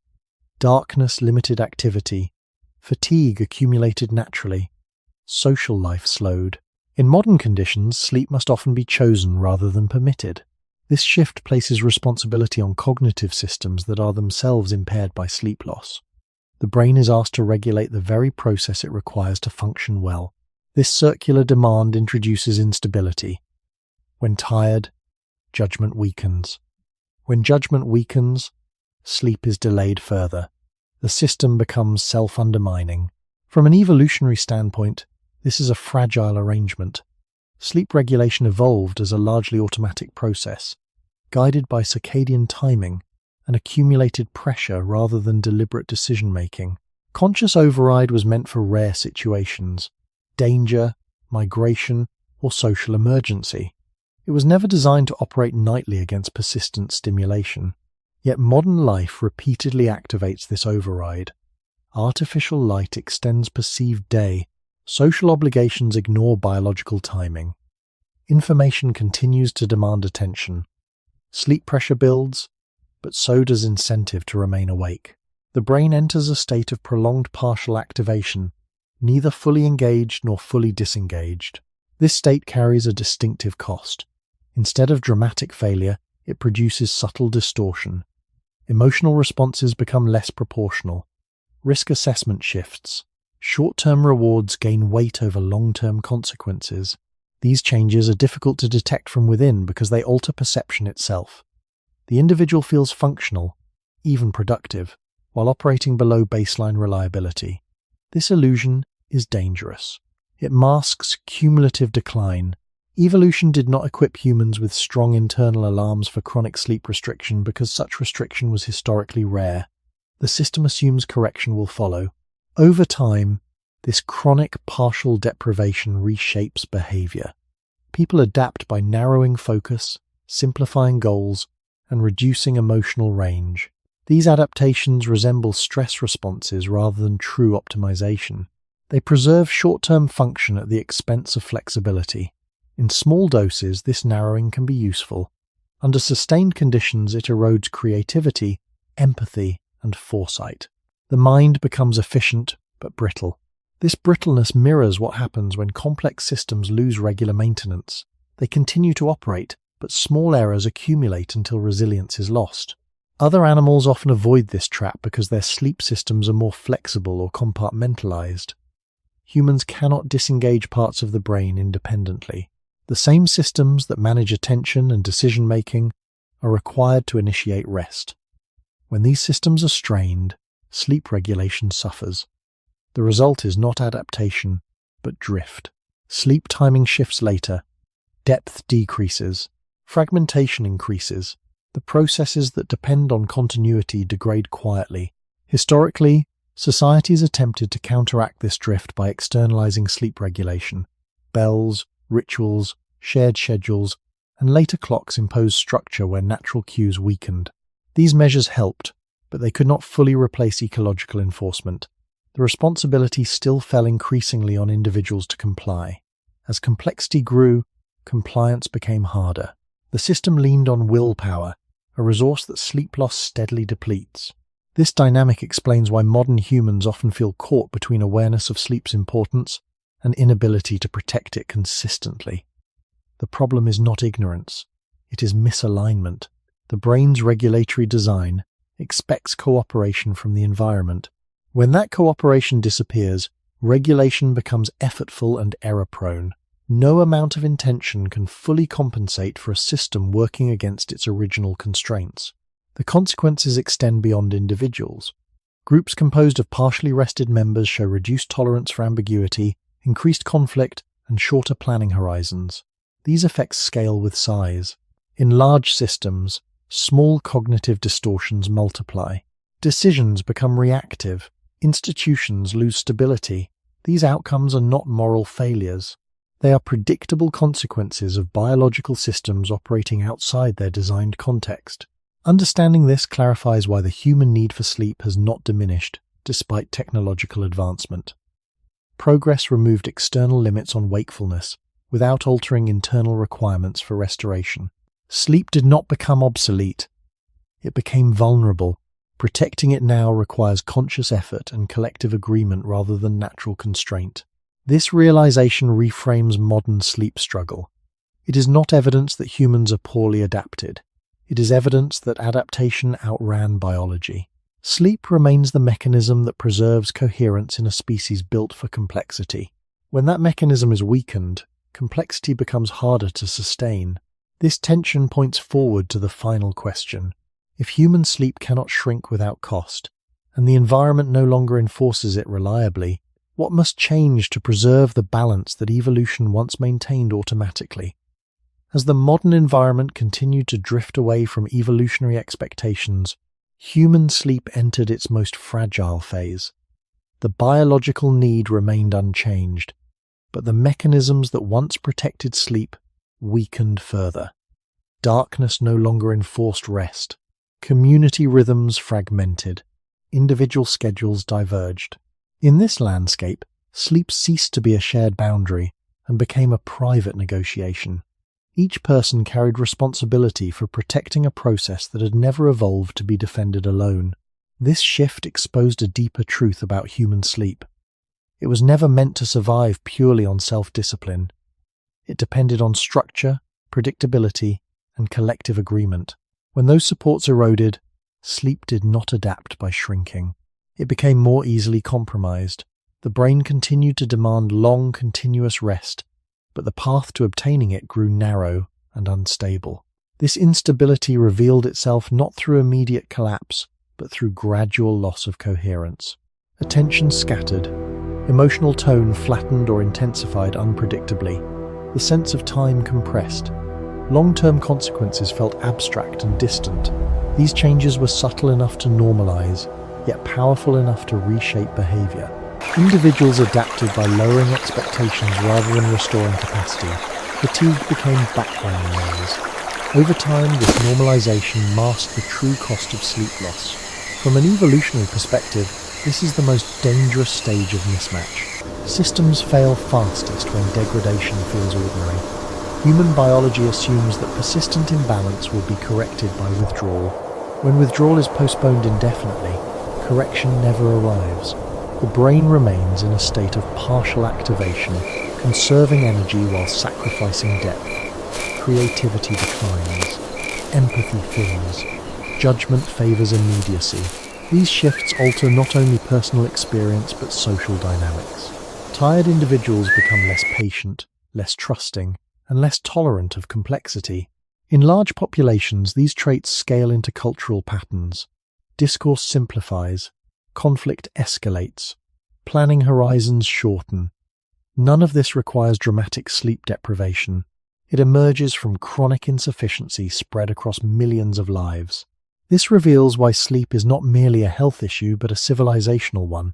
Darkness limited activity, fatigue accumulated naturally, social life slowed. In modern conditions, sleep must often be chosen rather than permitted. This shift places responsibility on cognitive systems that are themselves impaired by sleep loss. The brain is asked to regulate the very process it requires to function well. This circular demand introduces instability. When tired, judgment weakens. When judgment weakens, sleep is delayed further. The system becomes self-undermining. From an evolutionary standpoint, this is a fragile arrangement. Sleep regulation evolved as a largely automatic process, guided by circadian timing and accumulated pressure rather than deliberate decision-making. Conscious override was meant for rare situations, danger, migration, or social emergency. It was never designed to operate nightly against persistent stimulation. Yet modern life repeatedly activates this override. Artificial light extends perceived day. Social obligations ignore biological timing. Information continues to demand attention. Sleep pressure builds, but so does incentive to remain awake. The brain enters a state of prolonged partial activation, neither fully engaged nor fully disengaged. This state carries a distinctive cost. Instead of dramatic failure, it produces subtle distortion. Emotional responses become less proportional. Risk assessment shifts. Short-term rewards gain weight over long-term consequences. These changes are difficult to detect from within because they alter perception itself. The individual feels functional, even productive, while operating below baseline reliability. This illusion is dangerous. It masks cumulative decline. Evolution did not equip humans with strong internal alarms for chronic sleep restriction because such restriction was historically rare. The system assumes correction will follow. Over time, this chronic partial deprivation reshapes behavior. People adapt by narrowing focus, simplifying goals, and reducing emotional range. These adaptations resemble stress responses rather than true optimization. They preserve short-term function at the expense of flexibility. In small doses, this narrowing can be useful. Under sustained conditions, it erodes creativity, empathy, and foresight. The mind becomes efficient but brittle. This brittleness mirrors what happens when complex systems lose regular maintenance. They continue to operate, but small errors accumulate until resilience is lost. Other animals often avoid this trap because their sleep systems are more flexible or compartmentalized. Humans cannot disengage parts of the brain independently. The same systems that manage attention and decision-making are required to initiate rest. When these systems are strained, sleep regulation suffers. The result is not adaptation, but drift. Sleep timing shifts later. Depth decreases. Fragmentation increases. The processes that depend on continuity degrade quietly. Historically, societies attempted to counteract this drift by externalizing sleep regulation. Bells, rituals, shared schedules, and later clocks imposed structure where natural cues weakened. These measures helped, but they could not fully replace ecological enforcement. The responsibility still fell increasingly on individuals to comply. As complexity grew, compliance became harder. The system leaned on willpower, a resource that sleep loss steadily depletes. This dynamic explains why modern humans often feel caught between awareness of sleep's importance and inability to protect it consistently. The problem is not ignorance, it is misalignment. The brain's regulatory design expects cooperation from the environment. When that cooperation disappears, regulation becomes effortful and error-prone. No amount of intention can fully compensate for a system working against its original constraints. The consequences extend beyond individuals. Groups composed of partially rested members show reduced tolerance for ambiguity, increased conflict, and shorter planning horizons. These effects scale with size. In large systems, small cognitive distortions multiply. Decisions become reactive. Institutions lose stability. These outcomes are not moral failures. They are predictable consequences of biological systems operating outside their designed context. Understanding this clarifies why the human need for sleep has not diminished, despite technological advancement. Progress removed external limits on wakefulness, without altering internal requirements for restoration. Sleep did not become obsolete. It became vulnerable. Protecting it now requires conscious effort and collective agreement rather than natural constraint. This realization reframes modern sleep struggle. It is not evidence that humans are poorly adapted. It is evidence that adaptation outran biology. Sleep remains the mechanism that preserves coherence in a species built for complexity. When that mechanism is weakened, complexity becomes harder to sustain. This tension points forward to the final question. If human sleep cannot shrink without cost, and the environment no longer enforces it reliably, what must change to preserve the balance that evolution once maintained automatically? As the modern environment continued to drift away from evolutionary expectations, human sleep entered its most fragile phase. The biological need remained unchanged, but the mechanisms that once protected sleep weakened further. Darkness no longer enforced rest. Community rhythms fragmented. Individual schedules diverged. In this landscape, sleep ceased to be a shared boundary and became a private negotiation. Each person carried responsibility for protecting a process that had never evolved to be defended alone. This shift exposed a deeper truth about human sleep. It was never meant to survive purely on self-discipline. It depended on structure, predictability, and collective agreement. When those supports eroded, sleep did not adapt by shrinking. It became more easily compromised. The brain continued to demand long, continuous rest, but the path to obtaining it grew narrow and unstable. This instability revealed itself not through immediate collapse, but through gradual loss of coherence. Attention scattered. Emotional tone flattened or intensified unpredictably. The sense of time compressed. Long-term consequences felt abstract and distant. These changes were subtle enough to normalize, yet powerful enough to reshape behavior. Individuals adapted by lowering expectations rather than restoring capacity. Fatigue became background noise. Over time, this normalization masked the true cost of sleep loss. From an evolutionary perspective, this is the most dangerous stage of mismatch. Systems fail fastest when degradation feels ordinary. Human biology assumes that persistent imbalance will be corrected by withdrawal. When withdrawal is postponed indefinitely, correction never arrives. The brain remains in a state of partial activation, conserving energy while sacrificing depth. Creativity declines. Empathy thins. Judgment favors immediacy. These shifts alter not only personal experience but social dynamics. Tired individuals become less patient, less trusting, and less tolerant of complexity. In large populations, these traits scale into cultural patterns. Discourse simplifies. Conflict escalates. Planning horizons shorten. None of this requires dramatic sleep deprivation. It emerges from chronic insufficiency spread across millions of lives. This reveals why sleep is not merely a health issue but a civilizational one.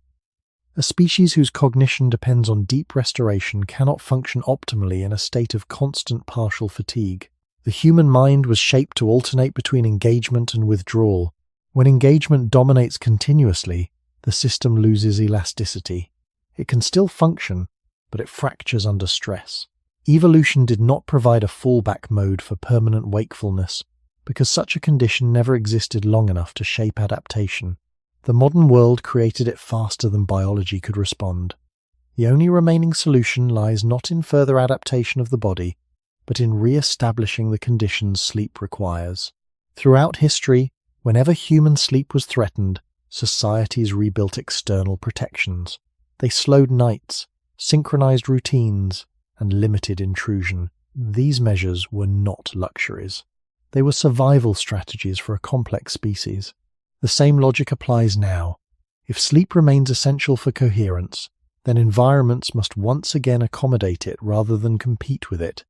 A species whose cognition depends on deep restoration cannot function optimally in a state of constant partial fatigue. The human mind was shaped to alternate between engagement and withdrawal. When engagement dominates continuously, the system loses elasticity. It can still function, but it fractures under stress. Evolution did not provide a fallback mode for permanent wakefulness, because such a condition never existed long enough to shape adaptation. The modern world created it faster than biology could respond. The only remaining solution lies not in further adaptation of the body, but in re-establishing the conditions sleep requires. Throughout history, whenever human sleep was threatened, societies rebuilt external protections. They slowed nights, synchronized routines, and limited intrusion. These measures were not luxuries. They were survival strategies for a complex species. The same logic applies now. If sleep remains essential for coherence, then environments must once again accommodate it rather than compete with it.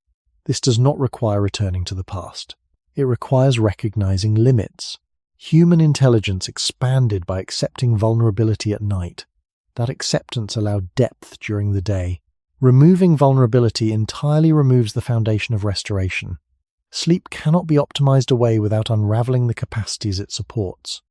This does not require returning to the past. It requires recognizing limits. Human intelligence expanded by accepting vulnerability at night. That acceptance allowed depth during the day. Removing vulnerability entirely removes the foundation of restoration. Sleep cannot be optimized away without unraveling the capacities it supports.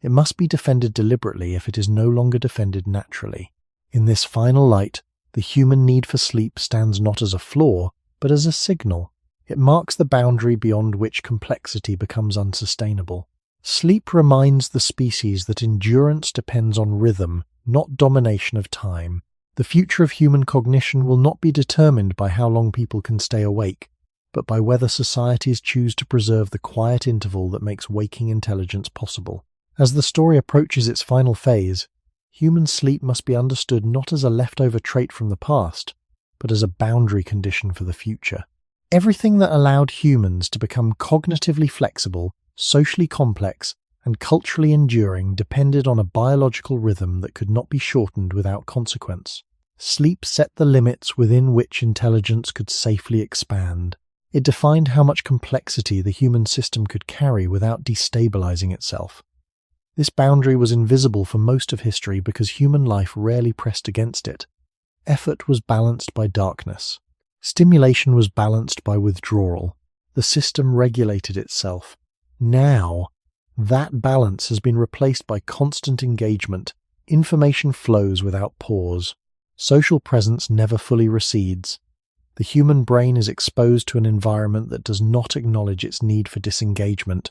It must be defended deliberately if it is no longer defended naturally. In this final light, the human need for sleep stands not as a flaw, but as a signal. It marks the boundary beyond which complexity becomes unsustainable. Sleep reminds the species that endurance depends on rhythm, not domination of time. The future of human cognition will not be determined by how long people can stay awake, but by whether societies choose to preserve the quiet interval that makes waking intelligence possible. As the story approaches its final phase, human sleep must be understood not as a leftover trait from the past, but as a boundary condition for the future. Everything that allowed humans to become cognitively flexible, socially complex, and culturally enduring depended on a biological rhythm that could not be shortened without consequence. Sleep set the limits within which intelligence could safely expand. It defined how much complexity the human system could carry without destabilizing itself. This boundary was invisible for most of history because human life rarely pressed against it. Effort was balanced by darkness. Stimulation was balanced by withdrawal. The system regulated itself. Now, that balance has been replaced by constant engagement. Information flows without pause. Social presence never fully recedes. The human brain is exposed to an environment that does not acknowledge its need for disengagement.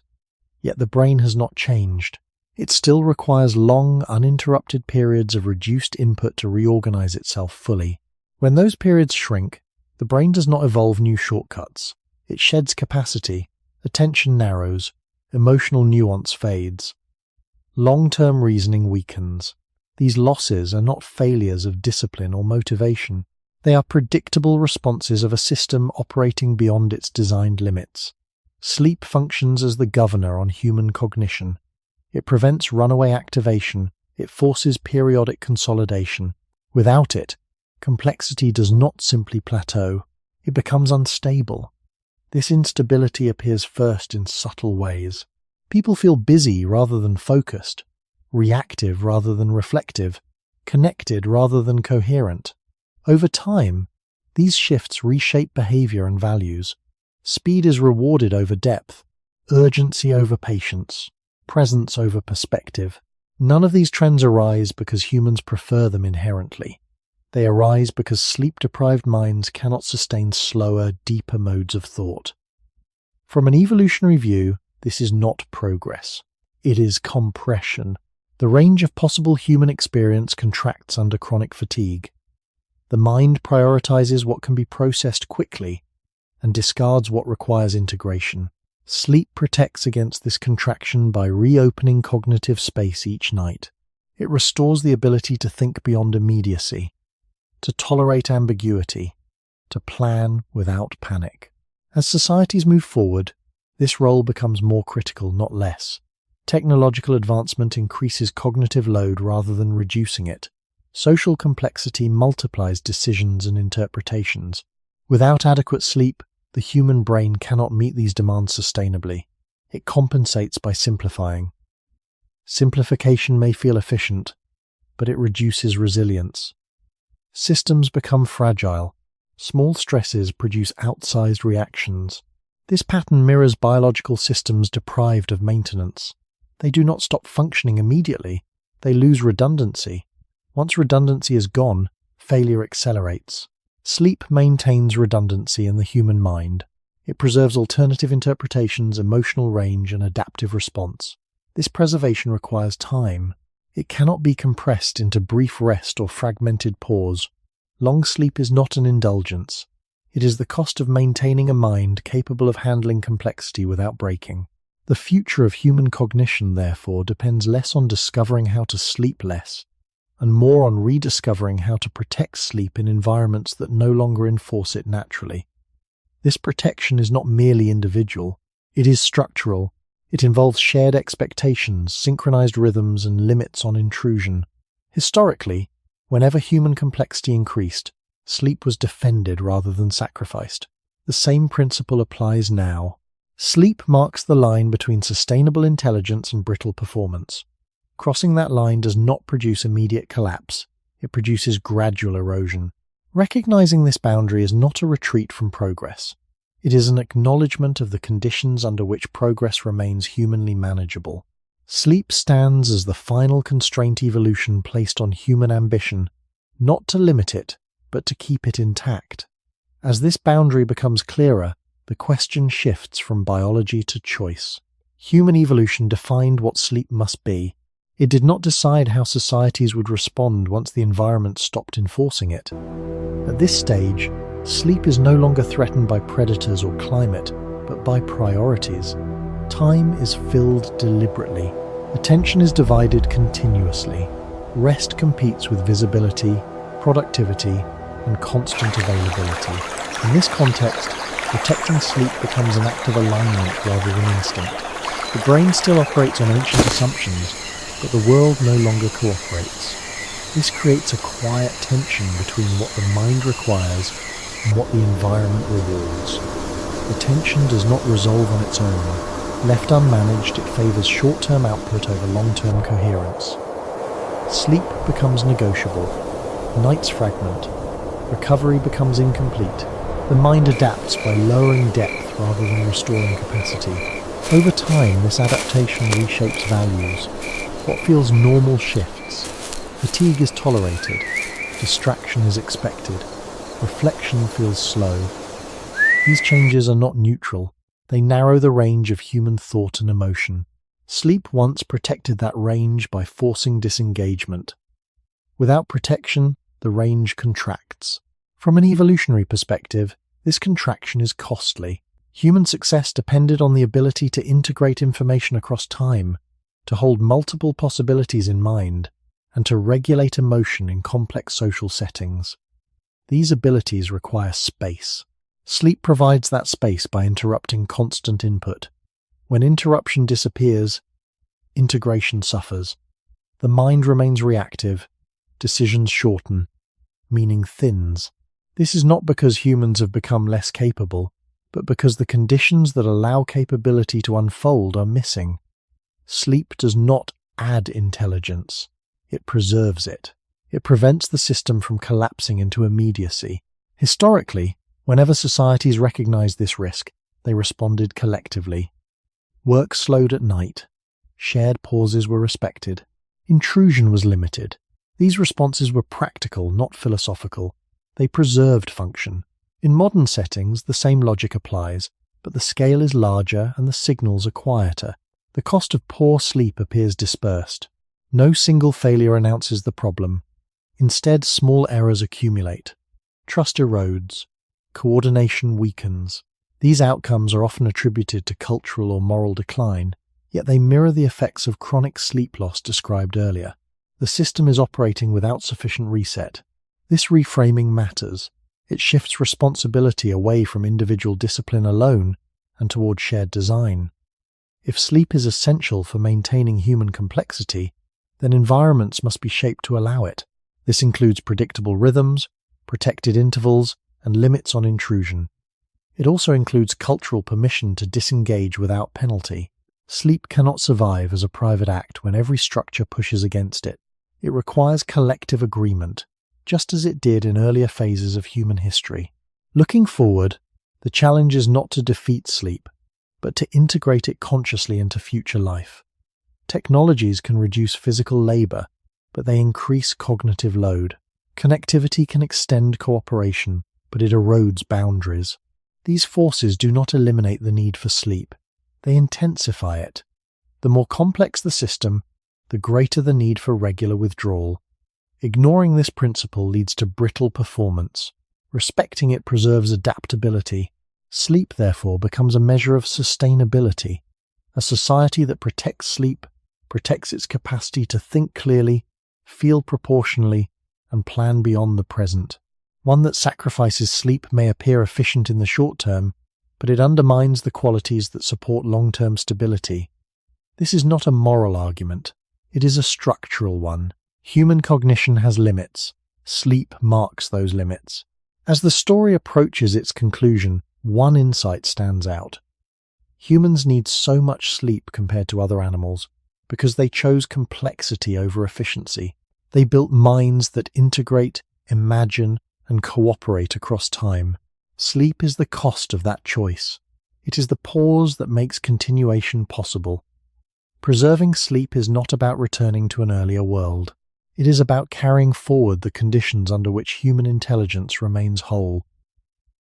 Yet the brain has not changed. It still requires long, uninterrupted periods of reduced input to reorganize itself fully. When those periods shrink, the brain does not evolve new shortcuts. It sheds capacity, attention narrows, emotional nuance fades. Long-term reasoning weakens. These losses are not failures of discipline or motivation. They are predictable responses of a system operating beyond its designed limits. Sleep functions as the governor on human cognition. It prevents runaway activation. It forces periodic consolidation. Without it, complexity does not simply plateau. It becomes unstable. This instability appears first in subtle ways. People feel busy rather than focused, reactive rather than reflective, connected rather than coherent. Over time, these shifts reshape behavior and values. Speed is rewarded over depth, urgency over patience, presence over perspective. None of these trends arise because humans prefer them inherently. They arise because sleep-deprived minds cannot sustain slower, deeper modes of thought. From an evolutionary view, this is not progress. It is compression. The range of possible human experience contracts under chronic fatigue. The mind prioritizes what can be processed quickly and discards what requires integration. Sleep protects against this contraction by reopening cognitive space each night. It restores the ability to think beyond immediacy, to tolerate ambiguity, to plan without panic. As societies move forward, this role becomes more critical, not less. Technological advancement increases cognitive load rather than reducing it. Social complexity multiplies decisions and interpretations. Without adequate sleep, the human brain cannot meet these demands sustainably. It compensates by simplifying. Simplification may feel efficient, but it reduces resilience. Systems become fragile. Small stresses produce outsized reactions. This pattern mirrors biological systems deprived of maintenance. They do not stop functioning immediately. They lose redundancy. Once redundancy is gone, failure accelerates. Sleep maintains redundancy in the human mind. It preserves alternative interpretations, emotional range, and adaptive response. This preservation requires time. It cannot be compressed into brief rest or fragmented pause. Long sleep is not an indulgence. It is the cost of maintaining a mind capable of handling complexity without breaking. The future of human cognition, therefore, depends less on discovering how to sleep less, and more on rediscovering how to protect sleep in environments that no longer enforce it naturally. This protection is not merely individual, it is structural. It involves shared expectations, synchronized rhythms, and limits on intrusion. Historically, whenever human complexity increased, sleep was defended rather than sacrificed. The same principle applies now. Sleep marks the line between sustainable intelligence and brittle performance. Crossing that line does not produce immediate collapse, it produces gradual erosion. Recognizing this boundary is not a retreat from progress. It is an acknowledgement of the conditions under which progress remains humanly manageable. Sleep stands as the final constraint evolution placed on human ambition, not to limit it, but to keep it intact. As this boundary becomes clearer, the question shifts from biology to choice. Human evolution defined what sleep must be. It did not decide how societies would respond once the environment stopped enforcing it. At this stage, sleep is no longer threatened by predators or climate, but by priorities. Time is filled deliberately. Attention is divided continuously. Rest competes with visibility, productivity, and constant availability. In this context, protecting sleep becomes an act of alignment rather than instinct. The brain still operates on ancient assumptions, but the world no longer cooperates. This creates a quiet tension between what the mind requires and what the environment rewards. The tension does not resolve on its own. Left unmanaged, it favors short-term output over long-term coherence. Sleep becomes negotiable. Nights fragment. Recovery becomes incomplete. The mind adapts by lowering depth rather than restoring capacity. Over time, this adaptation reshapes values. What feels normal shifts. Fatigue is tolerated. Distraction is expected. Reflection feels slow. These changes are not neutral. They narrow the range of human thought and emotion. Sleep once protected that range by forcing disengagement. Without protection, the range contracts. From an evolutionary perspective, this contraction is costly. Human success depended on the ability to integrate information across time, to hold multiple possibilities in mind, and to regulate emotion in complex social settings. These abilities require space. Sleep provides that space by interrupting constant input. When interruption disappears, integration suffers. The mind remains reactive, decisions shorten, meaning thins. This is not because humans have become less capable, but because the conditions that allow capability to unfold are missing. Sleep does not add intelligence, it preserves it. It prevents the system from collapsing into immediacy. Historically, whenever societies recognized this risk, they responded collectively. Work slowed at night. Shared pauses were respected. Intrusion was limited. These responses were practical, not philosophical. They preserved function. In modern settings, the same logic applies, but the scale is larger and the signals are quieter. The cost of poor sleep appears dispersed. No single failure announces the problem. Instead, small errors accumulate. Trust erodes. Coordination weakens. These outcomes are often attributed to cultural or moral decline, yet they mirror the effects of chronic sleep loss described earlier. The system is operating without sufficient reset. This reframing matters. It shifts responsibility away from individual discipline alone and toward shared design. If sleep is essential for maintaining human complexity, then environments must be shaped to allow it. This includes predictable rhythms, protected intervals, and limits on intrusion. It also includes cultural permission to disengage without penalty. Sleep cannot survive as a private act when every structure pushes against it. It requires collective agreement, just as it did in earlier phases of human history. Looking forward, the challenge is not to defeat sleep, but to integrate it consciously into future life. Technologies can reduce physical labor, but they increase cognitive load. Connectivity can extend cooperation, but it erodes boundaries. These forces do not eliminate the need for sleep. They intensify it. The more complex the system, the greater the need for regular withdrawal. Ignoring this principle leads to brittle performance. Respecting it preserves adaptability. Sleep, therefore, becomes a measure of sustainability. A society that protects sleep protects its capacity to think clearly, feel proportionally, and plan beyond the present. One that sacrifices sleep may appear efficient in the short term, but it undermines the qualities that support long-term stability. This is not a moral argument. It is a structural one. Human cognition has limits. Sleep marks those limits. As the story approaches its conclusion, one insight stands out. Humans need so much sleep compared to other animals because they chose complexity over efficiency. They built minds that integrate, imagine, and cooperate across time. Sleep is the cost of that choice. It is the pause that makes continuation possible. Preserving sleep is not about returning to an earlier world. It is about carrying forward the conditions under which human intelligence remains whole.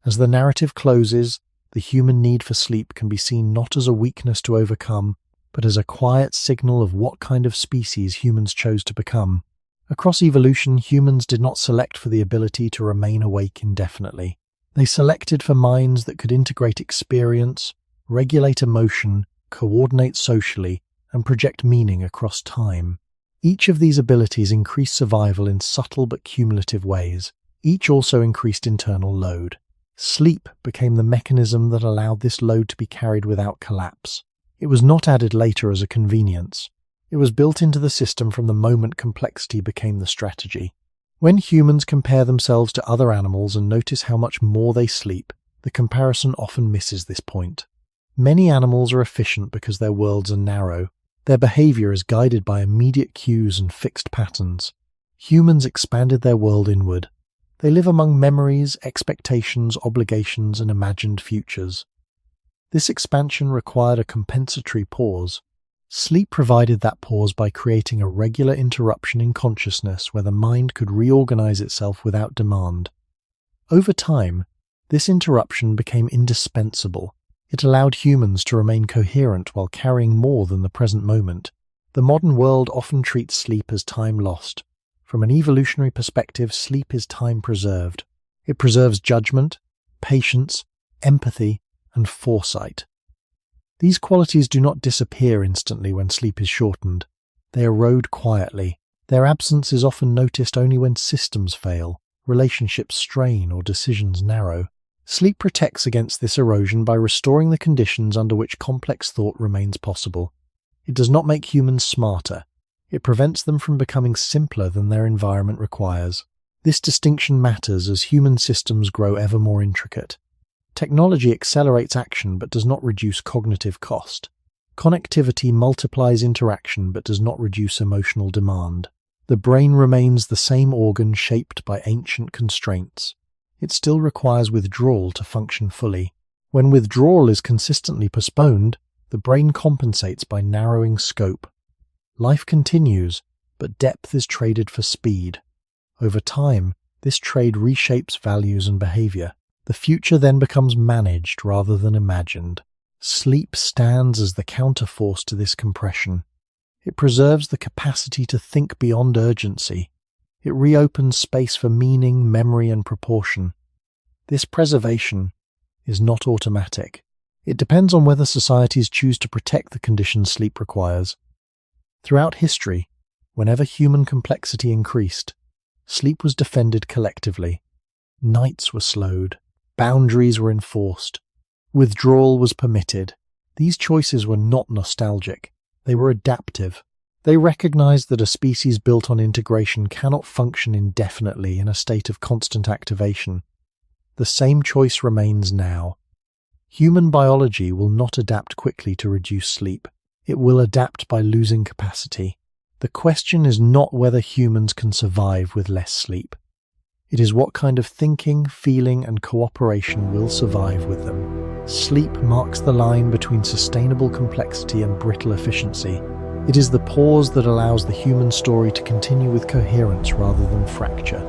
As the narrative closes, the human need for sleep can be seen not as a weakness to overcome, but as a quiet signal of what kind of species humans chose to become. Across evolution, humans did not select for the ability to remain awake indefinitely. They selected for minds that could integrate experience, regulate emotion, coordinate socially, and project meaning across time. Each of these abilities increased survival in subtle but cumulative ways. Each also increased internal load. Sleep became the mechanism that allowed this load to be carried without collapse. It was not added later as a convenience. It was built into the system from the moment complexity became the strategy. When humans compare themselves to other animals and notice how much more they sleep, the comparison often misses this point. Many animals are efficient because their worlds are narrow. Their behavior is guided by immediate cues and fixed patterns. Humans expanded their world inward. They live among memories, expectations, obligations, and imagined futures. This expansion required a compensatory pause. Sleep provided that pause by creating a regular interruption in consciousness where the mind could reorganize itself without demand. Over time, this interruption became indispensable. It allowed humans to remain coherent while carrying more than the present moment. The modern world often treats sleep as time lost. From an evolutionary perspective, sleep is time preserved. It preserves judgment, patience, empathy, and foresight. These qualities do not disappear instantly when sleep is shortened. They erode quietly. Their absence is often noticed only when systems fail, relationships strain, or decisions narrow. Sleep protects against this erosion by restoring the conditions under which complex thought remains possible. It does not make humans smarter. It prevents them from becoming simpler than their environment requires. This distinction matters as human systems grow ever more intricate. Technology accelerates action but does not reduce cognitive cost. Connectivity multiplies interaction but does not reduce emotional demand. The brain remains the same organ shaped by ancient constraints. It still requires withdrawal to function fully. When withdrawal is consistently postponed, the brain compensates by narrowing scope. Life continues, but depth is traded for speed. Over time, this trade reshapes values and behavior. The future then becomes managed rather than imagined. Sleep stands as the counterforce to this compression. It preserves the capacity to think beyond urgency. It reopens space for meaning, memory, and proportion. This preservation is not automatic. It depends on whether societies choose to protect the conditions sleep requires. Throughout history, whenever human complexity increased, sleep was defended collectively. Nights were slowed. Boundaries were enforced. Withdrawal was permitted. These choices were not nostalgic. They were adaptive. They recognized that a species built on integration cannot function indefinitely in a state of constant activation. The same choice remains now. Human biology will not adapt quickly to reduce sleep. It will adapt by losing capacity. The question is not whether humans can survive with less sleep. It is what kind of thinking, feeling, and cooperation will survive with them. Sleep marks the line between sustainable complexity and brittle efficiency. It is the pause that allows the human story to continue with coherence rather than fracture.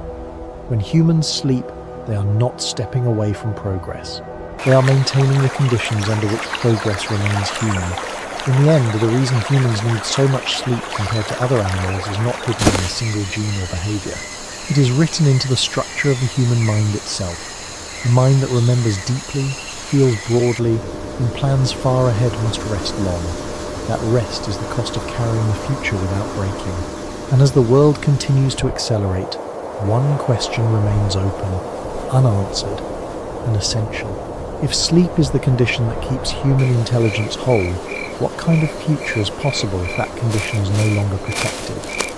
When humans sleep, They are not stepping away from progress. They are maintaining the conditions under which progress remains human. In the end, the reason humans need so much sleep compared to other animals is not hidden in a single gene or behavior. It is written into the structure of the human mind itself. A mind that remembers deeply, feels broadly, and plans far ahead must rest long. That rest is the cost of carrying the future without breaking. And as the world continues to accelerate, one question remains open, unanswered, and essential. If sleep is the condition that keeps human intelligence whole, what kind of future is possible if that condition is no longer protected?